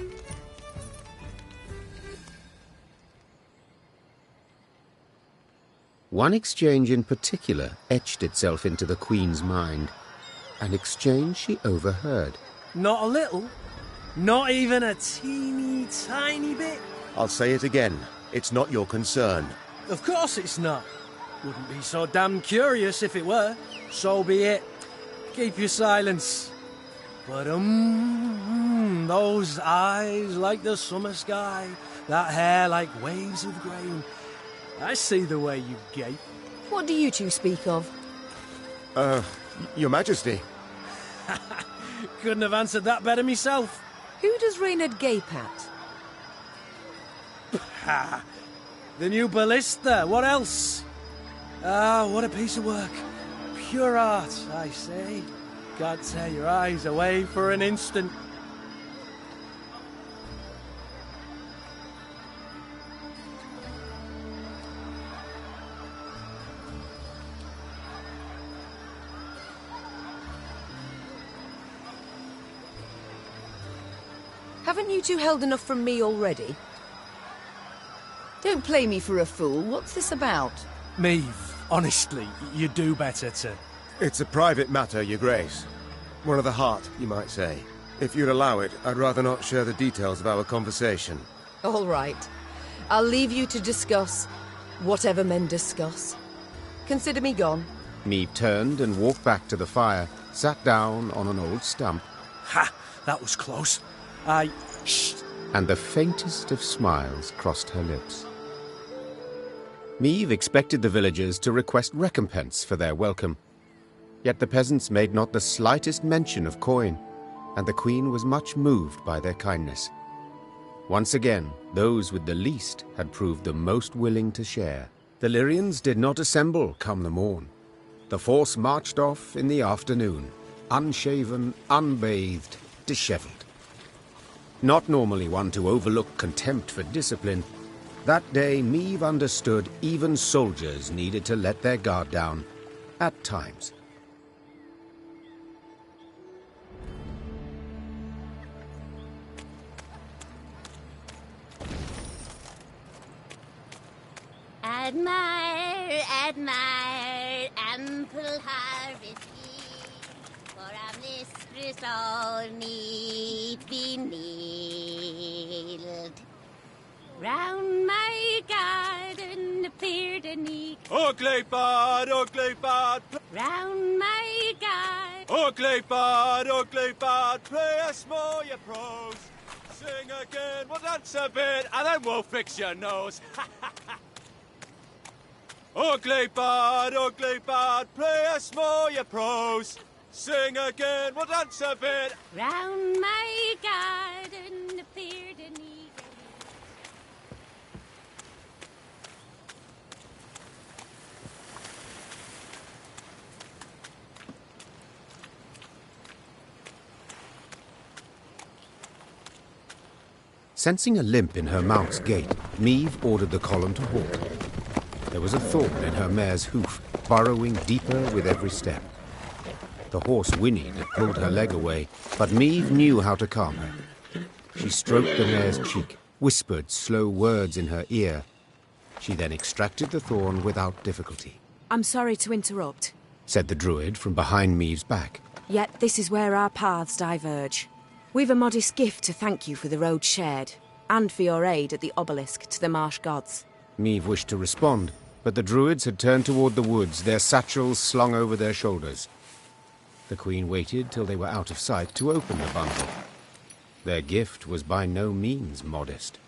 M: One exchange in particular etched itself into the Queen's mind. An exchange she overheard.
J: Not a little? Not even a teeny tiny bit?
I: I'll say it again. It's not your concern.
J: Of course it's not. Wouldn't be so damn curious if it were. So be it. Keep your silence. But those eyes like the summer sky, that hair like waves of grain. I see the way you gape.
A: What do you two speak of?
I: Your Majesty.
J: Couldn't have answered that better myself.
A: Who does Reynard gape at?
J: Ha! The new ballista, what else? Ah, what a piece of work. Pure art, I say. Can't tear your eyes away for an instant.
A: Haven't you two held enough from me already? Don't play me for a fool. What's this about?
J: Meve, honestly, you do better to...
B: It's a private matter, Your Grace. One of the heart, you might say. If you'd allow it, I'd rather not share the details of our conversation.
A: All right. I'll leave you to discuss whatever men discuss. Consider me gone.
M: Meve turned and walked back to the fire, sat down on an old stump.
J: Ha! That was close. Shh!
M: And the faintest of smiles crossed her lips. Meve expected the villagers to request recompense for their welcome. Yet the peasants made not the slightest mention of coin, and the queen was much moved by their kindness. Once again, those with the least had proved the most willing to share. The Lyrians did not assemble come the morn. The force marched off in the afternoon, unshaven, unbathed, dishevelled. Not normally one to overlook contempt for discipline, that day Meve understood even soldiers needed to let their guard down, at times.
C: Admire, admire, ample harvest yield, for our mistress all needs be kneeled. Round my garden appeared a neat.
I: Ugly bad,
C: Round my garden.
I: ugly bad, play a small your prose. Sing again, we'll dance a bit, and then we'll fix your nose. Ugly bad, play a small your prose. Sing again, we'll dance a bit.
C: Round my garden appeared a neat.
M: Sensing a limp in her mount's gait, Meve ordered the column to halt. There was a thorn in her mare's hoof, burrowing deeper with every step. The horse whinnied and pulled her leg away, but Meve knew how to calm her. She stroked the mare's cheek, whispered slow words in her ear. She then extracted the thorn without difficulty.
U: I'm sorry to interrupt,
M: said the druid from behind Meve's back.
U: Yet this is where our paths diverge. We've a modest gift to thank you for the road shared, and for your aid at the obelisk to the marsh gods.
M: Meve wished to respond, but the druids had turned toward the woods, their satchels slung over their shoulders. The queen waited till they were out of sight to open the bundle. Their gift was by no means modest.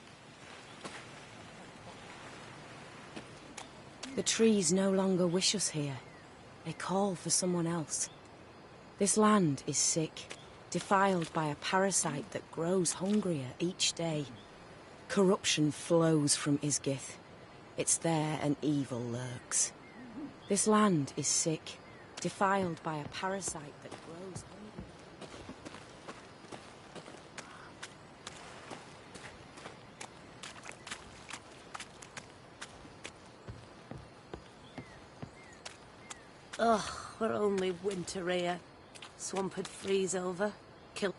U: The trees no longer wish us here. They call for someone else. This land is sick, defiled by a parasite that grows hungrier each day. Corruption flows from Isgith. It's there an evil lurks. This land is sick, defiled by a parasite that grows
K: Ugh, we're only winter here. Swamp'd freeze over. Kill.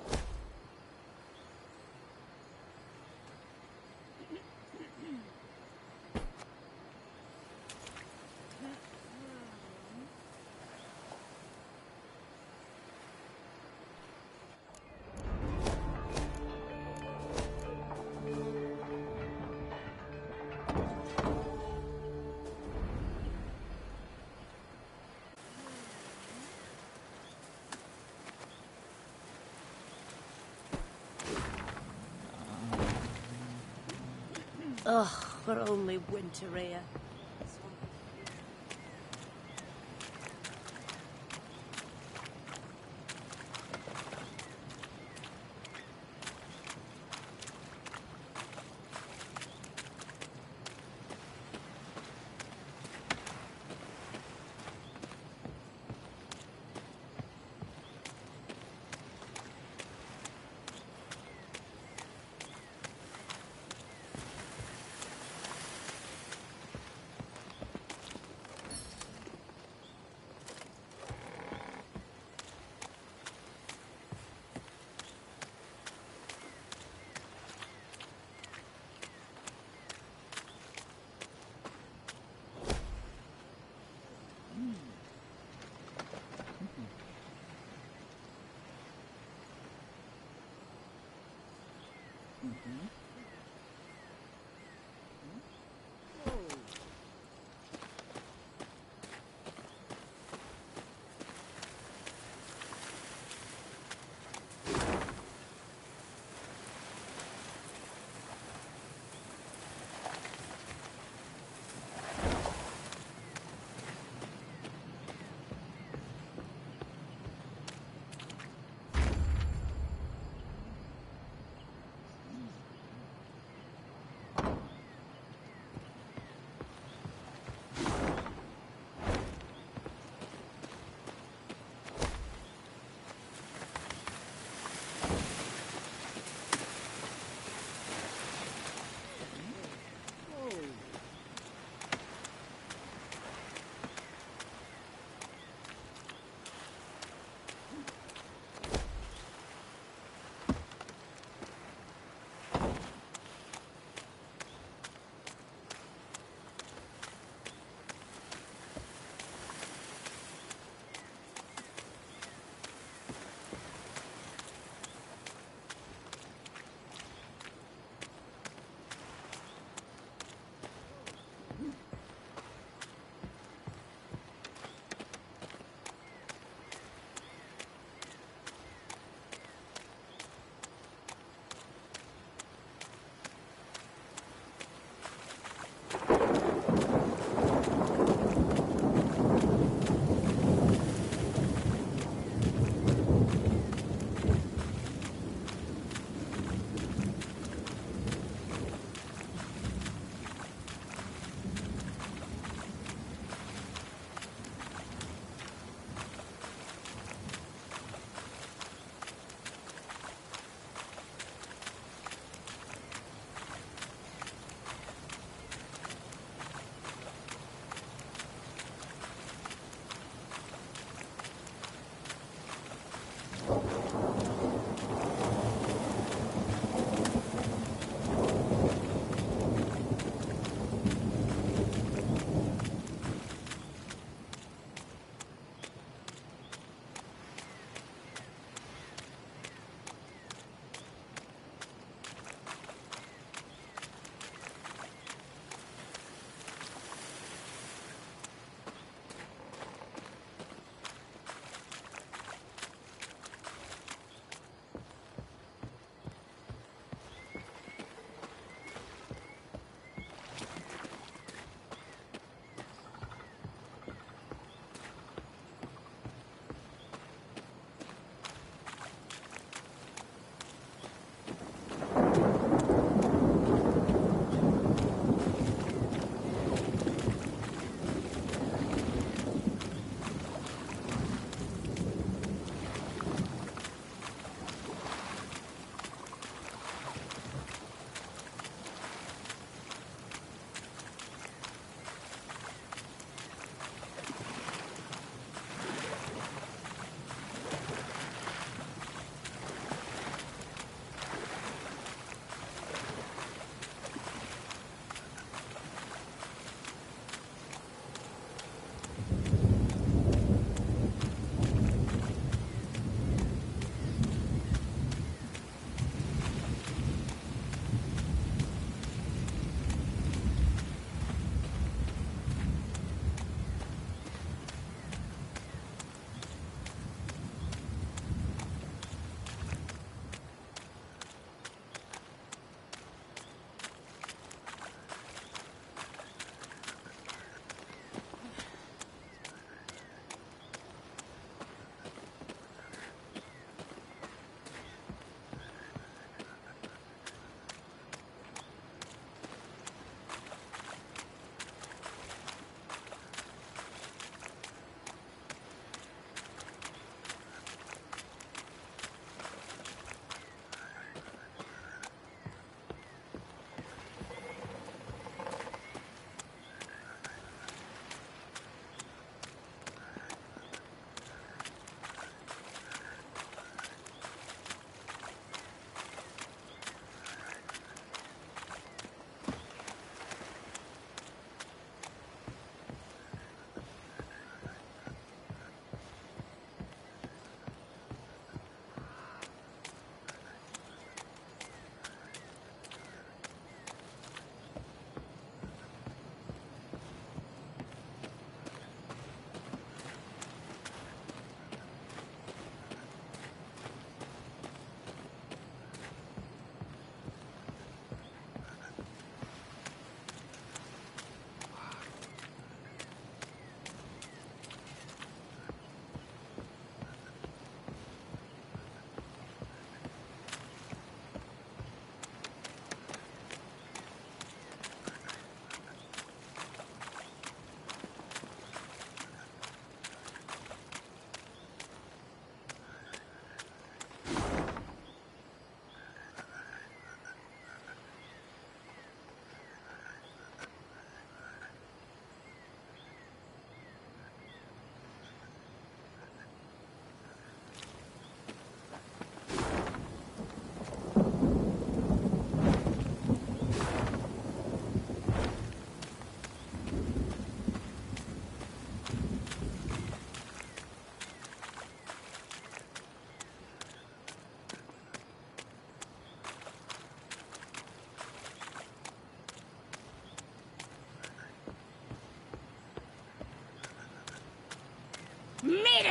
K: Ugh, we're only winter here.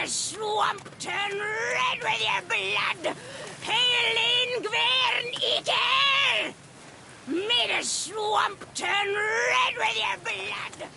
C: the swamp turn red with your blood! Hail Ingvern Eater! May the swamp turn red with your blood!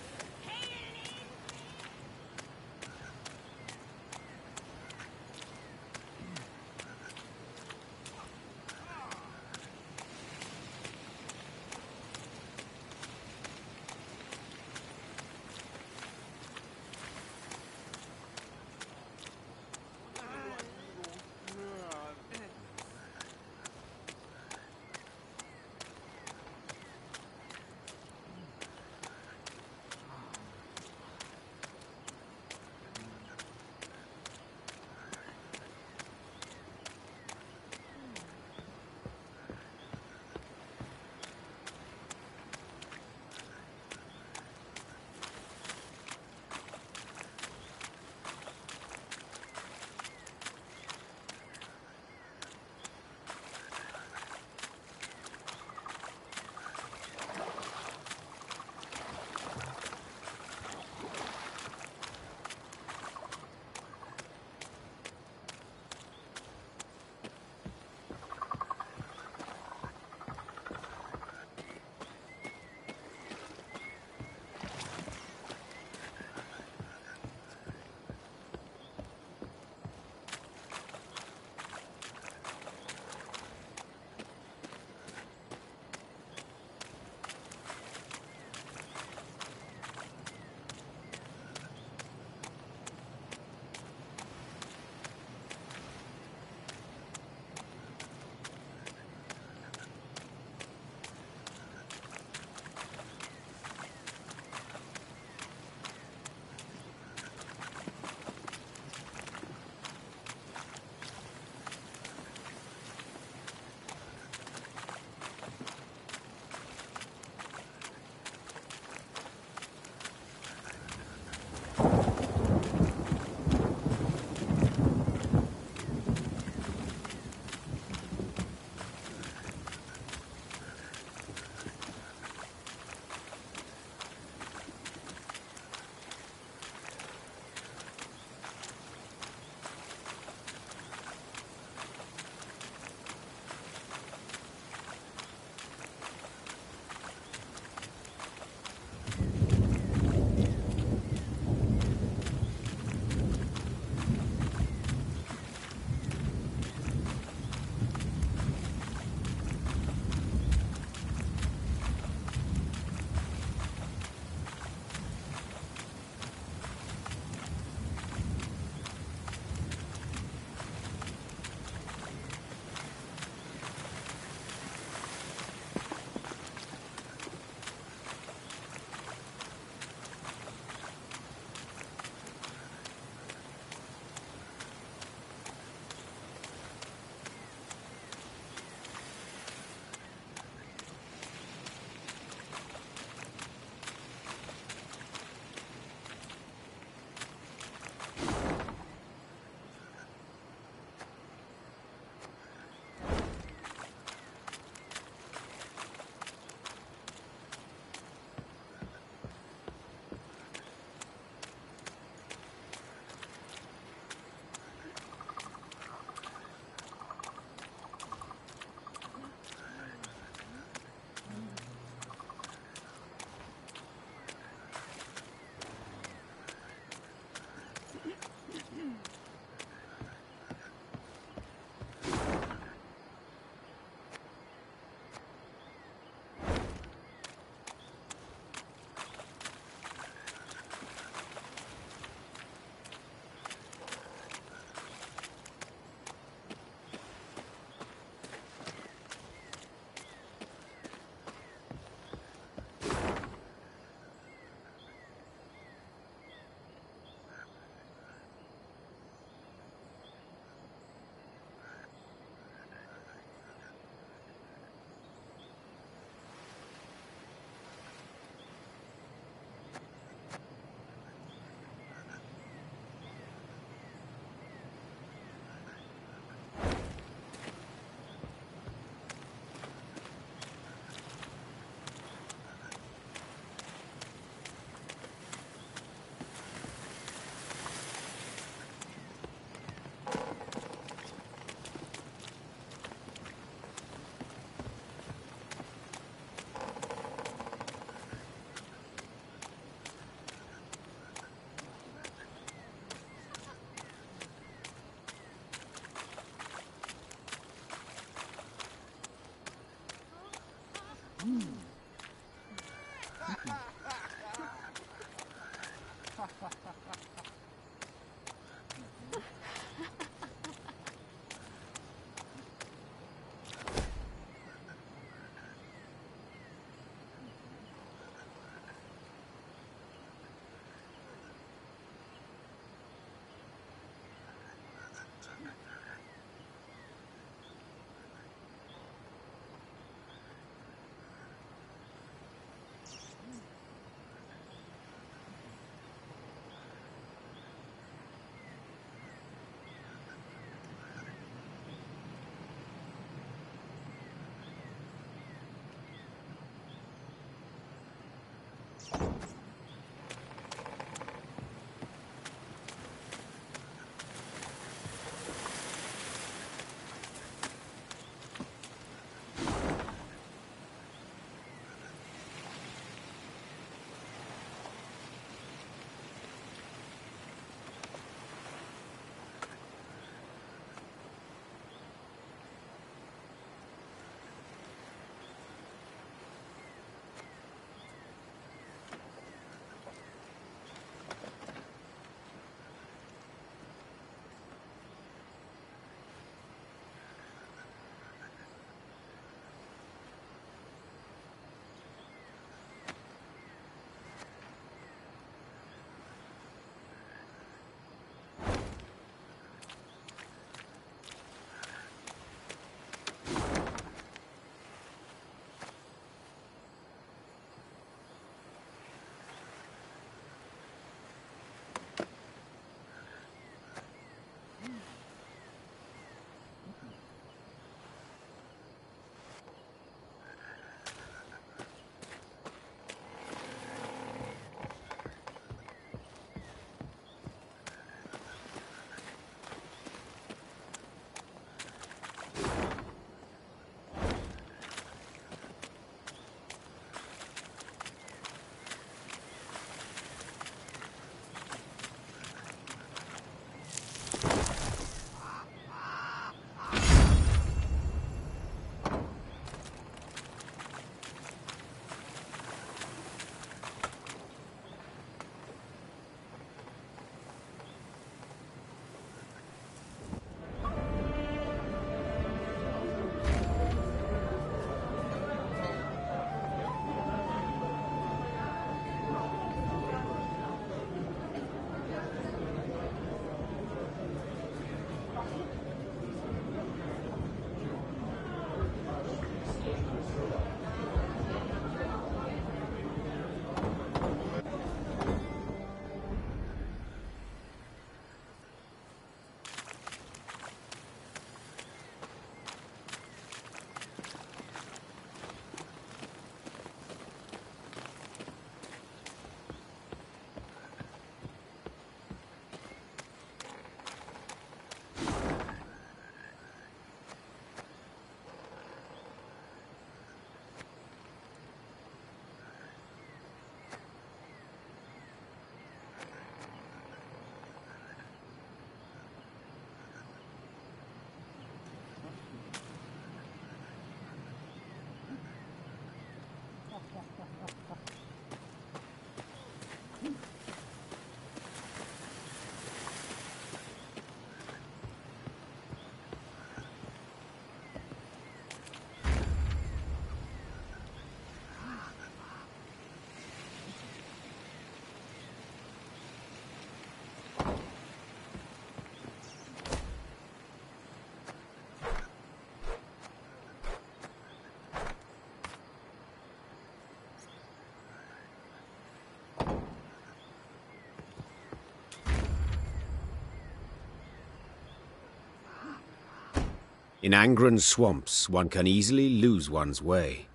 M: In Angren's swamps, one can easily lose one's way.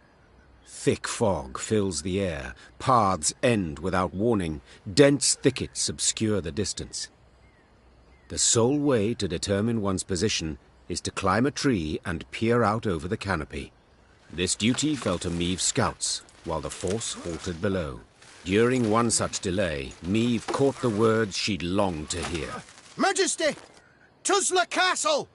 M: Thick fog fills the air, paths end without warning, dense thickets obscure the distance. The sole way to determine one's position is to climb a tree and peer out over the canopy. This duty fell to Meave's scouts, while the force halted below. During one such delay, Meave caught the words she'd longed to hear.
E: Majesty! Tuzla Castle!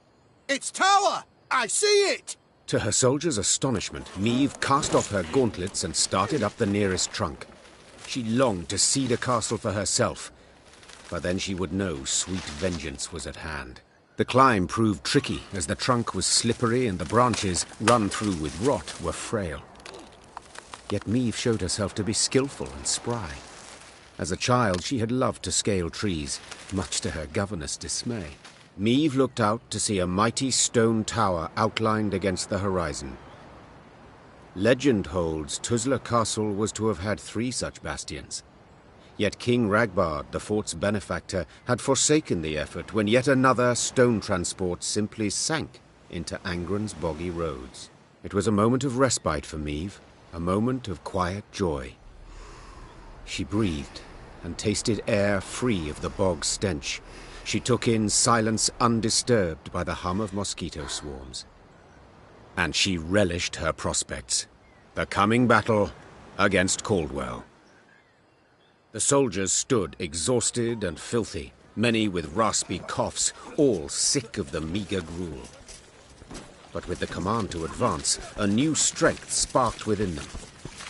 E: Its tower! I see it!
M: To her soldiers' astonishment, Meave cast off her gauntlets and started up the nearest trunk. She longed to see the castle for herself, but then she would know sweet vengeance was at hand. The climb proved tricky, as the trunk was slippery and the branches, run through with rot, were frail. Yet Meave showed herself to be skillful and spry. As a child, she had loved to scale trees, much to her governess' dismay. Meave looked out to see a mighty stone tower outlined against the horizon. Legend holds Tuzla Castle was to have had 3 such bastions. Yet King Ragbard, the fort's benefactor, had forsaken the effort when yet another stone transport simply sank into Angren's boggy roads. It was a moment of respite for Meave, a moment of quiet joy. She breathed and tasted air free of the bog stench. She took in silence undisturbed by the hum of mosquito swarms. And she relished her prospects. The coming battle against Caldwell. The soldiers stood exhausted and filthy, many with raspy coughs, all sick of the meager gruel. But with the command to advance, a new strength sparked within them.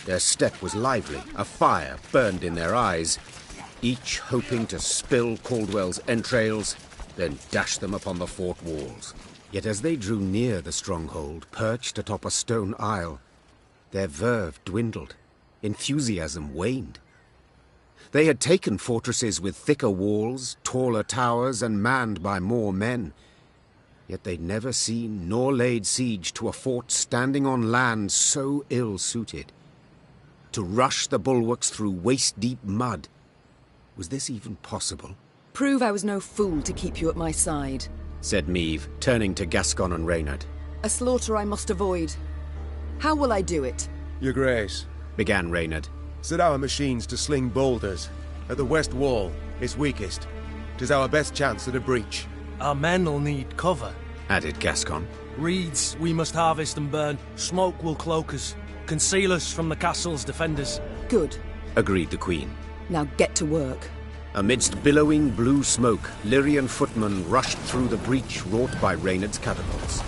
M: Their step was lively, a fire burned in their eyes, each hoping to spill Caldwell's entrails, then dash them upon the fort walls. Yet as they drew near the stronghold, perched atop a stone isle, their verve dwindled, enthusiasm waned. They had taken fortresses with thicker walls, taller towers, and manned by more men. Yet they'd never seen nor laid siege to a fort standing on land so ill-suited. To rush the bulwarks through waist-deep mud. Was this even possible?
A: Prove I was no fool to keep you at my side,
M: said Meve, turning to Gascon and Reynard.
A: A slaughter I must avoid. How will I do it?
B: Your Grace,
M: began Reynard.
B: Set our machines to sling boulders. At the west wall, it's weakest. 'Tis our best chance at a breach.
J: Our men'll need cover,
M: added Gascon.
J: Reeds we must harvest and burn. Smoke will cloak us, conceal us from the castle's defenders.
A: Good,
M: agreed the Queen.
A: Now get to work.
M: Amidst billowing blue smoke, Lyrian footmen rushed through the breach wrought by Reynard's catapults.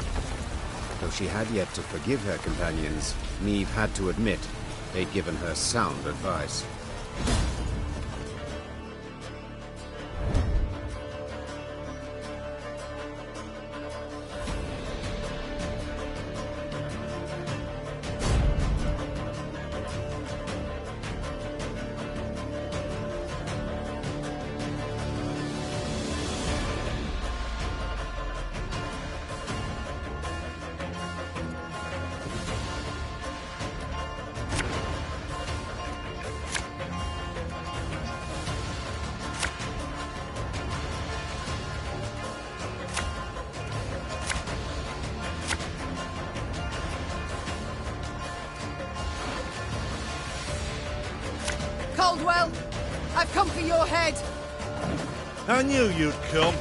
M: Though she had yet to forgive her companions, Meve had to admit they'd given her sound advice.
A: Caldwell, I've come for your head.
L: I knew you'd come.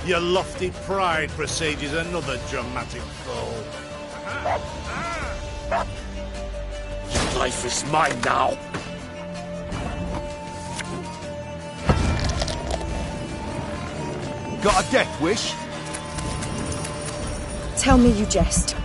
L: Your lofty pride presages another dramatic fall. Your life is mine now.
I: Got a death wish?
Q: Tell me you jest.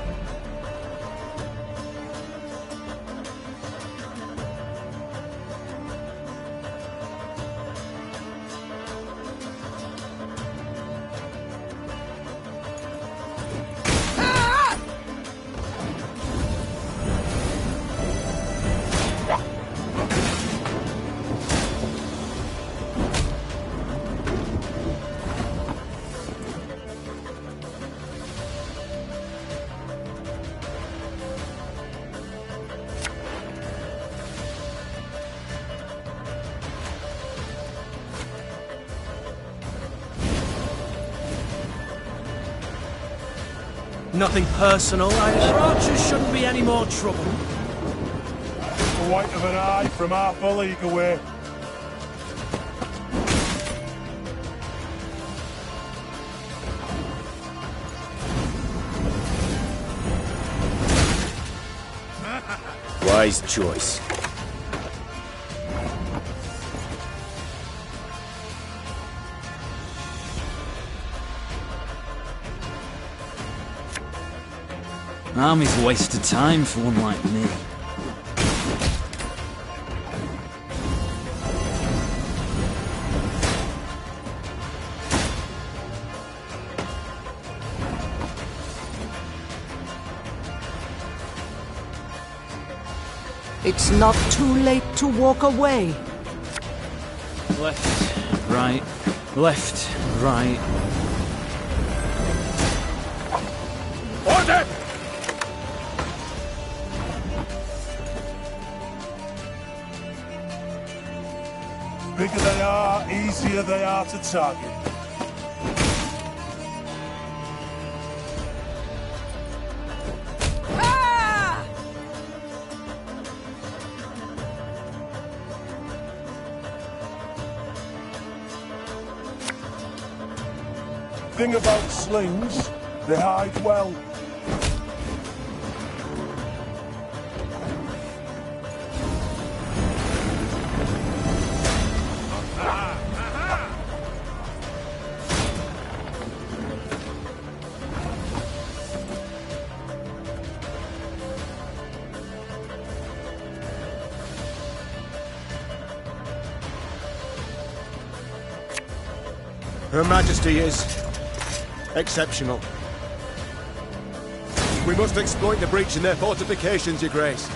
J: Nothing personal. Our archers shouldn't be any more trouble.
L: The white of an eye from half a league away.
M: Wise choice.
F: Army's a waste of time for one like me.
K: It's not too late to walk away.
F: Left, right, left, right.
L: Order! Bigger they are, easier they are to target.
V: thing about slings, they hide well.
B: Her Majesty is exceptional. We must exploit the breach in their fortifications, Your Grace.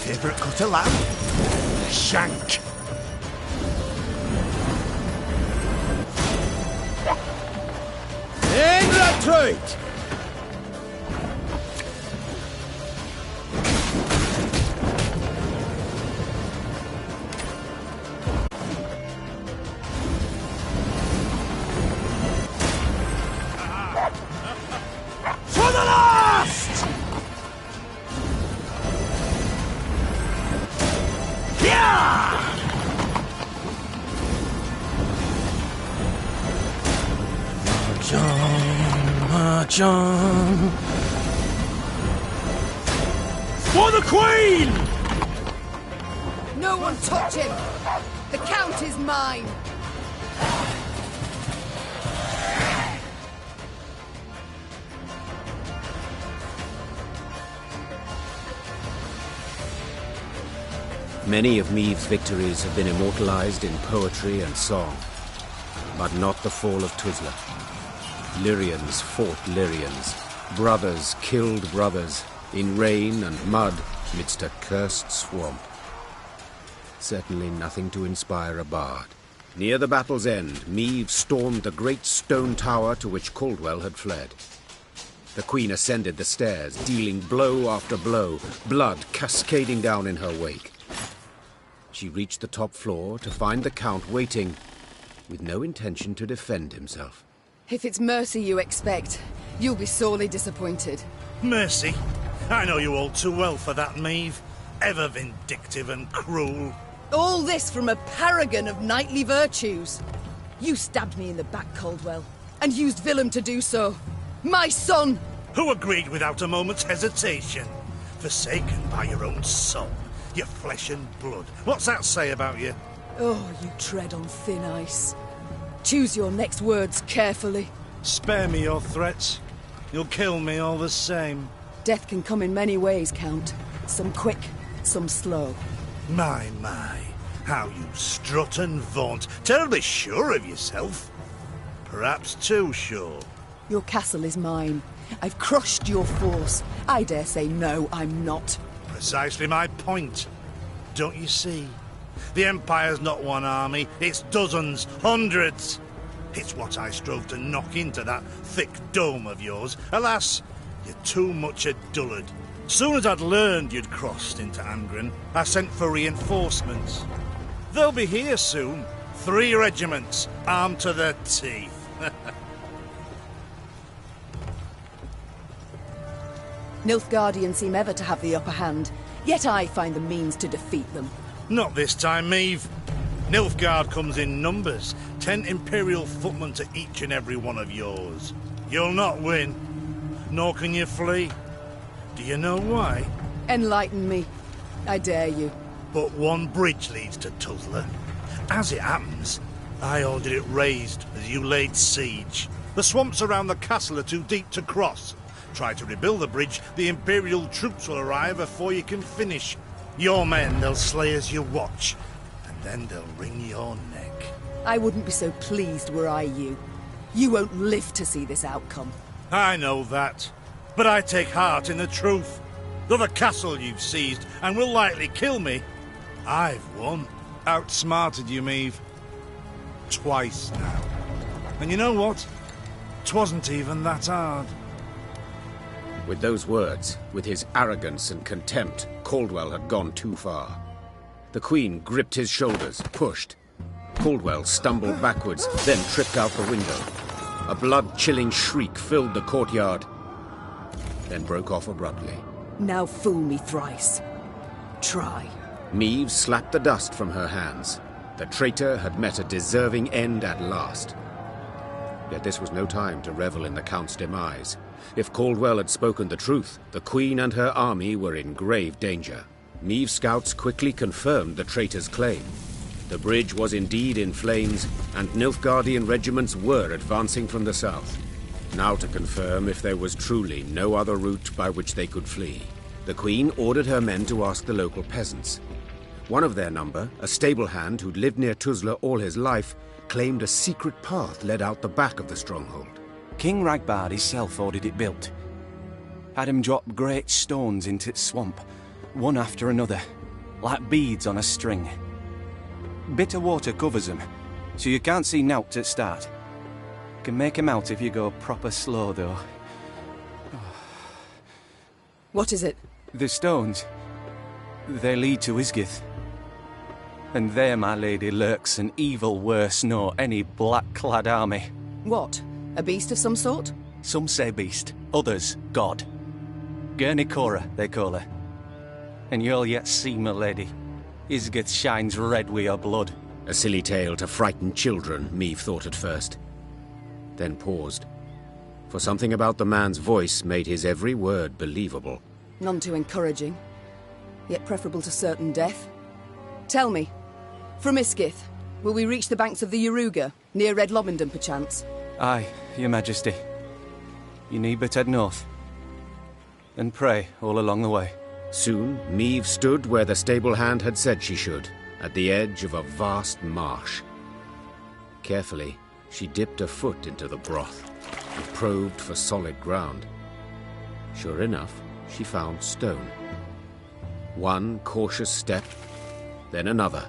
E: Favourite cut of lamb? Shank. In retreat! For the last!
J: March on. For the Queen!
A: No one touch him! The Count is mine!
M: Many of Maeve's victories have been immortalized in poetry and song, but not the fall of Twisla. Lyrians fought Lyrians. Brothers killed brothers, in rain and mud, midst a cursed swamp. Certainly nothing to inspire a bard. Near the battle's end, Maeve stormed the great stone tower to which Caldwell had fled. The Queen ascended the stairs, dealing blow after blow, blood cascading down in her wake. She reached the top floor to find the Count waiting, with no intention to defend himself.
A: If it's mercy you expect, you'll be sorely disappointed.
L: Mercy? I know you all too well for that, Maeve. Ever vindictive and cruel.
A: All this from a paragon of knightly virtues. You stabbed me in the back, Caldwell, and used Willem to do so. My son!
L: Who agreed without a moment's hesitation? Forsaken by your own son, your flesh and blood. What's that say about you?
A: Oh, you tread on thin ice. Choose your next words carefully.
L: Spare me your threats. You'll kill me all the same.
A: Death can come in many ways, Count. Some quick, some slow.
L: My, how you strut and vaunt. Terribly sure of yourself. Perhaps too sure.
A: Your castle is mine. I've crushed your force. I dare say no, I'm not.
L: Precisely my point. Don't you see? The Empire's not one army, it's dozens, hundreds. It's what I strove to knock into that thick dome of yours. Alas, you're too much a dullard. Soon as I'd learned you'd crossed into Angren, I sent for reinforcements. They'll be here soon. 3 regiments, armed to the teeth.
A: Nilfgaardians seem ever to have the upper hand, yet I find the means to defeat them.
L: Not this time, Meave. Nilfgaard comes in numbers. 10 Imperial footmen to each and every one of yours. You'll not win, nor can you flee. Do you know why?
A: Enlighten me. I dare you.
L: But one bridge leads to Tuzla. As it happens, I ordered it raised as you laid siege. The swamps around the castle are too deep to cross. Try to rebuild the bridge, the Imperial troops will arrive before you can finish. Your men they'll slay as you watch, and then they'll wring your neck.
A: I wouldn't be so pleased were I you. You won't live to see this outcome.
L: I know that, but I take heart in the truth. Though the castle you've seized and will likely kill me, I've won. Outsmarted you, Meave. Twice now. And you know what? 'Twasn't even that hard.
M: With those words, with his arrogance and contempt, Caldwell had gone too far. The Queen gripped his shoulders, pushed. Caldwell stumbled backwards, then tripped out the window. A blood-chilling shriek filled the courtyard, then broke off abruptly.
A: Now fool me thrice. Try.
M: Meave slapped the dust from her hands. The traitor had met a deserving end at last. Yet this was no time to revel in the Count's demise. If Caldwell had spoken the truth, the Queen and her army were in grave danger. Meave's scouts quickly confirmed the traitor's claim. The bridge was indeed in flames, and Nilfgaardian regiments were advancing from the south. Now to confirm if there was truly no other route by which they could flee. The Queen ordered her men to ask the local peasants. One of their number, a stable hand who'd lived near Tuzla all his life, claimed a secret path led out the back of the stronghold.
N: King Ragbard himself ordered it built. Had him drop great stones into its swamp, one after another, like beads on a string. Bitter water covers them, so you can't see nowt at start. Can make 'em out if you go proper slow, though.
A: What is it?
N: The stones, they lead to Isgith. And there, my lady, lurks an evil worse nor any black-clad army.
A: What? A beast of some sort?
N: Some say beast, others God. Gurnikora, they call her. And you'll yet see, my lady. Isgith shines red with your blood.
M: A silly tale to frighten children, Meave thought at first. Then paused. For something about the man's voice made his every word believable.
A: None too encouraging, yet preferable to certain death. Tell me, from Isgith, will we reach the banks of the Yaruga, near Red Lobendon perchance?
N: Aye, your majesty. You need but head north. And pray all along the way.
M: Soon, Meave stood where the stable hand had said she should, at the edge of a vast marsh. Carefully, she dipped a foot into the broth and probed for solid ground. Sure enough, she found stone. One cautious step, then another.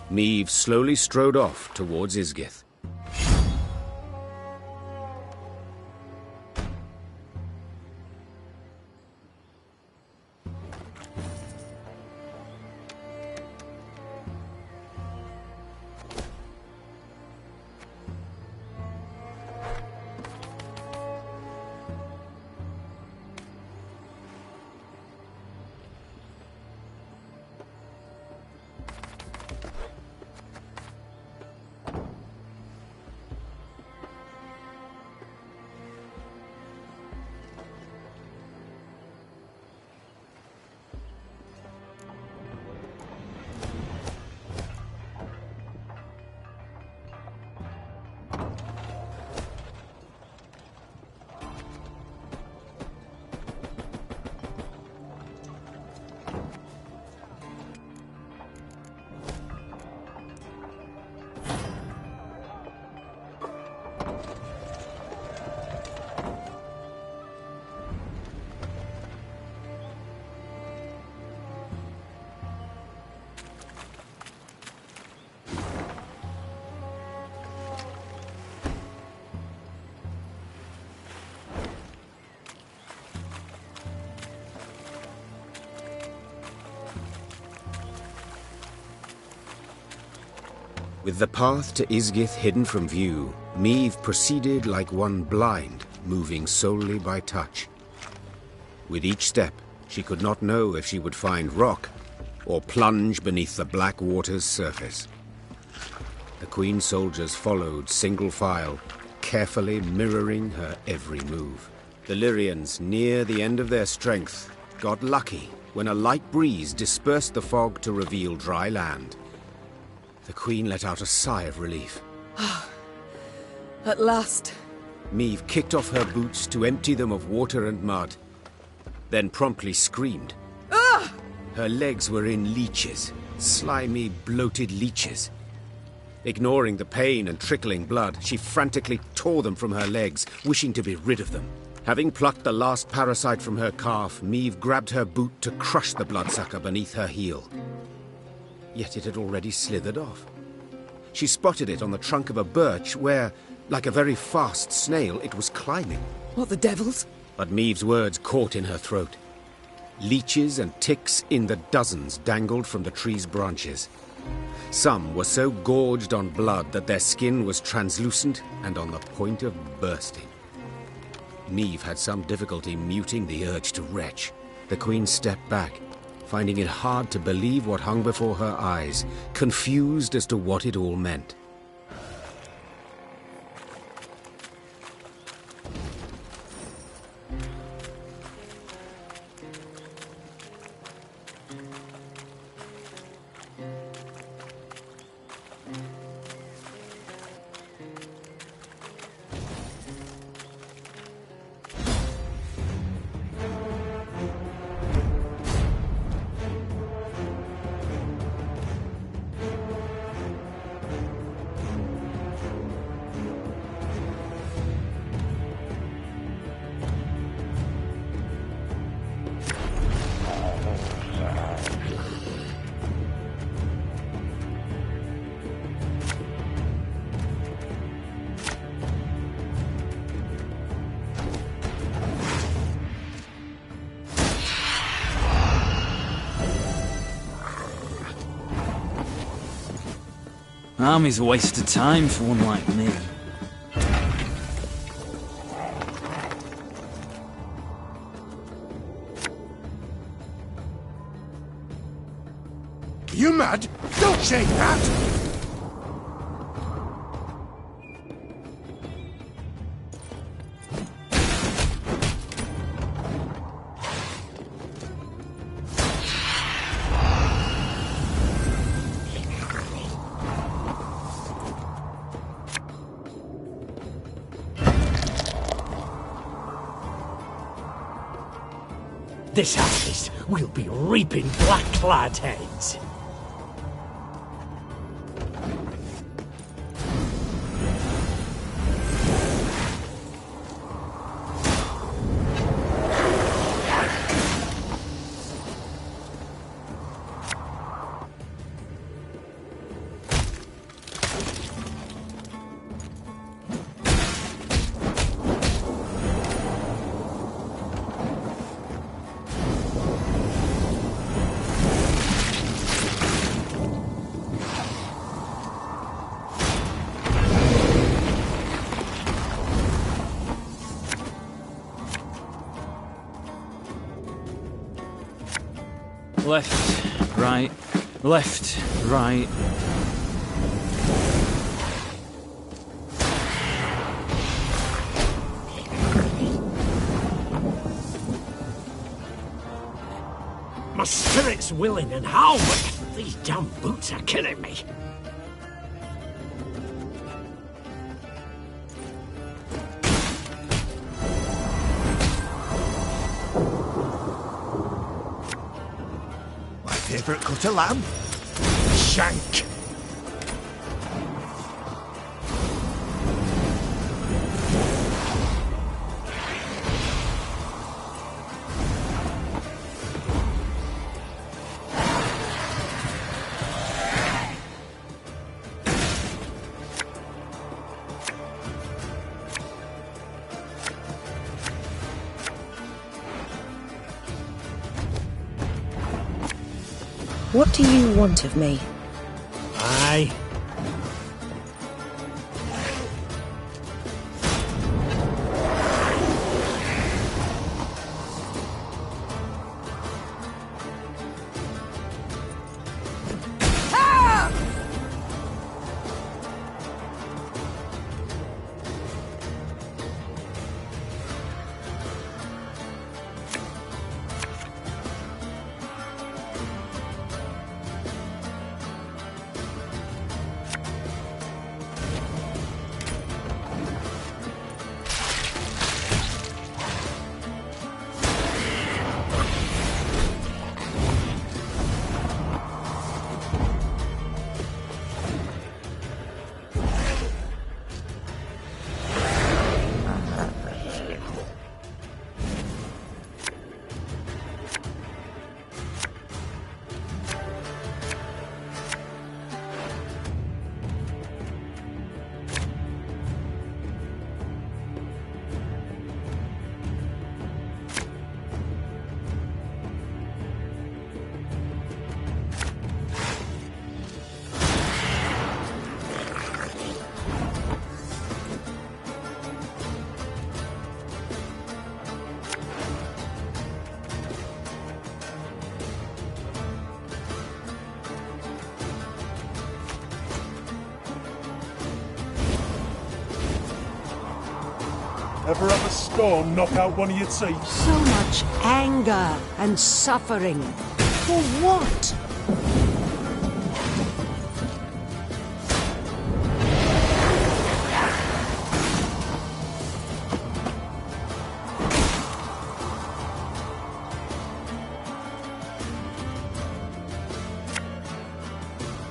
M: Meave slowly strode off towards Isgith. With the path to Isgith hidden from view, Meve proceeded like one blind, moving solely by touch. With each step, she could not know if she would find rock or plunge beneath the black water's surface. The Queen's soldiers followed single file, carefully mirroring her every move. The Lyrians, near the end of their strength, got lucky when a light breeze dispersed the fog to reveal dry land. The Queen let out a sigh of relief.
A: At last.
M: Meve kicked off her boots to empty them of water and mud, then promptly screamed.
A: Ah!
M: Her legs were in leeches, slimy, bloated leeches. Ignoring the pain and trickling blood, she frantically tore them from her legs, wishing to be rid of them. Having plucked the last parasite from her calf, Meve grabbed her boot to crush the bloodsucker beneath her heel. Yet it had already slithered off. She spotted it on the trunk of a birch where, like a very fast snail, it was climbing.
A: What the devils?
M: But Meve's words caught in her throat. Leeches and ticks in the dozens dangled from the tree's branches. Some were so gorged on blood that their skin was translucent and on the point of bursting. Meve had some difficulty muting the urge to retch. The Queen stepped back, finding it hard to believe what hung before her eyes, confused as to what it all meant.
F: Army's a waste of time for one like me.
E: You mad? Don't shake that!
H: This harvest, we'll be reaping black-clad heads.
F: Left, right, left, right.
H: My spirit's willing and how, but these damn boots are killing me.
E: Favourite cut of lamb? Shank.
Q: What do you want of me?
H: Aye.
S: Ever have a storm knock out one of your teeth?
K: So much anger and suffering. For what?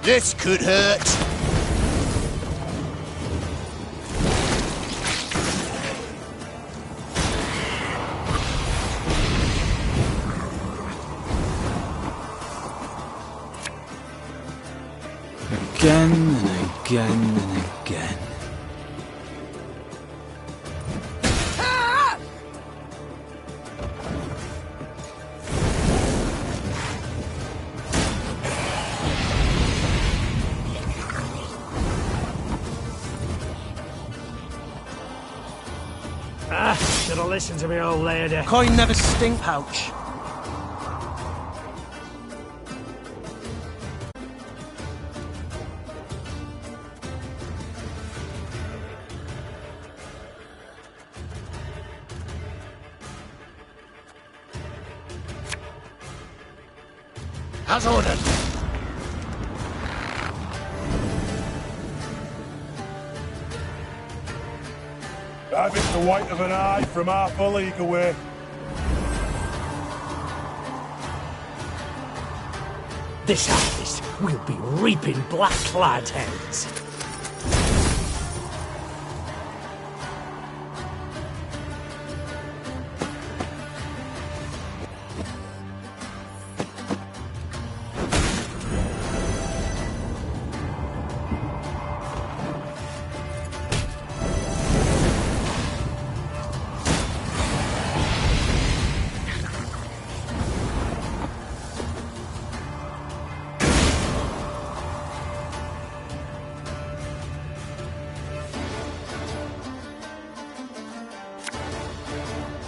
E: This could hurt.
F: Again and again and again.
H: Should have listened to me old lady.
J: Coin never stink pouch.
E: As ordered.
S: I've hit the white of an eye from half a league away.
H: This harvest will be reaping black-clad heads.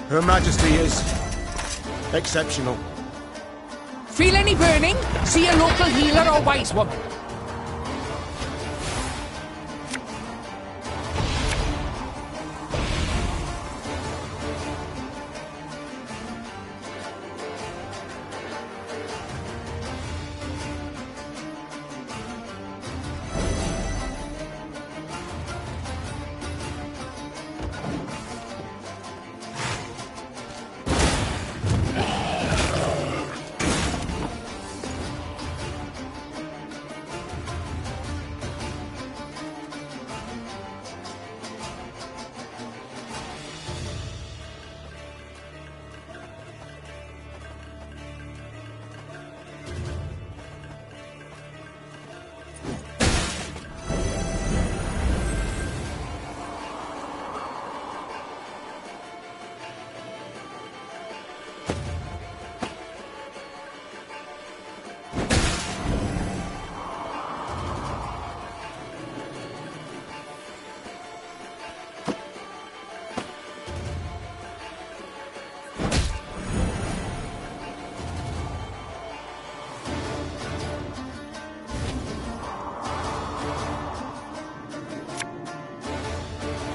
B: Her Majesty is exceptional.
G: Feel any burning? See a local healer or wise woman.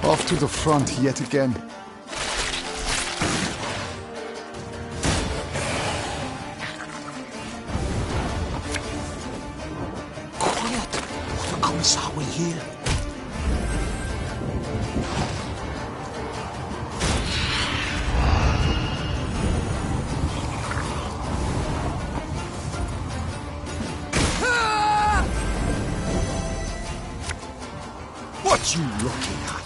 D: Off to the front yet again.
E: Quiet! What else are we here? What you looking at?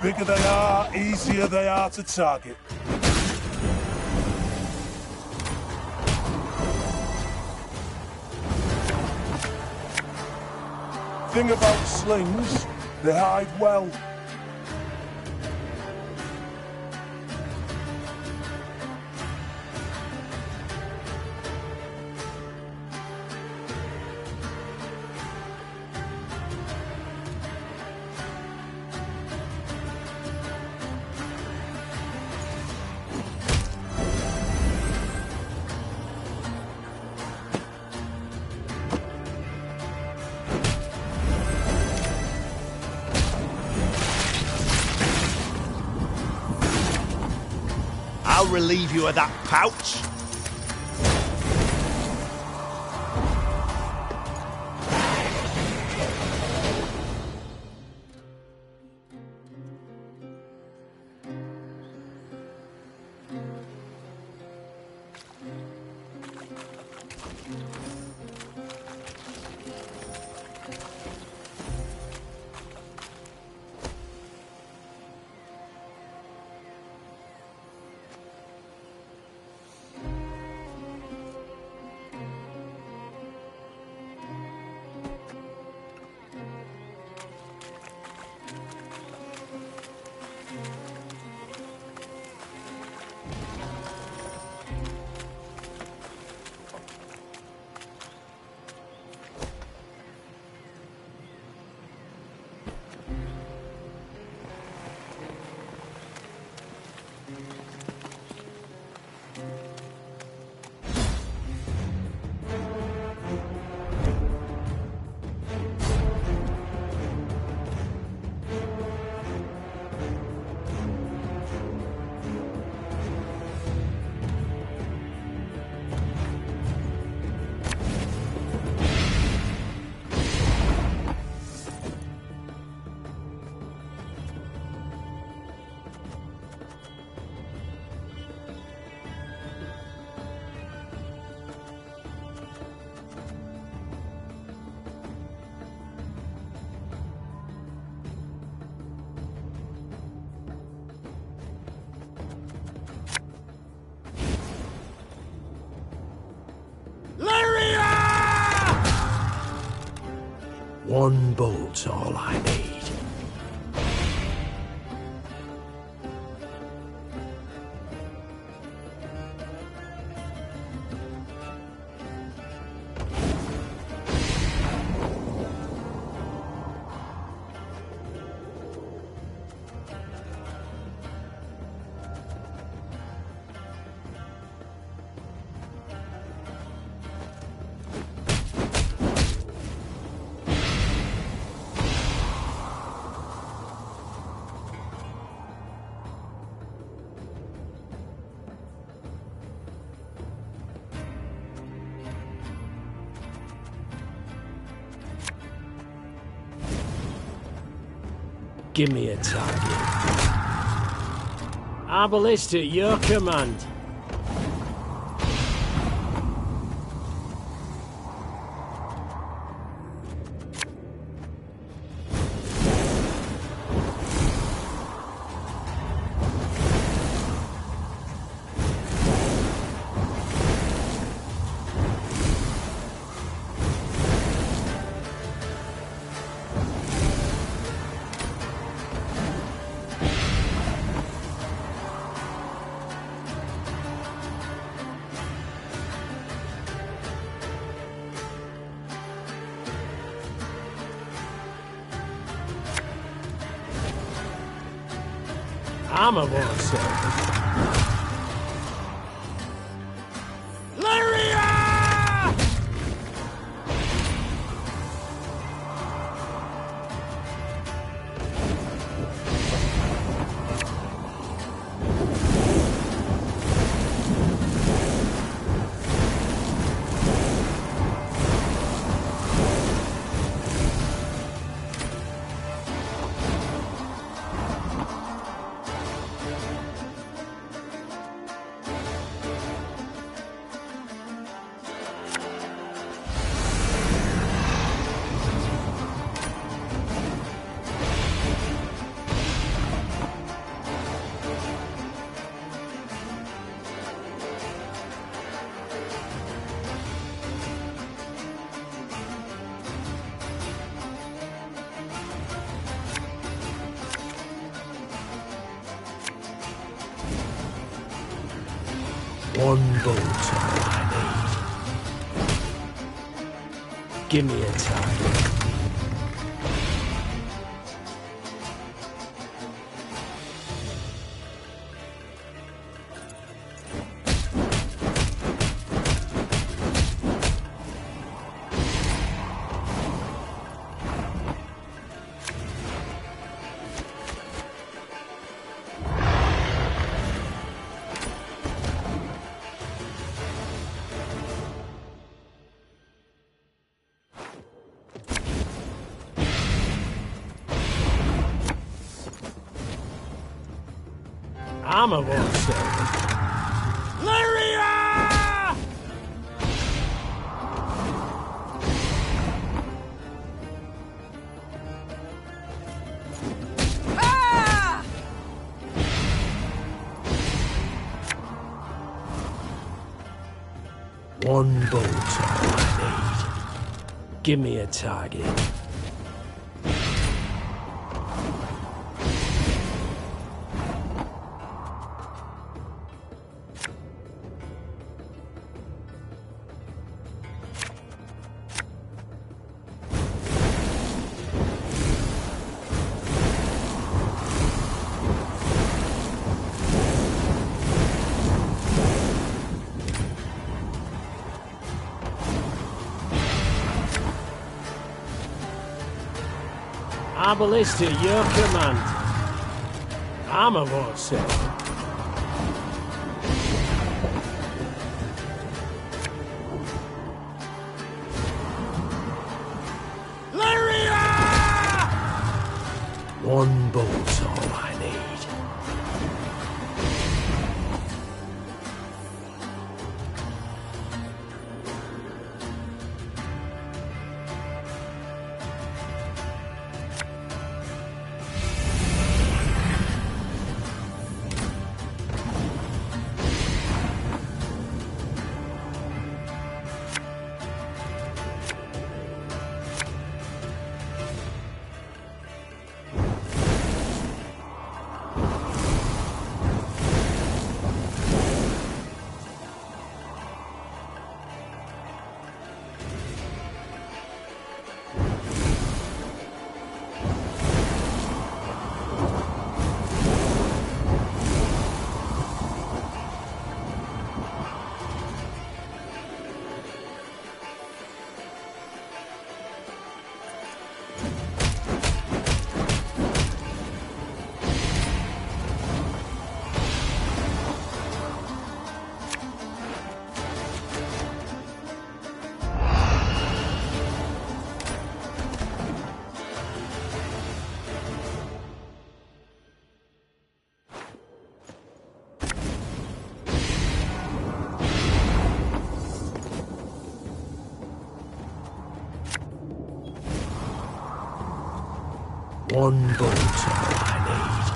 S: Bigger they are, easier they are to target. Thing about slings, they hide well.
L: relieve you of that pouch?
H: One bolt's all I need. Give me a target. Our ballista at your command. Armor won't save. One bolt all I need. Give me a target. I'm a won't serve.
O: Lyria!
A: Ah!
H: One bolt all I need. Give me a target. Our ballista, your command. Armor won't serve. One bolt's all I need. One bolt all I need.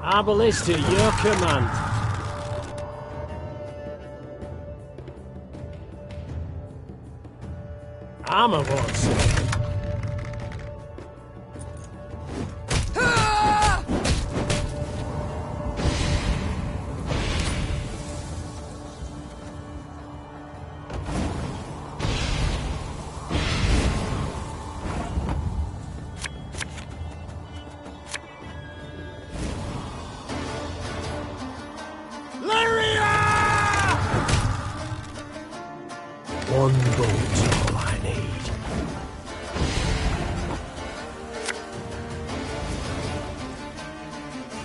H: Our ballista, your command. Armor won't serve. One bolt's all I need.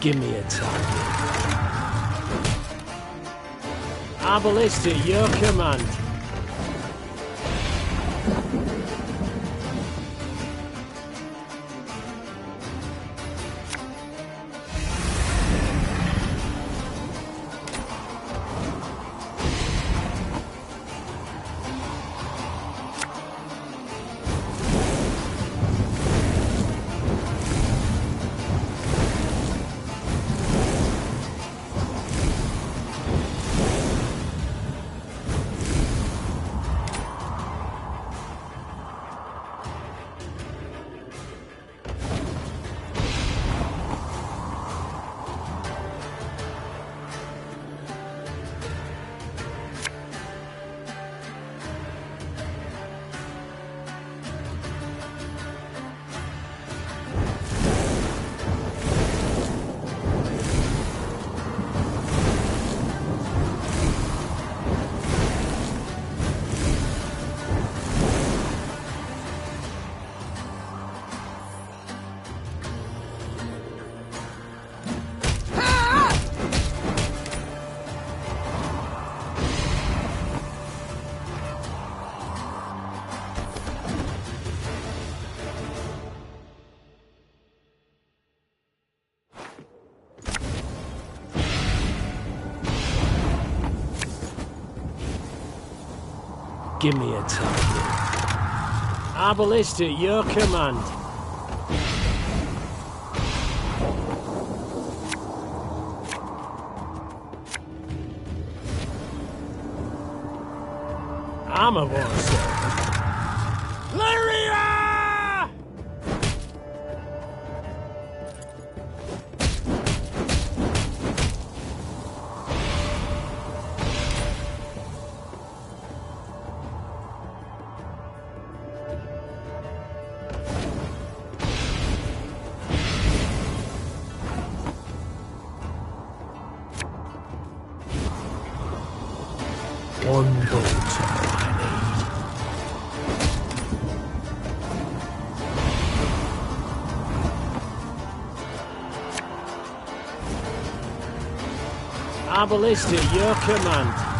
H: Give me a target. Our ballista, your command. Give me a target. Our ballista at your command. I'm a war servant. Lyria! One bolt I need. Our ballista at your command.